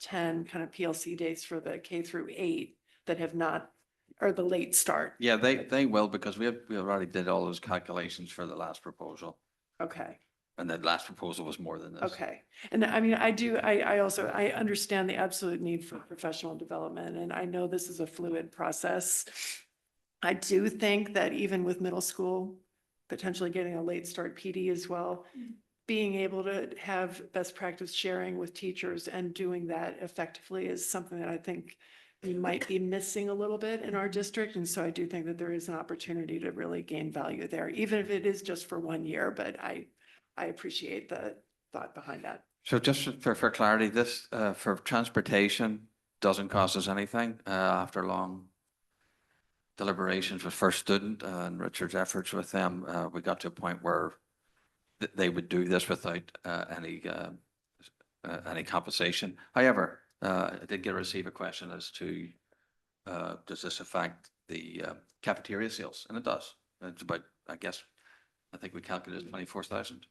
10 kind of PLC days for the K through 8 that have not, or the late start? Yeah, they will, because we already did all those calculations for the last proposal. Okay. And that last proposal was more than this. Okay. And I mean, I understand the absolute need for professional development, and I know this is a fluid process. I do think that even with middle school, potentially getting a late start PD as well, being able to have best practice sharing with teachers and doing that effectively is something that I think we might be missing a little bit in our district. And so I do think that there is an opportunity to really gain value there, even if it is just for 1 year, but I appreciate the thought behind that. So just for clarity, this for transportation doesn't cost us anything after long deliberations with First Student and Richard's efforts with them. We got to a point where they would do this without any compensation. However, I did receive a question as to does this affect the cafeteria sales? And it does. It's about, I think we calculated 24,000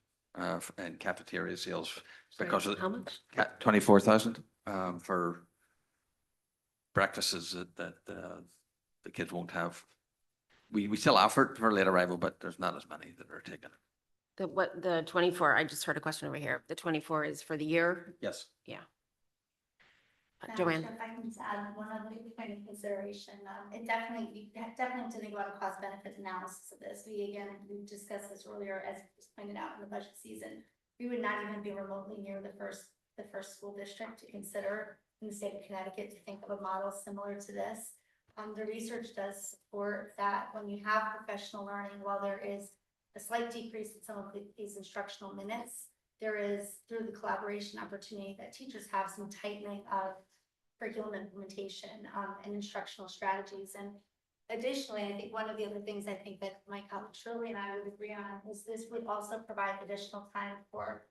in cafeteria sales because of How much? 24,000 for breakfasts that the kids won't have. We still offer it for late arrival, but there's not as many that are taken. The 24, I just heard a question over here. The 24 is for the year? Yes. Yeah. Joanne. Joanne. If I can just add one other point of consideration, you definitely have to think about a cost benefit analysis of this. We discussed this earlier, as was pointed out in the budget season. We would not even be remotely near the first school district to consider in the state of Connecticut to think of a model similar to this. The research does support that when you have professional learning, while there is a slight decrease in some of these instructional minutes, there is, through the collaboration opportunity that teachers have, some tightening of curriculum implementation and instructional strategies. And additionally, I think one of the other things I think that my colleague Shirley and I would agree on is this would also provide additional time for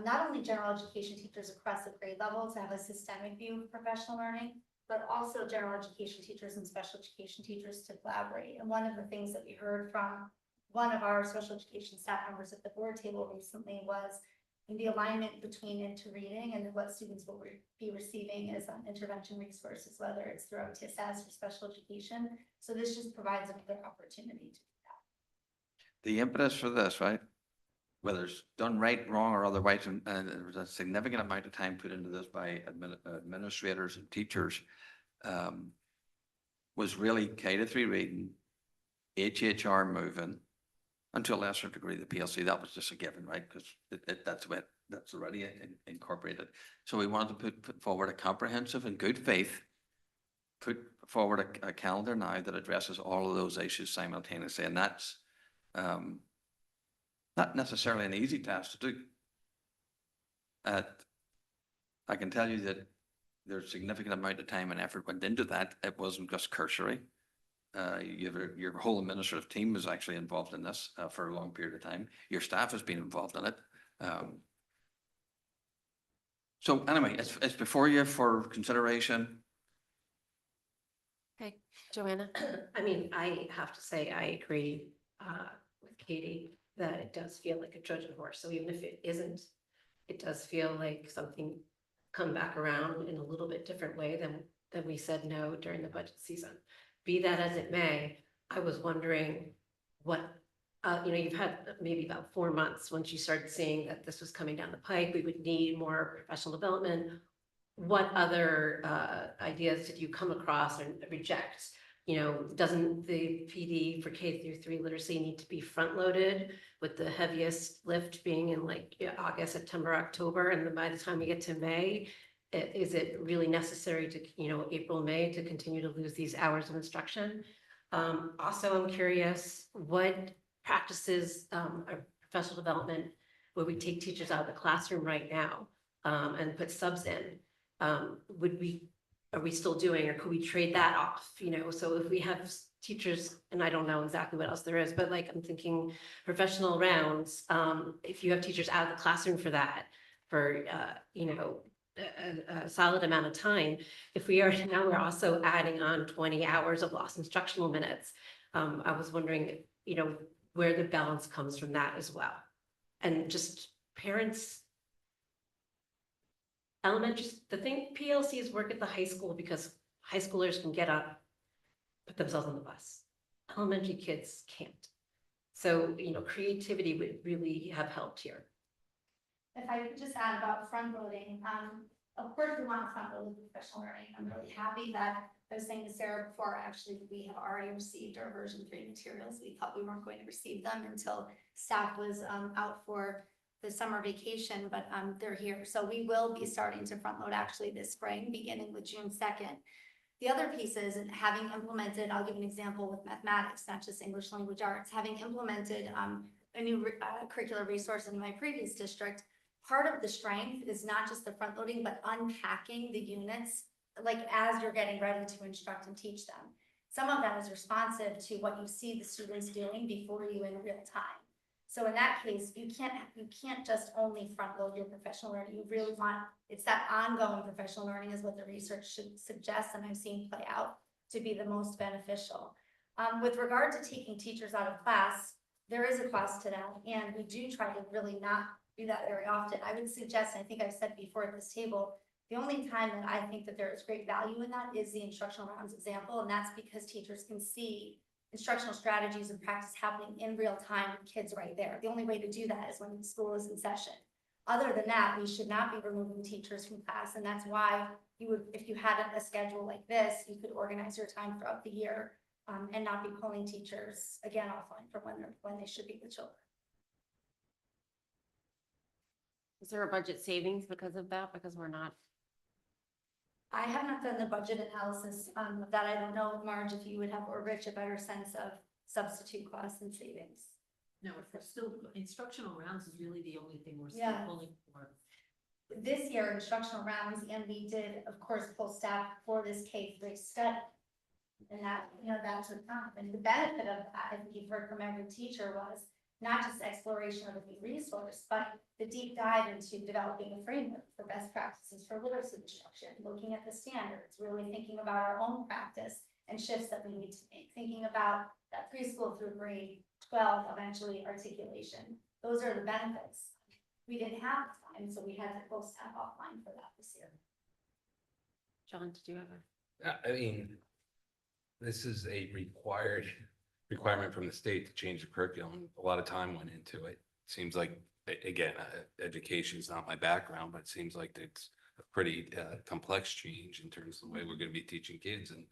not only general education teachers across the grade level to have a systemic view of professional learning, but also general education teachers and special education teachers to collaborate. And one of the things that we heard from one of our special education staff members at the board table recently was the alignment between into reading and what students will be receiving as intervention resources, whether it's through OTSS or special education. So this just provides another opportunity to do that. The impetus for this, right? Whether it's done right, wrong, or otherwise, and there was a significant amount of time put into this by administrators and teachers, was really K-3 reading, HHR moving, and to a lesser degree, the PLC. That was just a given, right? Because that's already incorporated. So we wanted to put forward a comprehensive and good faith, put forward a calendar now that addresses all of those issues simultaneously. And that's not necessarily an easy task to do. I can tell you that there's a significant amount of time and effort went into that. It wasn't just cursory. Your whole administrative team was actually involved in this for a long period of time. Your staff has been involved in it. So anyway, it's before you for consideration. Okay, Joanna? I mean, I have to say, I agree with Katie that it does feel like a Trojan horse. So even if it isn't, it does feel like something come back around in a little bit different way than we said no during the budget season. Be that as it may, I was wondering what, you've had maybe about 4 months once you started seeing that this was coming down the pike, we would need more professional development. What other ideas did you come across and reject? Doesn't the PD for K-3 literacy need to be front loaded with the heaviest lift being in August, September, October? And then by the time we get to May, is it really necessary to, April, May to continue to lose these hours of instruction? Also, I'm curious, what practices of professional development would we take teachers out of the classroom right now and put subs in? Are we still doing, or could we trade that off? So if we have teachers, and I don't know exactly what else there is, but I'm thinking professional rounds, if you have teachers out of the classroom for that, for, a solid amount of time, if we are, now we're also adding on 20 hours of lost instructional minutes. I was wondering, where the balance comes from that as well. And just parents, PLCs work at the high school because high schoolers can get up, put themselves on the bus. Elementary kids can't. So, creativity would really have helped here. If I could just add about front loading, of course we want to front load professional learning. I'm really happy that I was saying to Sarah before, actually, we have already received our version 3 materials. We thought we weren't going to receive them until staff was out for the summer vacation, but they're here. So we will be starting to front load actually this spring, beginning with June 2nd. The other pieces, and having implemented, I'll give an example with mathematics, not just English language arts, having implemented a new curricular resource in my previous district, part of the strength is not just the front loading, but unpacking the units, as you're getting ready to instruct and teach them. Some of that is responsive to what you see the students doing before you in real time. So in that case, you can't just only front load your professional learning. You really want, it's that ongoing professional learning is what the research should suggest, and I've seen play out to be the most beneficial. With regard to taking teachers out of class, there is a cost to that, and we do try to really not do that very often. I would suggest, and I think I've said before at this table, the only time that I think that there is great value in that is the instructional rounds example, and that's because teachers can see instructional strategies and practice happening in real time with kids right there. The only way to do that is when school is in session. Other than that, we should not be removing teachers from class, and that's why you would, if you had a schedule like this, you could organize your time throughout the year and not be pulling teachers again offline from when they should be with children. Is there a budget savings because of that? Because we're not. I have not done the budget analysis of that. I don't know, Marge, if you would have, or Rich, a better sense of substitute costs and savings. No, we're still, instructional rounds is really the only thing we're still Yeah. pulling for. This year, instructional rounds, and we did, of course, pull staff for this K-3 study. And that, that's what happened. And the benefit of that, I think you've heard from every teacher, was not just exploration of a new resource, but the deep dive into developing a framework for best practices for literacy instruction, looking at the standards, really thinking about our own practice and shifts that we need to make, thinking about that preschool through grade 12, eventually articulation. Those are the benefits. We didn't have time, so we had to pull staff offline for that this year. John, did you have a? I mean, this is a requirement from the state to change the curriculum. A lot of time went into it. Seems like, again, education is not my background, but it seems like it's a pretty complex change in terms of the way we're going to be teaching kids. And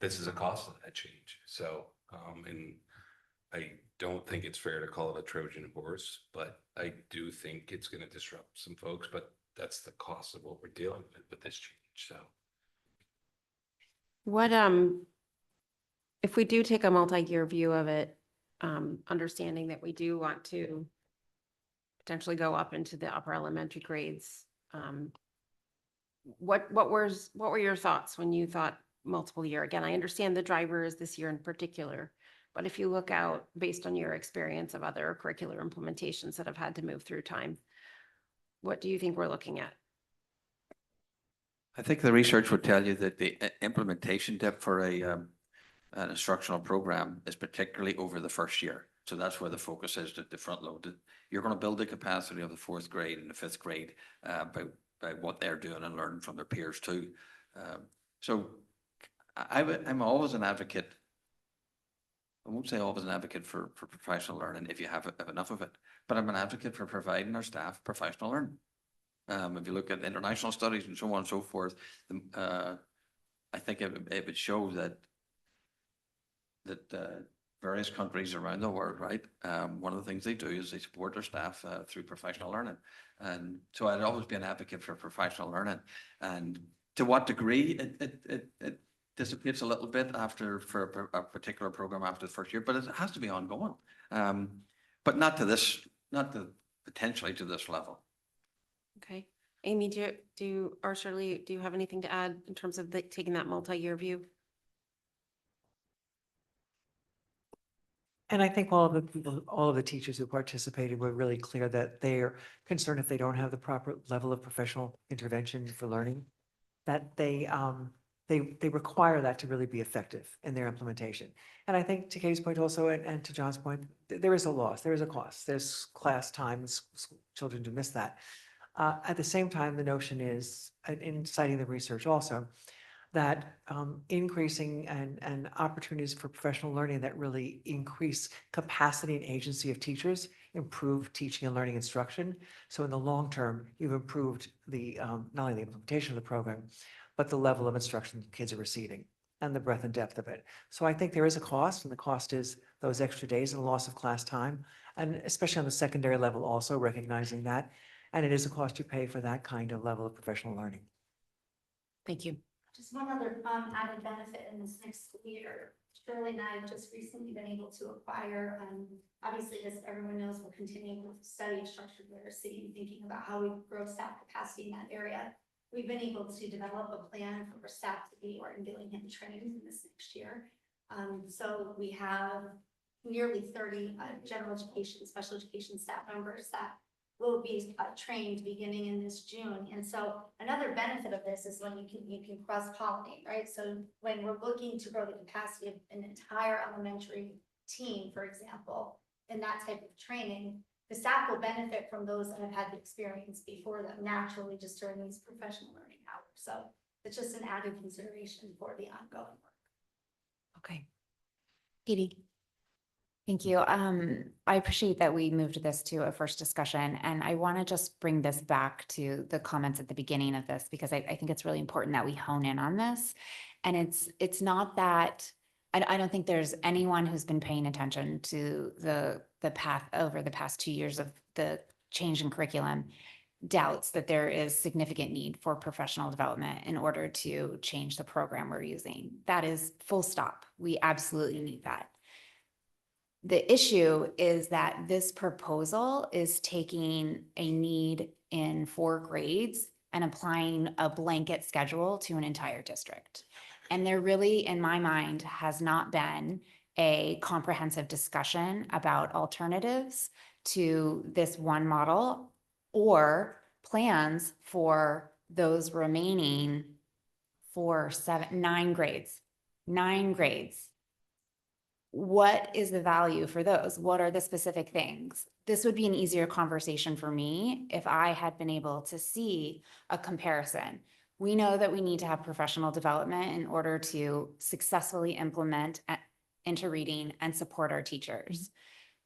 this is a cost of that change. So, and I don't think it's fair to call it a Trojan horse, but I do think it's going to disrupt some folks, but that's the cost of what we're dealing with this change. So. What, if we do take a multi-year view of it, understanding that we do want to potentially go up into the upper elementary grades, what were your thoughts when you thought multiple year? Again, I understand the driver is this year in particular, but if you look out based on your experience of other curricular implementations that have had to move through time, what do you think we're looking at? I think the research would tell you that the implementation dip for an instructional program is particularly over the first year. So that's where the focus is, the front load. You're going to build the capacity of the 4th grade and the 5th grade by what they're doing and learning from their peers too. So I'm always an advocate. I won't say always an advocate for professional learning if you have enough of it, but I'm an advocate for providing our staff professional learning. If you look at international studies and so on and so forth, I think it would show that various countries around the world, right? One of the things they do is they support their staff through professional learning. And so I'd always be an advocate for professional learning. And to what degree it dissipates a little bit for a particular program after the first year, but it has to be ongoing. But not potentially to this level. Okay. Amy, or Shirley, do you have anything to add in terms of taking that multi-year view? And I think all of the teachers who participated were really clear that they're concerned if they don't have the proper level of professional intervention for learning, that they require that to really be effective in their implementation. And I think to Katie's point also, and to John's point, there is a loss, there is a cost, there's class times, children do miss that. At the same time, the notion is, in citing the research also, that increasing and opportunities for professional learning that really increase capacity and agency of teachers improve teaching and learning instruction. So in the long term, you've improved not only the implementation of the program, but the level of instruction kids are receiving and the breadth and depth of it. So I think there is a cost, and the cost is those extra days and the loss of class time, and especially on the secondary level also recognizing that. And it is a cost you pay for that kind of level of professional learning. Thank you. Just one other added benefit in this next school year. Shirley and I have just recently been able to acquire, obviously, as everyone knows, we're continuing with the study of structured literacy and thinking about how we grow staff capacity in that area. We've been able to develop a plan for staff to be Orton Billingham trained in this next year. So we have nearly 30 general education, special education staff members that will be trained beginning in this June. And so another benefit of this is when you can cross-pollinate, right? So when we're looking to grow the capacity of an entire elementary team, for example, in that type of training, the staff will benefit from those that have had the experience before them naturally just during these professional learning hours. So it's just an added consideration for the ongoing work. Okay. Katie. Thank you. I appreciate that we moved this to a first discussion, and I want to just bring this back to the comments at the beginning of this, because I think it's really important that we hone in on this. And it's not that, I don't think there's anyone who's been paying attention to the path over the past 2 years of the change in curriculum doubts that there is significant need for professional development in order to change the program we're using. That is full stop. We absolutely need that. The issue is that this proposal is taking a need in 4 grades and applying a blanket schedule to an entire district. And there really, in my mind, has not been a comprehensive discussion about alternatives to this one model or plans for those remaining 9 grades. 9 grades. What is the value for those? What are the specific things? This would be an easier conversation for me if I had been able to see a comparison. We know that we need to have professional development in order to successfully implement interreading and support our teachers.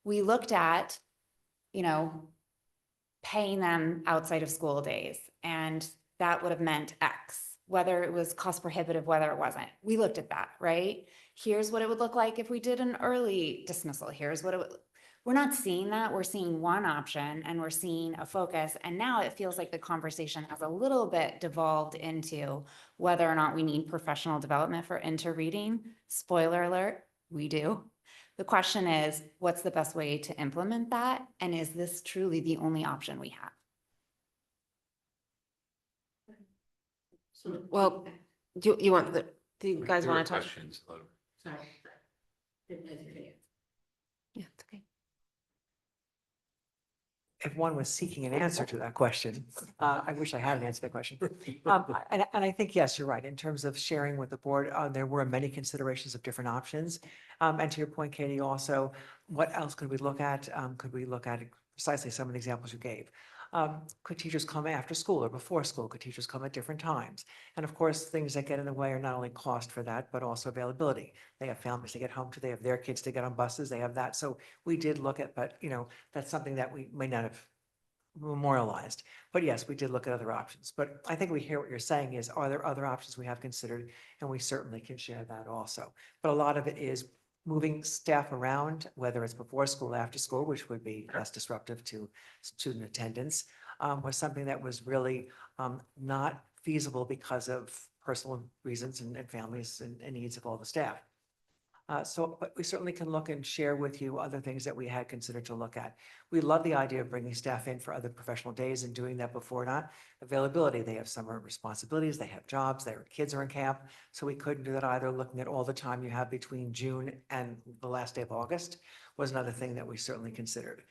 We looked at, paying them outside of school days, and that would have meant X, whether it was cost prohibitive, whether it wasn't. We looked at that, right? Here's what it would look like if we did an early dismissal. Here's what it would. We're not seeing that. We're seeing one option and we're seeing a focus. And now it feels like the conversation has a little bit devolved into whether or not we need professional development for interreading. Spoiler alert, we do. The question is, what's the best way to implement that? And is this truly the only option we have? Well, do you want do you guys There were want to talk? questions. Sorry. Yeah, it's okay. If one was seeking an answer to that question, I wish I had an answer to that question. And I think, yes, you're right. In terms of sharing with the board, there were many considerations of different options. And to your point, Katie, also, what else could we look at? Could we look at precisely some of the examples you gave? Could teachers come after school or before school? Could teachers come at different times? And of course, things that get in the way are not only cost for that, but also availability. They have families to get home to, they have their kids to get on buses, they have that. So we did look at, but that's something that we may not have memorialized. But yes, we did look at other options. But I think we hear what you're saying is, are there other options we have considered? And we certainly can share that also. But a lot of it is moving staff around, whether it's before school, after school, which would be less disruptive to student attendance, was something that was really not feasible because of personal reasons and families and needs of all the staff. But we certainly can look and share with you other things that we had considered to look at. We love the idea of bringing staff in for other professional days and doing that before not. Availability, they have summer responsibilities, they have jobs, their kids are in camp. So we couldn't do that either. Looking at all the time you have between June and the last day of August was another thing that we certainly considered.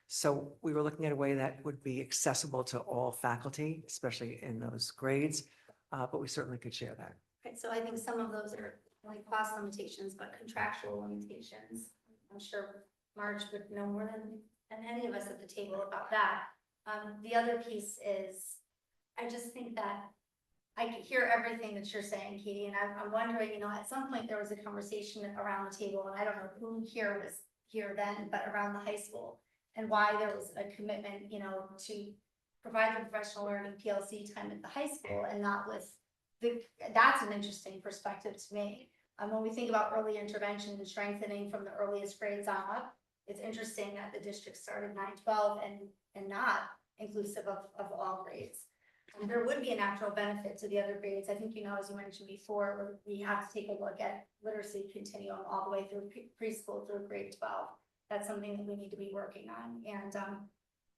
So we were looking at a way that would be accessible to all faculty, especially in those grades, but we certainly could share that. Right, so I think some of those are like cost limitations, but contractual limitations. I'm sure Marge would know more than any of us at the table about that. The other piece is, I just think that I could hear everything that you're saying, Katie, and I'm wondering, at some point there was a conversation around the table, and I don't know who here was here then, but around the high school, and why there was a commitment, to provide the professional learning PLC time at the high school and not with that's an interesting perspective to me. When we think about early intervention and strengthening from the earliest grades on up, it's interesting that the district started 9-12 and not inclusive of all grades. And there would be a natural benefit to the other grades. I think, as you mentioned before, we have to take a look at literacy continuum all the way through preschool through grade 12. That's something that we need to be working on. And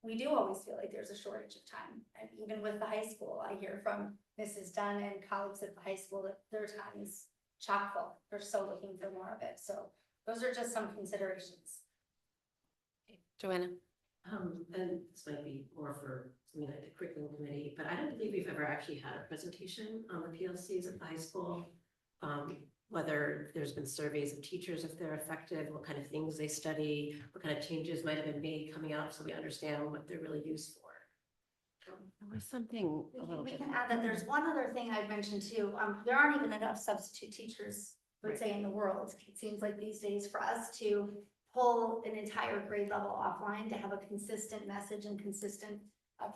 we do always feel like there's a shortage of time. And even with the high school, I hear from Mrs. Dunn and colleagues at the high school that their time is chock full. They're so looking for more of it. So those are just some considerations. Joanna? And this might be more for something like the curriculum committee, but I don't believe we've ever actually had a presentation on the PLCs at the high school. Whether there's been surveys of teachers, if they're effective, what kind of things they study, what kind of changes might have been made coming out so we understand what they're really used for. There was something a little We bit. can add that there's one other thing I'd mentioned too. There aren't even enough substitute teachers, let's say, in the world. It seems like these days for us to pull an entire grade level offline to have a consistent message and consistent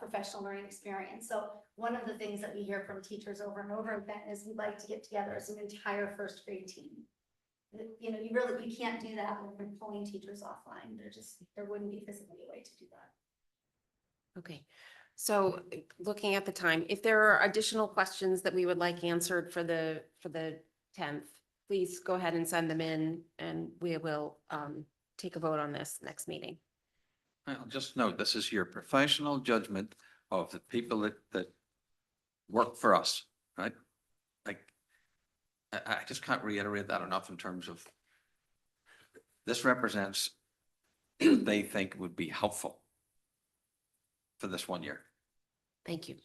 professional learning experience. So one of the things that we hear from teachers over and over again is we'd like to get together as an entire first grade team. You can't do that when we're pulling teachers offline. There wouldn't be physically a way to do that. Okay. So looking at the time, if there are additional questions that we would like answered for the 10th, please go ahead and send them in and we will take a vote on this next meeting. I'll just note, this is your professional judgment of the people that work for us, right? Like, I just can't reiterate that enough in terms of this represents what they think would be helpful for this 1 year. Thank you.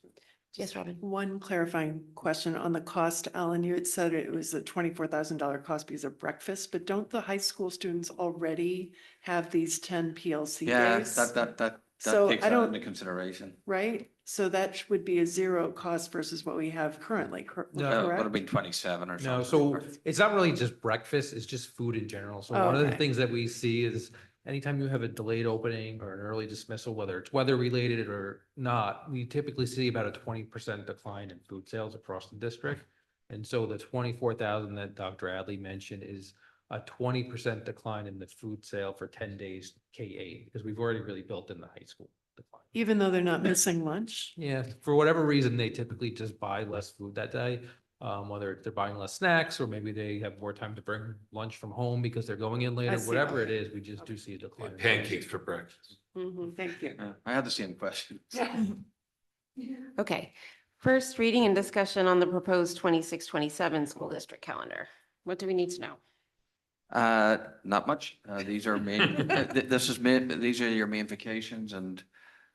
Yes, Robin. One clarifying question on the cost, Alan, you had said it was a $24,000 cost because of breakfast, but don't the high school students already have these 10 PLC Yeah, days? that So takes I that don't- into consideration. Right? So that would be a zero cost versus what we have currently, No. Would have correct? been 27 or No, something. so it's not really just breakfast, it's just food in general. So one of the Okay. things that we see is anytime you have a delayed opening or an early dismissal, whether it's weather related or not, we typically see about a 20% decline in food sales across the district. And so the 24,000 that Dr. Adley mentioned is a 20% decline in the food sale for 10 days K-8, because we've already really built in the high school decline. Even though they're not missing lunch? Yeah, for whatever reason, they typically just buy less food that day. Whether they're buying less snacks or maybe they have more time to bring lunch from home because they're going in later, see. whatever it is, we just do see a decline. in Pancakes for breakfast. Thank you. I had the same question. Okay. First, reading and discussion on the proposed 26-27 school district calendar. What do we need to know? Not much. These are main, these are your main vacations, and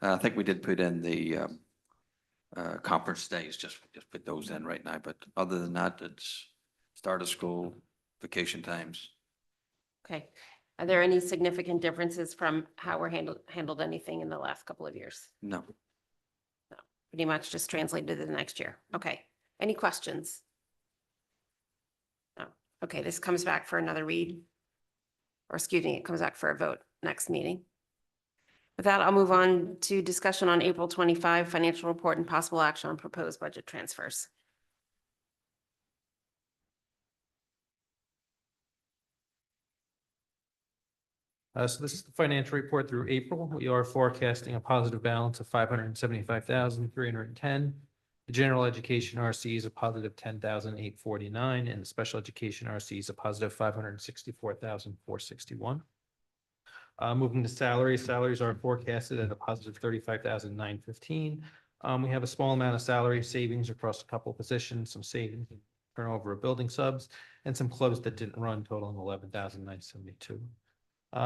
I think we did put in the conference days, just put those in right now, but other than that, it's start of school, vacation times. Okay. Are there any significant differences from how we're handled anything in the last couple of years? No. No, pretty much just translated to the next year. Okay. Any questions? No. Okay, this comes back for another read. Or excuse me, it comes back for a vote next meeting. With that, I'll move on to discussion on April 25 financial report and possible action on proposed budget transfers. So this is the financial report through April. We are forecasting a positive balance of 575,310. The general education RC is a positive 10,849, and the special education RC is a positive 564,461. Moving to salaries, salaries are forecasted at a positive 35,915. We have a small amount of salary savings across a couple of positions, some savings in turnover of building subs, and some clubs that didn't run, totaling 11,972.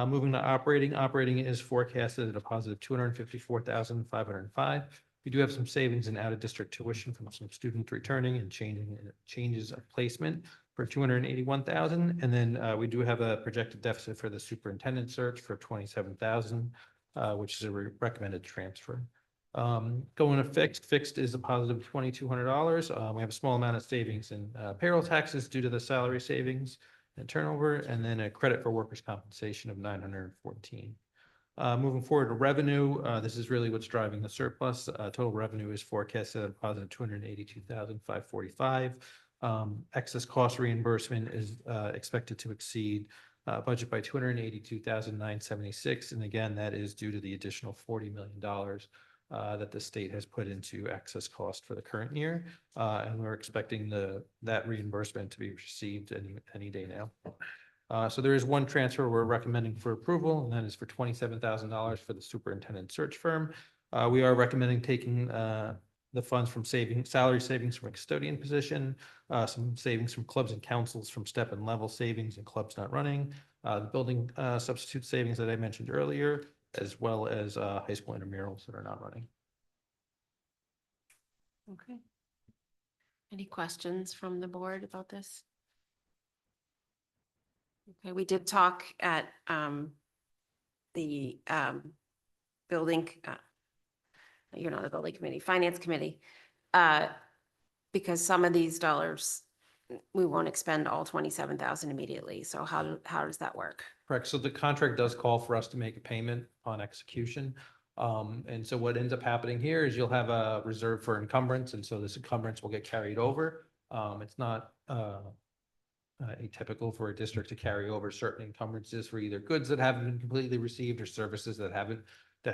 Moving to operating, operating is forecasted at a positive 254,505. We do have some savings in out-of-district tuition from some students returning and changes of placement for 281,000. And then we do have a projected deficit for the superintendent search for 27,000, which is a recommended transfer. Going to fixed is a positive $2,200. We have a small amount of savings in payroll taxes due to the salary savings and turnover, and then a credit for workers' compensation of 914. Moving forward to revenue, this is really what's driving the surplus. Total revenue is forecasted at a positive 282,545. Excess cost reimbursement is expected to exceed budget by 282,976. And again, that is due to the additional $40 million that the state has put into excess cost for the current year. And we're expecting that reimbursement to be received any day now. So there is one transfer we're recommending for approval, and that is for $27,000 for the superintendent search firm. We are recommending taking the funds from salary savings from a custodian position, some savings from clubs and councils from step and level savings and clubs not running, the building substitute savings that I mentioned earlier, as well as high school intramurals that are not running. Okay. Any questions from the board about this? Okay, we did talk at the building, you're not a building committee, finance committee, because some of these dollars, we won't expend all 27,000 immediately. So how does that work? Correct. So the contract does call for us to make a payment on execution. And so what ends up happening here is you'll have a reserve for encumbrance, and so this encumbrance will get carried over. It's not atypical for a district to carry over certain encumbrances for either goods that haven't been completely received or services that have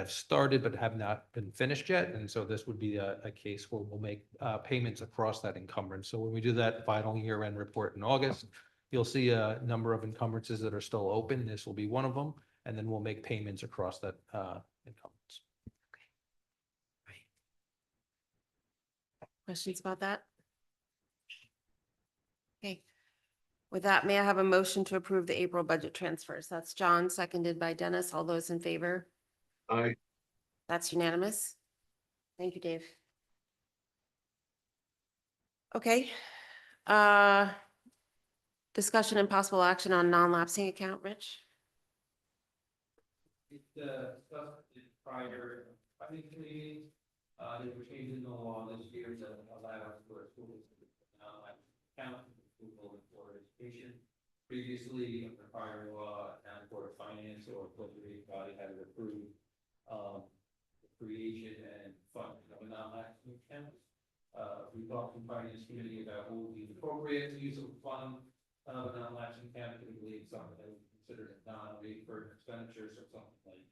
started but have not been finished yet. And so this would be a case where we'll make payments across that encumbrance. So when we do that final year-end report in August, You'll see a number of encumbrances that are still open. This will be one of them, and then we'll make payments across that encumbrance. Questions about that? Okay. With that, may I have a motion to approve the April budget transfers? That's John, seconded by Dennis. All those in favor? Aye. That's unanimous. Thank you, Dave. Okay. Discussion and possible action on non-lapsing account, Rich? Discussed it prior, I think, meeting, there were changes in the law this year that allow for schools to account for for education. Previously, under prior law, and Board of Finance or appropriate body had approved the creation and funding of a non-lapsing account. We talked in Finance Committee about what would be appropriate to use of fund of a non-lapsing account, typically something that would be considered a non-recurring expenditures or something like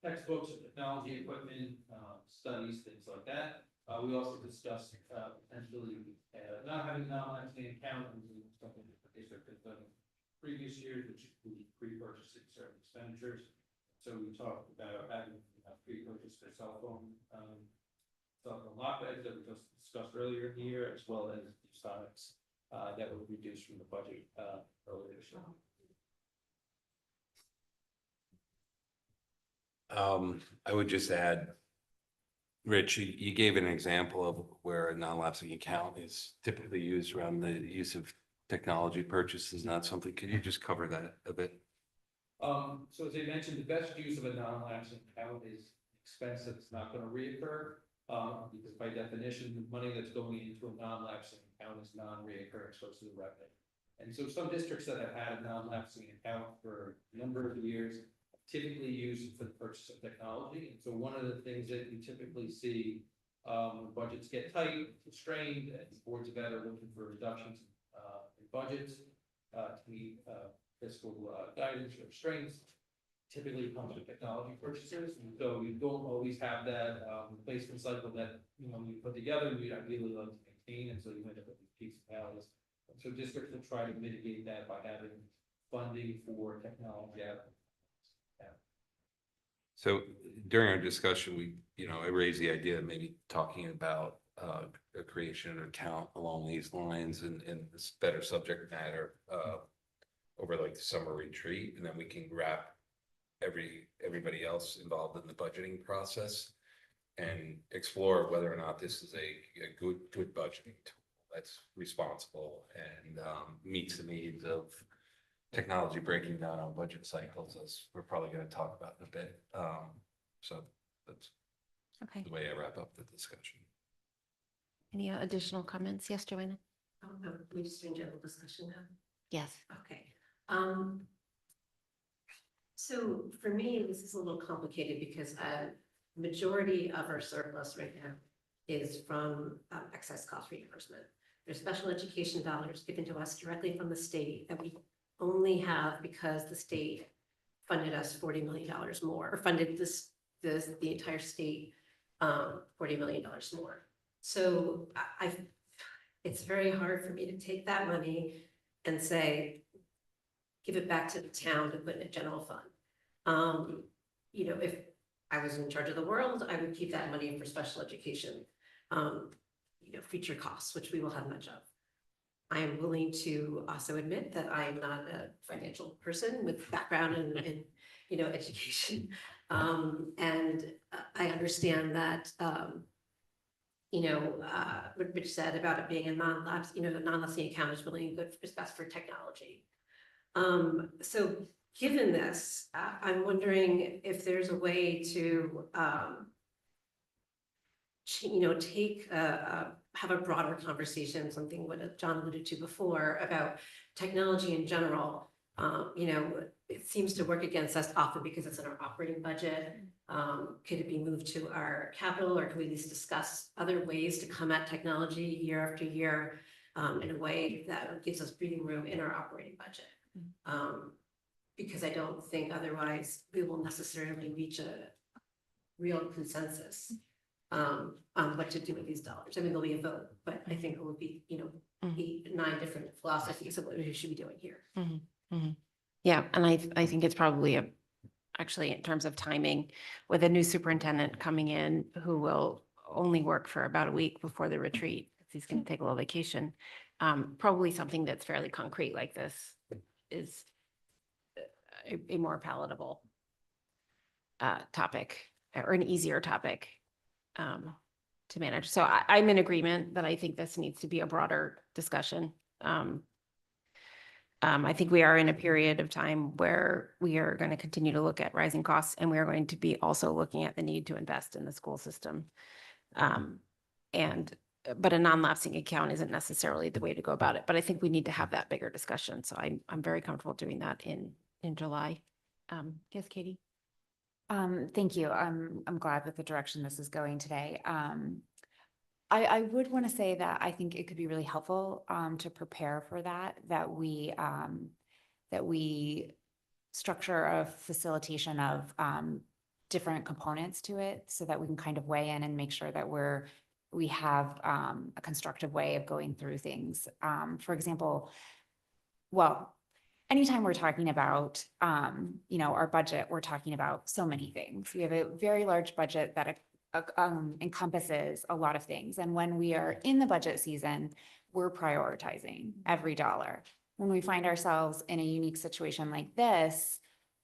textbooks, technology equipment, studies, things like that. We also discussed potentially not having a non-lapsing account, something that the district has done in previous years, which includes pre-purchasing certain expenditures. So we talked about having pre-purchase for cell phone lockbacks that we just discussed earlier in the year, as well as Sonics that were reduced from the budget earlier this year. I would just add, Rich, you gave an example of where a non-lapsing account is typically used around the use of technology purchases, not something. Could you just cover that a bit? So as I mentioned, the best use of a non-lapsing account is expense that's not going to reoccur. Because by definition, the money that's going into a non-lapsing account is non-reoccurring source of revenue. And so some districts that have had a non-lapsing account for a number of years typically use it for the purchase of technology. And so one of the things that you typically see when budgets get tight, constrained, and boards of ed are looking for reductions in budgets to meet fiscal guidance or restraints, typically comes with technology purchases. And so you don't always have that replacement cycle that you put together and you'd ideally like to maintain. And so you end up with these peaks and valleys. So districts will try to mitigate that by having funding for technology out. So during our discussion, I raised the idea of maybe talking about a creation of an account along these lines and this better subject matter over like the summer retreat, and then we can wrap everybody else involved in the budgeting process and explore whether or not this is a good budgeting tool that's responsible and meets the needs of technology breaking down on budget cycles, as we're probably going to talk about in a bit. So that's Okay. the way I wrap up the discussion. Any additional comments? Yes, Joanna? We just in general discussion now. Yes. Okay. So for me, this is a little complicated because majority of our surplus right now is from excess cost reimbursement. There's special education dollars given to us directly from the state that we only have because the state funded us $40 million more, or funded the entire state $40 million more. So it's very hard for me to take that money and say, give it back to the town to put in a general fund. If I was in charge of the world, I would keep that money for special education, future costs, which we will have much of. I am willing to also admit that I am not a financial person with background in education. And I understand that, what Rich said about it being a non-lapse, the non-lapsing account is really good, it's best for technology. So given this, I'm wondering if there's a way to, have a broader conversation, something what John alluded to before about technology in general. It seems to work against us often because it's in our operating budget. Could it be moved to our capital, or can we at least discuss other ways to come at technology year after year in a way that gives us breathing room in our operating budget? Because I don't think otherwise we will necessarily reach a real consensus on what to do with these dollars. I mean, there'll be a vote, but I think it will be, you know, Mhm. 8, 9 different philosophies of what we should be doing here. Yeah, and I think it's probably actually in terms of timing, with a new superintendent coming in who will only work for about a week before the retreat, 'cause he's going to take a little vacation. Probably something that's fairly concrete like this is a more palatable topic, or an easier topic to manage. So I'm in agreement that I think this needs to be a broader discussion. I think we are in a period of time where we are going to continue to look at rising costs, and we are going to be also looking at the need to invest in the school system. But a non-lapsing account isn't necessarily the way to go about it, but I think we need to have that bigger discussion. So I'm very comfortable doing that in July. Yes, Katie? Thank you. I'm glad with the direction this is going today. I would want to say that I think it could be really helpful to prepare for that we structure a facilitation of different components to it so that we can kind of weigh in and make sure that we have a constructive way of going through things. For example, well, anytime we're talking about, our budget, we're talking about so many things. We have a very large budget that encompasses a lot of things. And when we are in the budget season, we're prioritizing every dollar. When we find ourselves in a unique situation like this,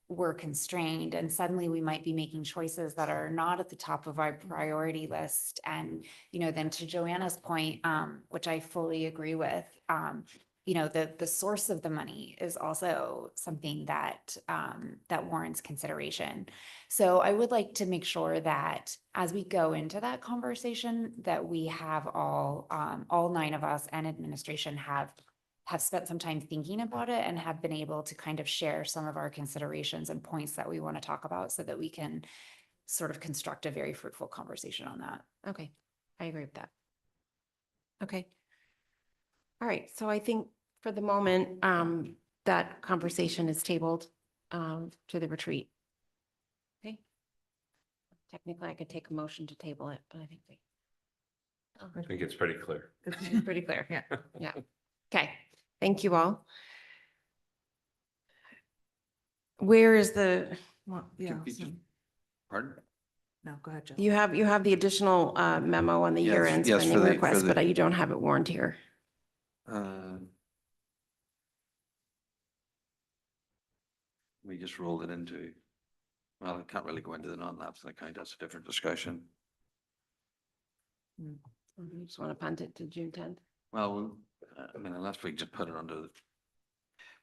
we're constrained, and suddenly we might be making choices that are not at the top of our priority list. And, then to Joanna's point, which I fully agree with, the source of the money is also something that warrants consideration. So I would like to make sure that as we go into that conversation, that we have all 9 of us and administration have spent some time thinking about it and have been able to kind of share some of our considerations and points that we want to talk about so that we can sort of construct a very fruitful conversation on that. Okay, I agree with that. Okay. All right, so I think for the moment, that conversation is tabled to the retreat. Okay. Technically, I could take a motion to table it, but I think I think it's pretty clear. it's pretty clear. Yeah. Yeah. Okay, thank you all. Where is the, Well, yeah. Pardon? No, go ahead, Joe. you have the additional memo on the Yes, year-end yes, spending for request, the- but you don't have it warned here. We just rolled it into, well, I can't really go into the non-lapsing account. That's a different discussion. You just want to punt it to June 10th? Well, I mean, unless we just put it under,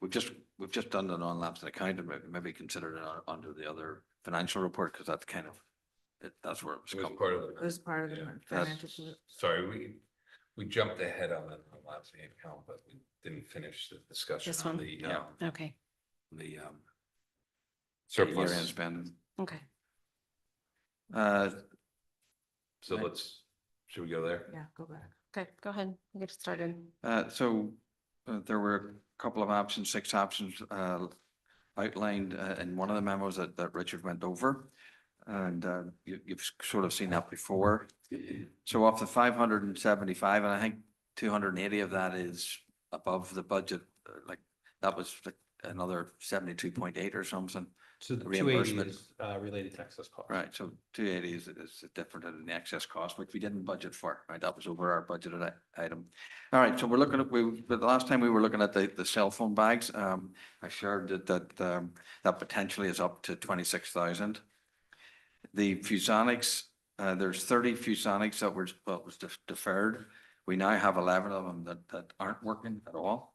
we've just done the non-lapsing account, and maybe consider it under the other financial report, because that's kind of, that's where it was It was coming. part of It was part of the Yeah. financial. Sorry, we jumped ahead on the lapsing account, but we didn't finish the discussion This on one? the, Okay, the Year-end surplus. spending. okay. So should we go there? Yeah, go back. Okay, go ahead. We'll get started. There were a couple of options, 6 options outlined in one of the memos that Richard went over. And you've sort of seen that before. So off the 575, and I think 280 of that is above the budget, like that was like another 72.8 or something. So the Reimbursement. 280 is related to excess cost. Right, so 280 is different than the excess cost, which we didn't budget for, right? That was over our budgeted item. All right, so we're looking at, but the last time we were looking at the cell phone bags, I shared that potentially is up to 26,000. The Fusonics, there's 30 Fusonics that was deferred. We now have 11 of them that aren't working at all.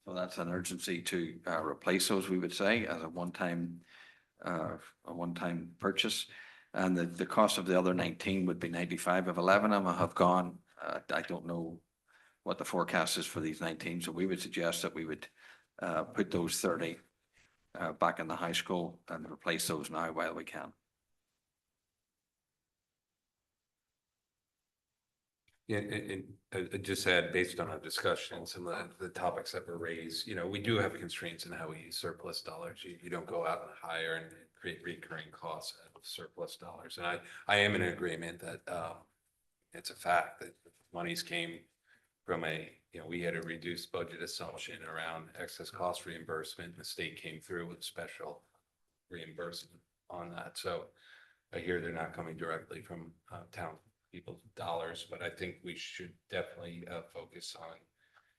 So that's an urgency to replace those, we would say, as a one-time purchase. And the cost of the other 19 would be 95. If 11 of them have gone, I don't know what the forecast is for these 19. So we would suggest that we would put those 30 back in the high school and replace those now while we can. Yeah, and I just add, based on our discussion, some of the topics that were raised, we do have constraints in how we use surplus dollars. You don't go out and hire and create recurring costs out of surplus dollars. And I am in agreement that it's a fact that monies came from we had a reduced budget assumption around excess cost reimbursement. The state came through with special reimbursement on that. So I hear they're not coming directly from town people's dollars, but I think we should definitely focus on,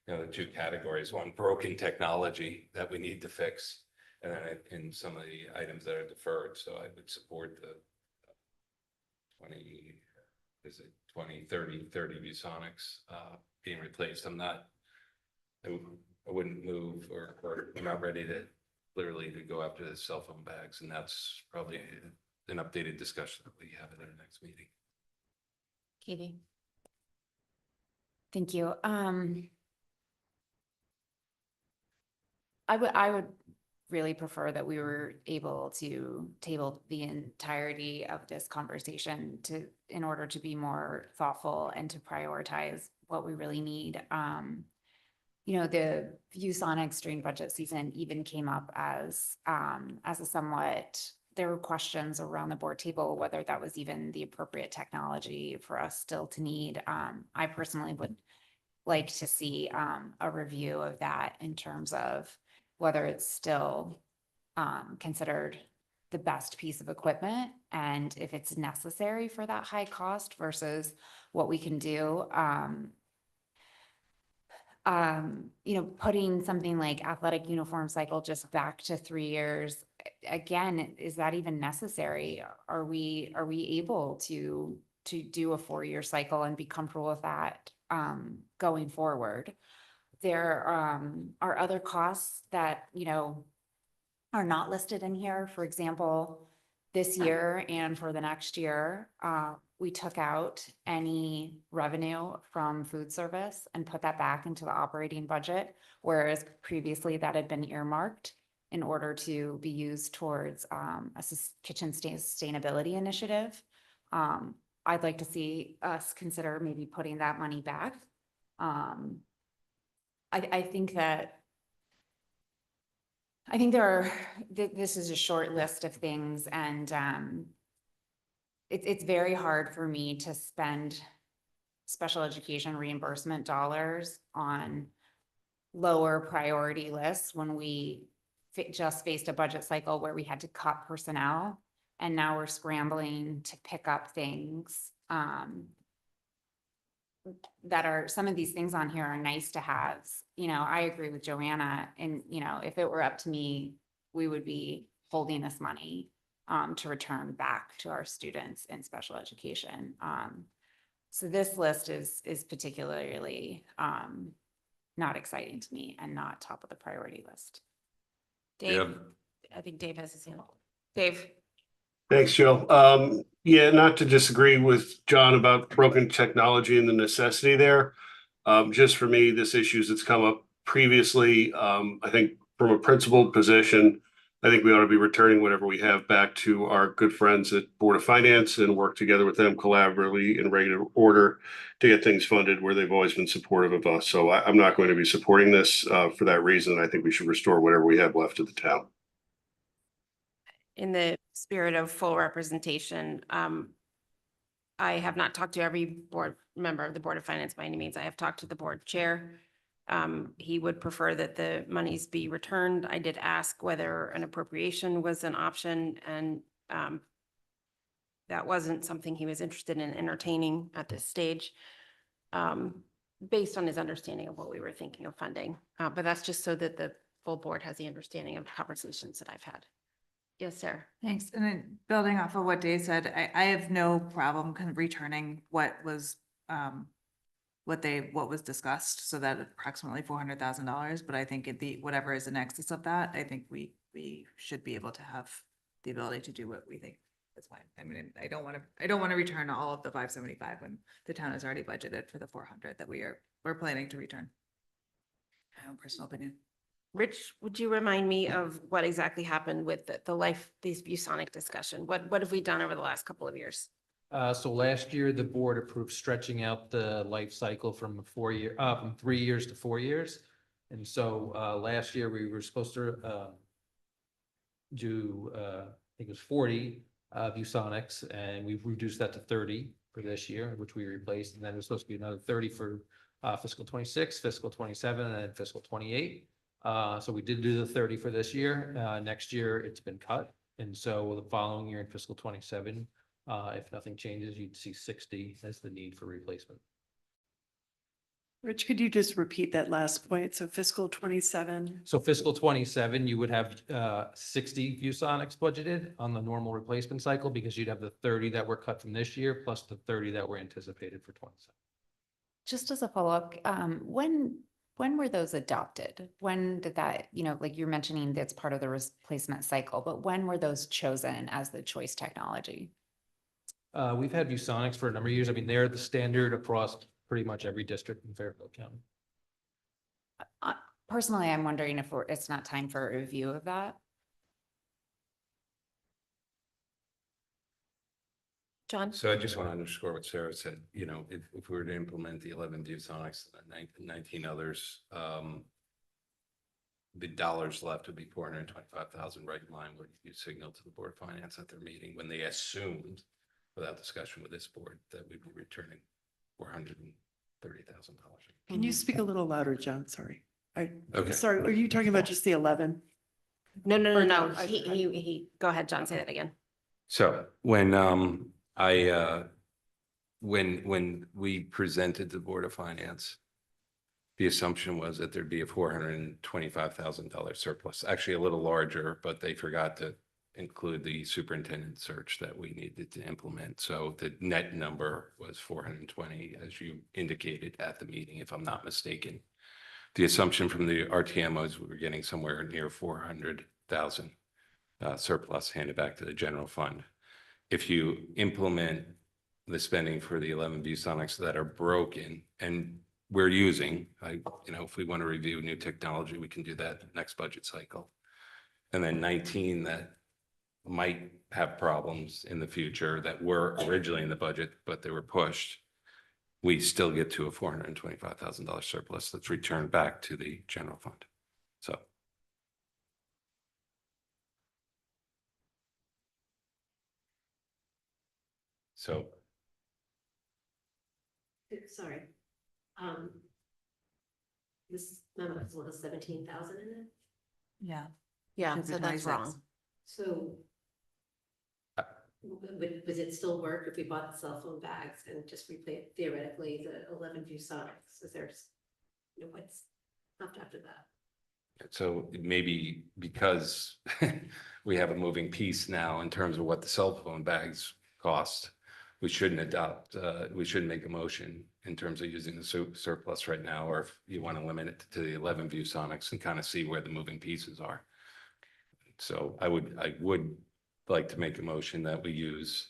the two categories. One, broken technology that we need to fix, and then in some of the items that are deferred. So I would support the 30 ViewSonics being replaced. I wouldn't move or I'm not ready to literally to go after the cell phone bags, and that's probably an updated discussion that we have at our next meeting. Katie. Thank you. I would really prefer that we were able to table the entirety of this conversation in order to be more thoughtful and to prioritize what we really need. The ViewSonics during budget season even came up as a somewhat, there were questions around the board table whether that was even the appropriate technology for us still to need. I personally would like to see a review of that in terms of whether it's still considered the best piece of equipment and if it's necessary for that high cost versus what we can do. Putting something like athletic uniform cycle just back to 3 years, again, is that even necessary? Are we able to do a 4-year cycle and be comfortable with that going forward? There are other costs that, are not listed in here. For example, this year and for the next year, we took out any revenue from food service and put that back into the operating budget, whereas previously that had been earmarked in order to be used towards a kitchen sustainability initiative. I'd like to see us consider maybe putting that money back. I think this is a short list of things, and it's very hard for me to spend special education reimbursement dollars on lower priority lists when we just faced a budget cycle where we had to cut personnel, and now we're scrambling to pick up things that are, some of these things on here are nice to haves. I agree with Joanna, and if it were up to me, we would be holding this money to return back to our students in special education. So this list is particularly not exciting to me and not top of the priority list. Dave, I think Dave has his hand. Dave. Thanks, Jill. Yeah, not to disagree with John about broken technology and the necessity there. Just for me, this issue that's come up previously. I think from a principled position, I think we ought to be returning whatever we have back to our good friends at Board of Finance and work together with them collaboratively in regular order to get things funded where they've always been supportive of us. So I'm not going to be supporting this for that reason. I think we should restore whatever we have left to the town. In the spirit of full representation, I have not talked to every board member of the Board of Finance by any means. I have talked to the board chair. He would prefer that the monies be returned. I did ask whether an appropriation was an option, and that wasn't something he was interested in entertaining at this stage, based on his understanding of what we were thinking of funding. But that's just so that the full board has the understanding of the conversations that I've had. Yes, sir. Thanks. And then building off of what Dave said, I have no problem kind of returning what was discussed, so that approximately $400,000. But I think whatever is in excess of that, I think we should be able to have the ability to do what we think is fine. I mean, I don't want to return all of the 575 when the town has already budgeted for the 400 that we're planning to return. My own personal opinion. Rich, would you remind me of what exactly happened with this ViewSonic discussion? What have we done over the last couple of years? So last year, the board approved stretching out the life cycle from from 3 years to 4 years. And so, last year, we were supposed to, do, I think it was 40, ViewSonics, and we've reduced that to 30 for this year, which we replaced. And then there's supposed to be another 30 for, fiscal 26, fiscal 27, and then fiscal 28. So we did do the 30 for this year. Next year, it's been cut. And so the following year in fiscal 27, if nothing changes, you'd see 60 as the need for replacement. Rich, could you just repeat that last point? So fiscal 27. So fiscal 27, you would have 60 ViewSonics budgeted on the normal replacement cycle because you'd have the 30 that were cut from this year plus the 30 that were anticipated for 27. Just as a follow-up, when were those adopted? When did that, like you're mentioning that's part of the replacement cycle, but when were those chosen as the choice technology? We've had ViewSonics for a number of years. I mean, they're the standard across pretty much every district in Fairfield County. Personally, I'm wondering if it's not time for a review of that. John? So I just want to underscore what Sarah said, if we were to implement the 11 ViewSonics, 19 others, the dollars left would be 425,000, right in line with you signaled to the Board of Finance at their meeting when they assumed, without discussion with this board, that we'd be returning $430,000. Can you speak a little louder, John? Sorry. Okay. Sorry, are you talking about just the 11? No. Go ahead, John, say that again. So when when we presented to the Board of Finance, the assumption was that there'd be a $425,000 surplus, actually a little larger, but they forgot to include the superintendent search that we needed to implement. So the net number was 420, as you indicated at the meeting, if I'm not mistaken. The assumption from the RTM was we were getting somewhere near 400,000 surplus handed back to the general fund. If you implement the spending for the 11 ViewSonics that are broken and we're using, if we want to review new technology, we can do that next budget cycle. And then 19 that might have problems in the future that were originally in the budget, but they were pushed, we still get to a $425,000 surplus that's returned back to the general fund. So Sorry. This number is what, 17,000 in it? Yeah. Yeah, so that's wrong. So would it still work if we bought the cell phone bags and just replaced theoretically the 11 ViewSonics? Is there, what's left after that? So maybe because we have a moving piece now in terms of what the cell phone bags cost, we shouldn't make a motion in terms of using the surplus right now, or if you want to limit it to the 11 ViewSonics and kind of see where the moving pieces are. So I would like to make a motion that we use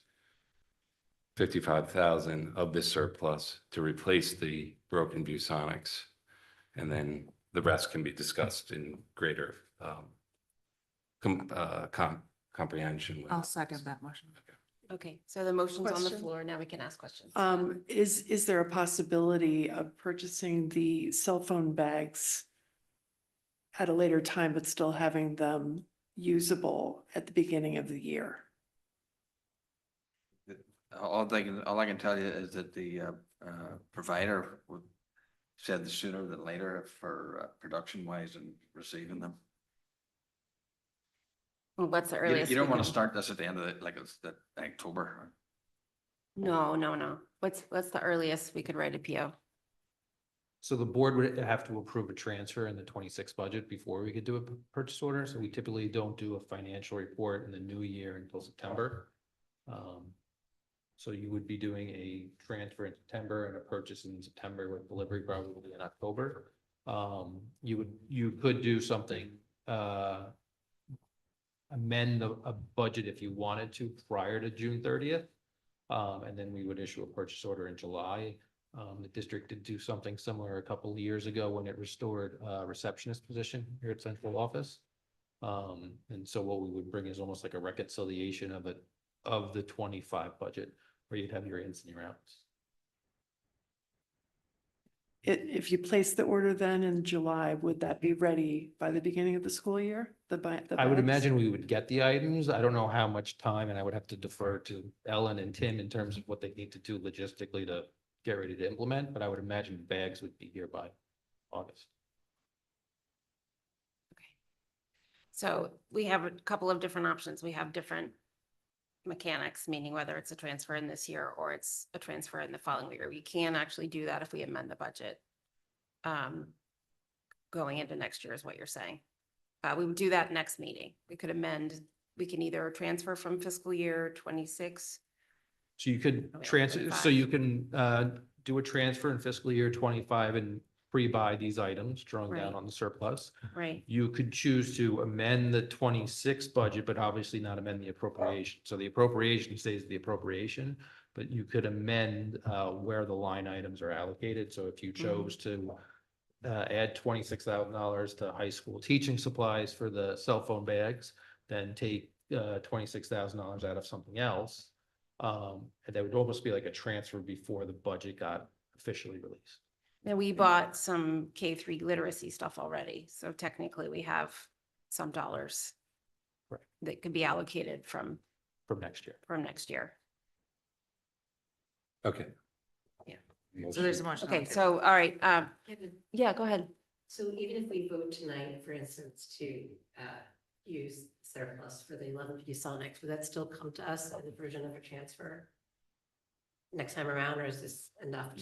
55,000 of this surplus to replace the broken ViewSonics, and then the rest can be discussed in greater comprehension. I'll second that motion. Okay, so the motion's on the Question? floor. Now we can ask questions. Is there a possibility of purchasing the cell phone bags at a later time, but still having them usable at the beginning of the year? All I can tell you is that the provider said the sooner than later for production wise and receiving them. What's the earliest? You don't we want to can- start this at the end of it, like it's the October. No. What's the earliest we could write a PO? So the board would have to approve a transfer in the 26 budget before we could do a purchase order. So we typically don't do a financial report in the new year until September. So you would be doing a transfer in September and a purchase in September with delivery probably in October. You could do something, amend a budget if you wanted to prior to June 30th. And then we would issue a purchase order in July. The district did do something similar a couple of years ago when it restored a receptionist position here at central office. And so what we would bring is almost like a reconciliation of the 25 budget. where you'd have your ins and your outs. If you place the order then in July, would that be ready by the beginning of the school year? The I would bags? imagine we would get the items. I don't know how much time, and I would have to defer to Ellen and Tim in terms of what they need to do logistically to get ready to implement, but I would imagine bags would be here by August. So we have a couple of different options. We have different mechanics, meaning whether it's a transfer in this year or it's a transfer in the following year. We can actually do that if we amend the budget. Going into next year is what you're saying. We would do that next meeting. We could amend, we can either transfer from fiscal year 26. So you could Okay, transfer, 25. so you can do a transfer in fiscal year 25 and pre-buy these items, drawing down Right. on the surplus. Right. You could choose to amend the 26 budget, but obviously not amend the appropriation. So the appropriation stays the appropriation, but you could amend where the line items are allocated. So if you chose to add $26,000 to high school teaching supplies for the cell phone bags, then take $26,000 out of something else. And that would almost be like a transfer before the budget got officially released. And we bought some K-3 literacy stuff already. So technically we have some dollars Right. that could be allocated from next year. Okay. Yeah. So there's a motion. on the Okay, table. so, all right, Kevin, yeah, go ahead. so even if we vote tonight, for instance, to use surplus for the 11 Sonics, would that still come to us as a version of a transfer next time around, or is this enough?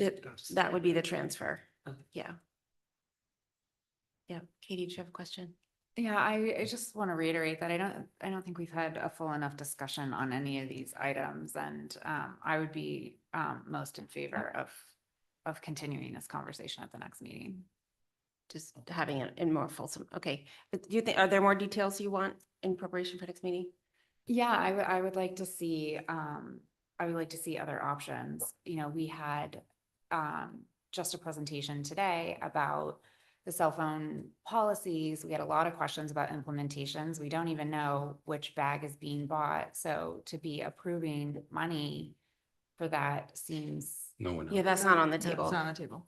That would be the transfer. Okay. Yeah. Yeah. Katie, do you have a question? Yeah, I just want to reiterate that I don't think we've had a full enough discussion on any of these items, and I would be most in favor of continuing this conversation at the next meeting. Just having it in more fulsome. Okay. But do you think, are there more details you want in preparation for next meeting? Yeah, I would like to see, I would like to see other options. You know, we had just a presentation today about the cell phone policies. We had a lot of questions about implementations. We don't even know which bag is being bought. So to be approving money for that seems. No one. Yeah, that's not on the No, table. it's not on the table.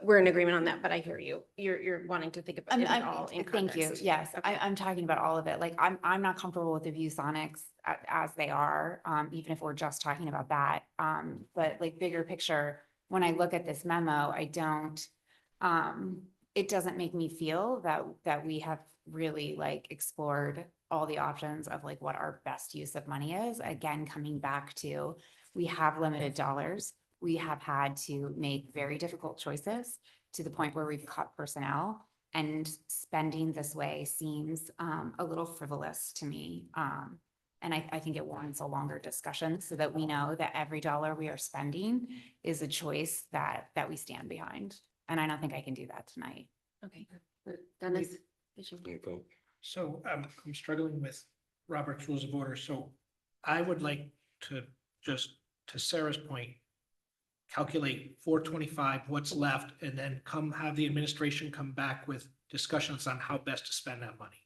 We're in agreement on that, but I hear you. You're wanting to think about it all in Thank you. context. Yes, Okay. I'm talking about all of it. Like, I'm not comfortable with the ViewSonics as they are, even if we're just talking about that. But like bigger picture, when I look at this memo, I don't, it doesn't make me feel that we have really like explored all the options of like what our best use of money is. Again, coming back to, we have limited dollars. We have had to make very difficult choices to the point where we've cut personnel, and spending this way seems a little frivolous to me. And I think it warrants a longer discussion so that we know that every dollar we are spending is a choice that we stand behind. And I don't think I can do that tonight. Okay. Dennis? did you- Vote. So I'm struggling with Robert's Rules of Order, so I would like to just, to Sarah's point, calculate 425, what's left, and then have the administration come back with discussions on how best to spend that money.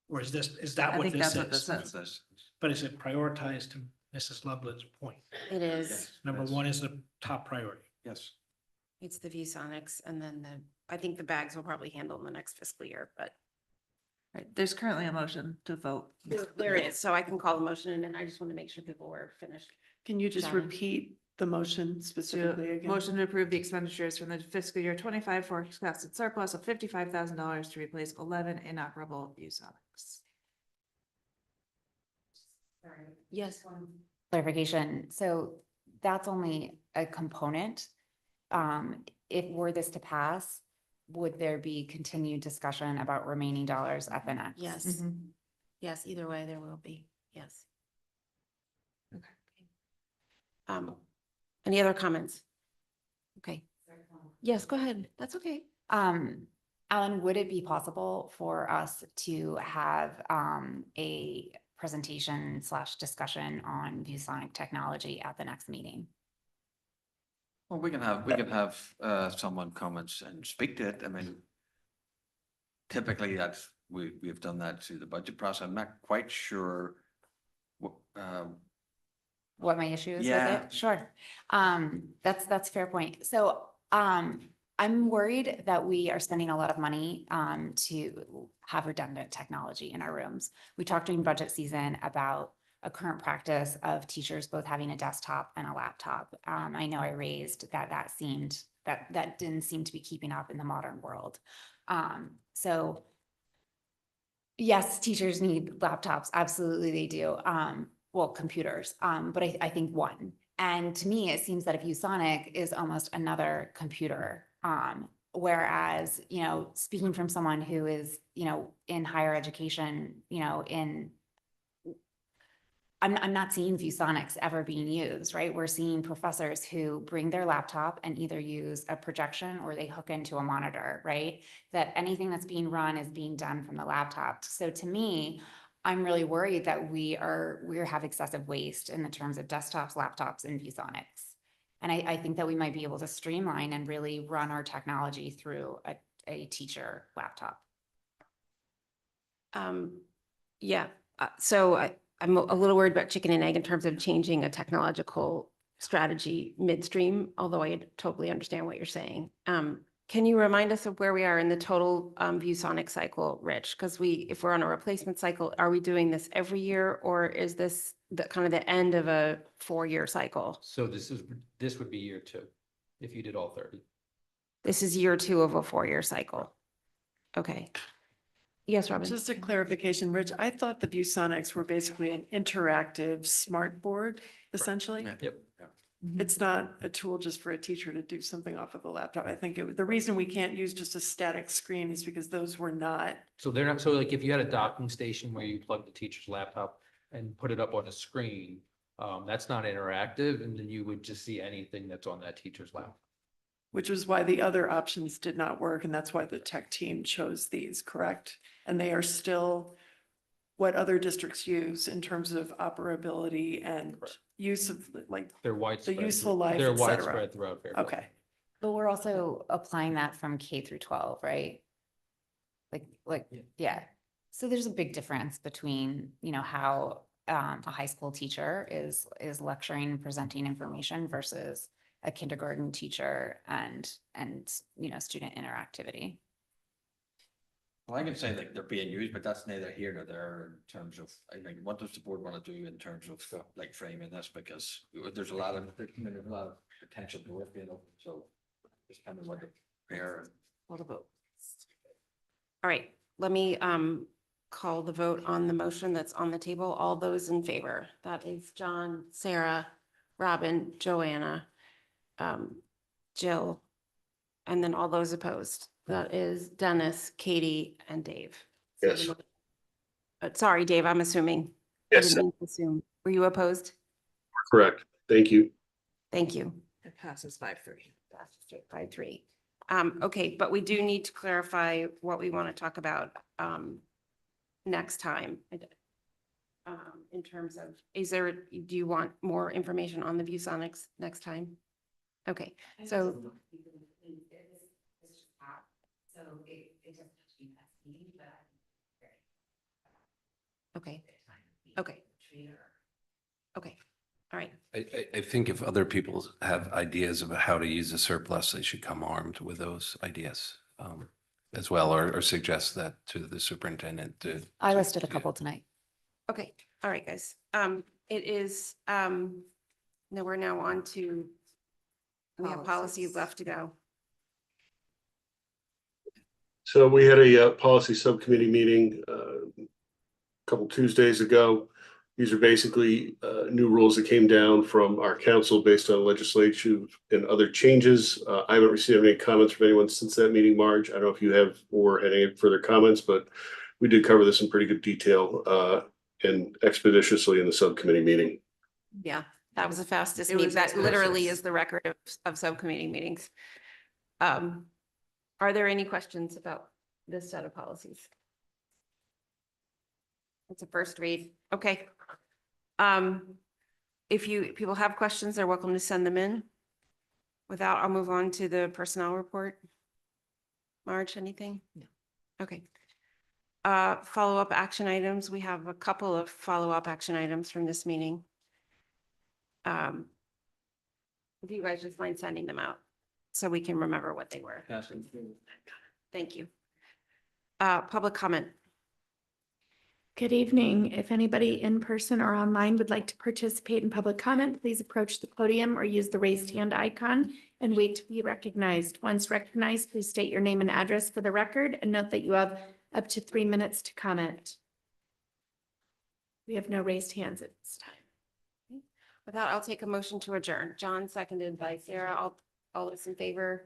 Or is that I what think this that's what is? this is. But is it prioritized to Mrs. Loveland's point? It is. Number one is the top priority. Yes. It's the ViewSonics, and then I think the bags will probably handle in the next fiscal year, but Right, there's currently a motion to vote. there is, so I can call the motion, and then I just want to make sure people were finished. Can you just Shannon. repeat the motion specifically again? Motion to approve the expenditures from the fiscal year 25 forecasted surplus of $55,000 to replace 11 inoperable ViewSonics. Yes. Clarification, so that's only a component. If were this to pass, would there be continued discussion about remaining dollars at the next? Yes. Yes, either way, there will be, yes. Okay. Any other comments? Okay. Yes, go ahead. That's okay. Alan, would it be possible for us to have a presentation / discussion on ViewSonic technology at the next meeting? Well, we can have someone come and speak to it. I mean, typically we've done that through the budget process. I'm not quite sure what my issue is with Yeah. it? Sure. That's a fair point. So, I'm worried that we are spending a lot of money, to have redundant technology in our rooms. We talked during budget season about a current practice of teachers both having a desktop and a laptop. I know I raised that didn't seem to be keeping up in the modern world. So yes, teachers need laptops. Absolutely, they do. Well, computers, but I think one. And to me, it seems that if ViewSonic is almost another computer, whereas, speaking from someone who is, in higher education, I'm not seeing ViewSonics ever being used, right? We're seeing professors who bring their laptop and either use a projection or they hook into a monitor, right? That anything that's being run is being done from the laptop. So to me, I'm really worried that we have excessive waste in the terms of desktops, laptops, and ViewSonics. And I think that we might be able to streamline and really run our technology through a teacher laptop. Yeah, so I'm a little worried about chicken and egg in terms of changing a technological strategy midstream, although I totally understand what you're saying. Can you remind us of where we are in the total ViewSonic cycle, Rich? Because if we're on a replacement cycle, are we doing this every year, or is this the kind of the end of a 4-year cycle? So this would be year 2, if you did all 30. This is year 2 of a 4-year cycle. Okay. Yes, Robin. Just a clarification, Rich, I thought the ViewSonics were basically an interactive smart board, essentially. Yep. It's not a tool just for a teacher to do something off of a laptop. I think the reason we can't use just a static screen is because those were not. So they're not, so like if you had a docking station where you plug the teacher's laptop and put it up on a screen, that's not interactive, and then you would just see anything that's on that teacher's laptop. Which was why the other options did not work, and that's why the tech team chose these, correct? And they are still what other districts use in terms of operability and use of like They're widespread. the useful life, They're et cetera. widespread throughout Fairfield. Okay. But we're also applying that from K through 12, right? Yeah. So there's a big difference between, how a high school teacher is lecturing and presenting information versus a kindergarten teacher and student interactivity. Well, I can say like they're being used, but that's neither here nor there in terms of, I mean, what does the board want to do in terms of like framing this? Because there's a lot of potential doors being open, so just kind of what to prepare. What a vote. All right, let me call the vote on the motion that's on the table. All those in favor, that is John, Sarah, Robin, Joanna, Jill, and then all those opposed. That is Dennis, Katie, and Dave. Yes. Sorry, Dave, I'm assuming. I Yes. didn't mean to assume. Were you opposed? Correct. Thank you. Thank you. It passes 5-3. Passes 5-3. Okay, but we do need to clarify what we want to talk about next time. In terms of, do you want more information on the ViewSonics next time? Okay, so. Okay. Okay. Okay. All right. I think if other people have ideas about how to use a surplus, they should come armed with those ideas as well, or suggest that to the superintendent. I listed a couple tonight. Okay. All right, guys. It is, no, we're now on to, we have policies left to go. So we had a policy subcommittee meeting a couple Tuesdays ago. These are basically new rules that came down from our council based on legislation and other changes. I haven't received any comments from anyone since that meeting, Marge. I don't know if you have or had any further comments, but we did cover this in pretty good detail and expeditiously in the subcommittee meeting. Yeah, that was the fastest It meeting. was That literally expeditious. is the record of subcommittee meetings. Are there any questions about this set of policies? It's a first read. Okay. If people have questions, they're welcome to send them in. Without, I'll move on to the personnel report. Marge, anything? No. Okay. Follow-up action items. We have a couple of follow-up action items from this meeting. If you guys just mind sending them out so we can remember what they were. Thank you. Public comment. Good evening. If anybody in person or online would like to participate in public comment, please approach the podium or use the raised hand icon and wait to be recognized. Once recognized, please state your name and address for the record and note that you have up to 3 minutes to comment. We have no raised hands at this time. With that, I'll take a motion to adjourn. John, seconded by Sarah. All those in favor,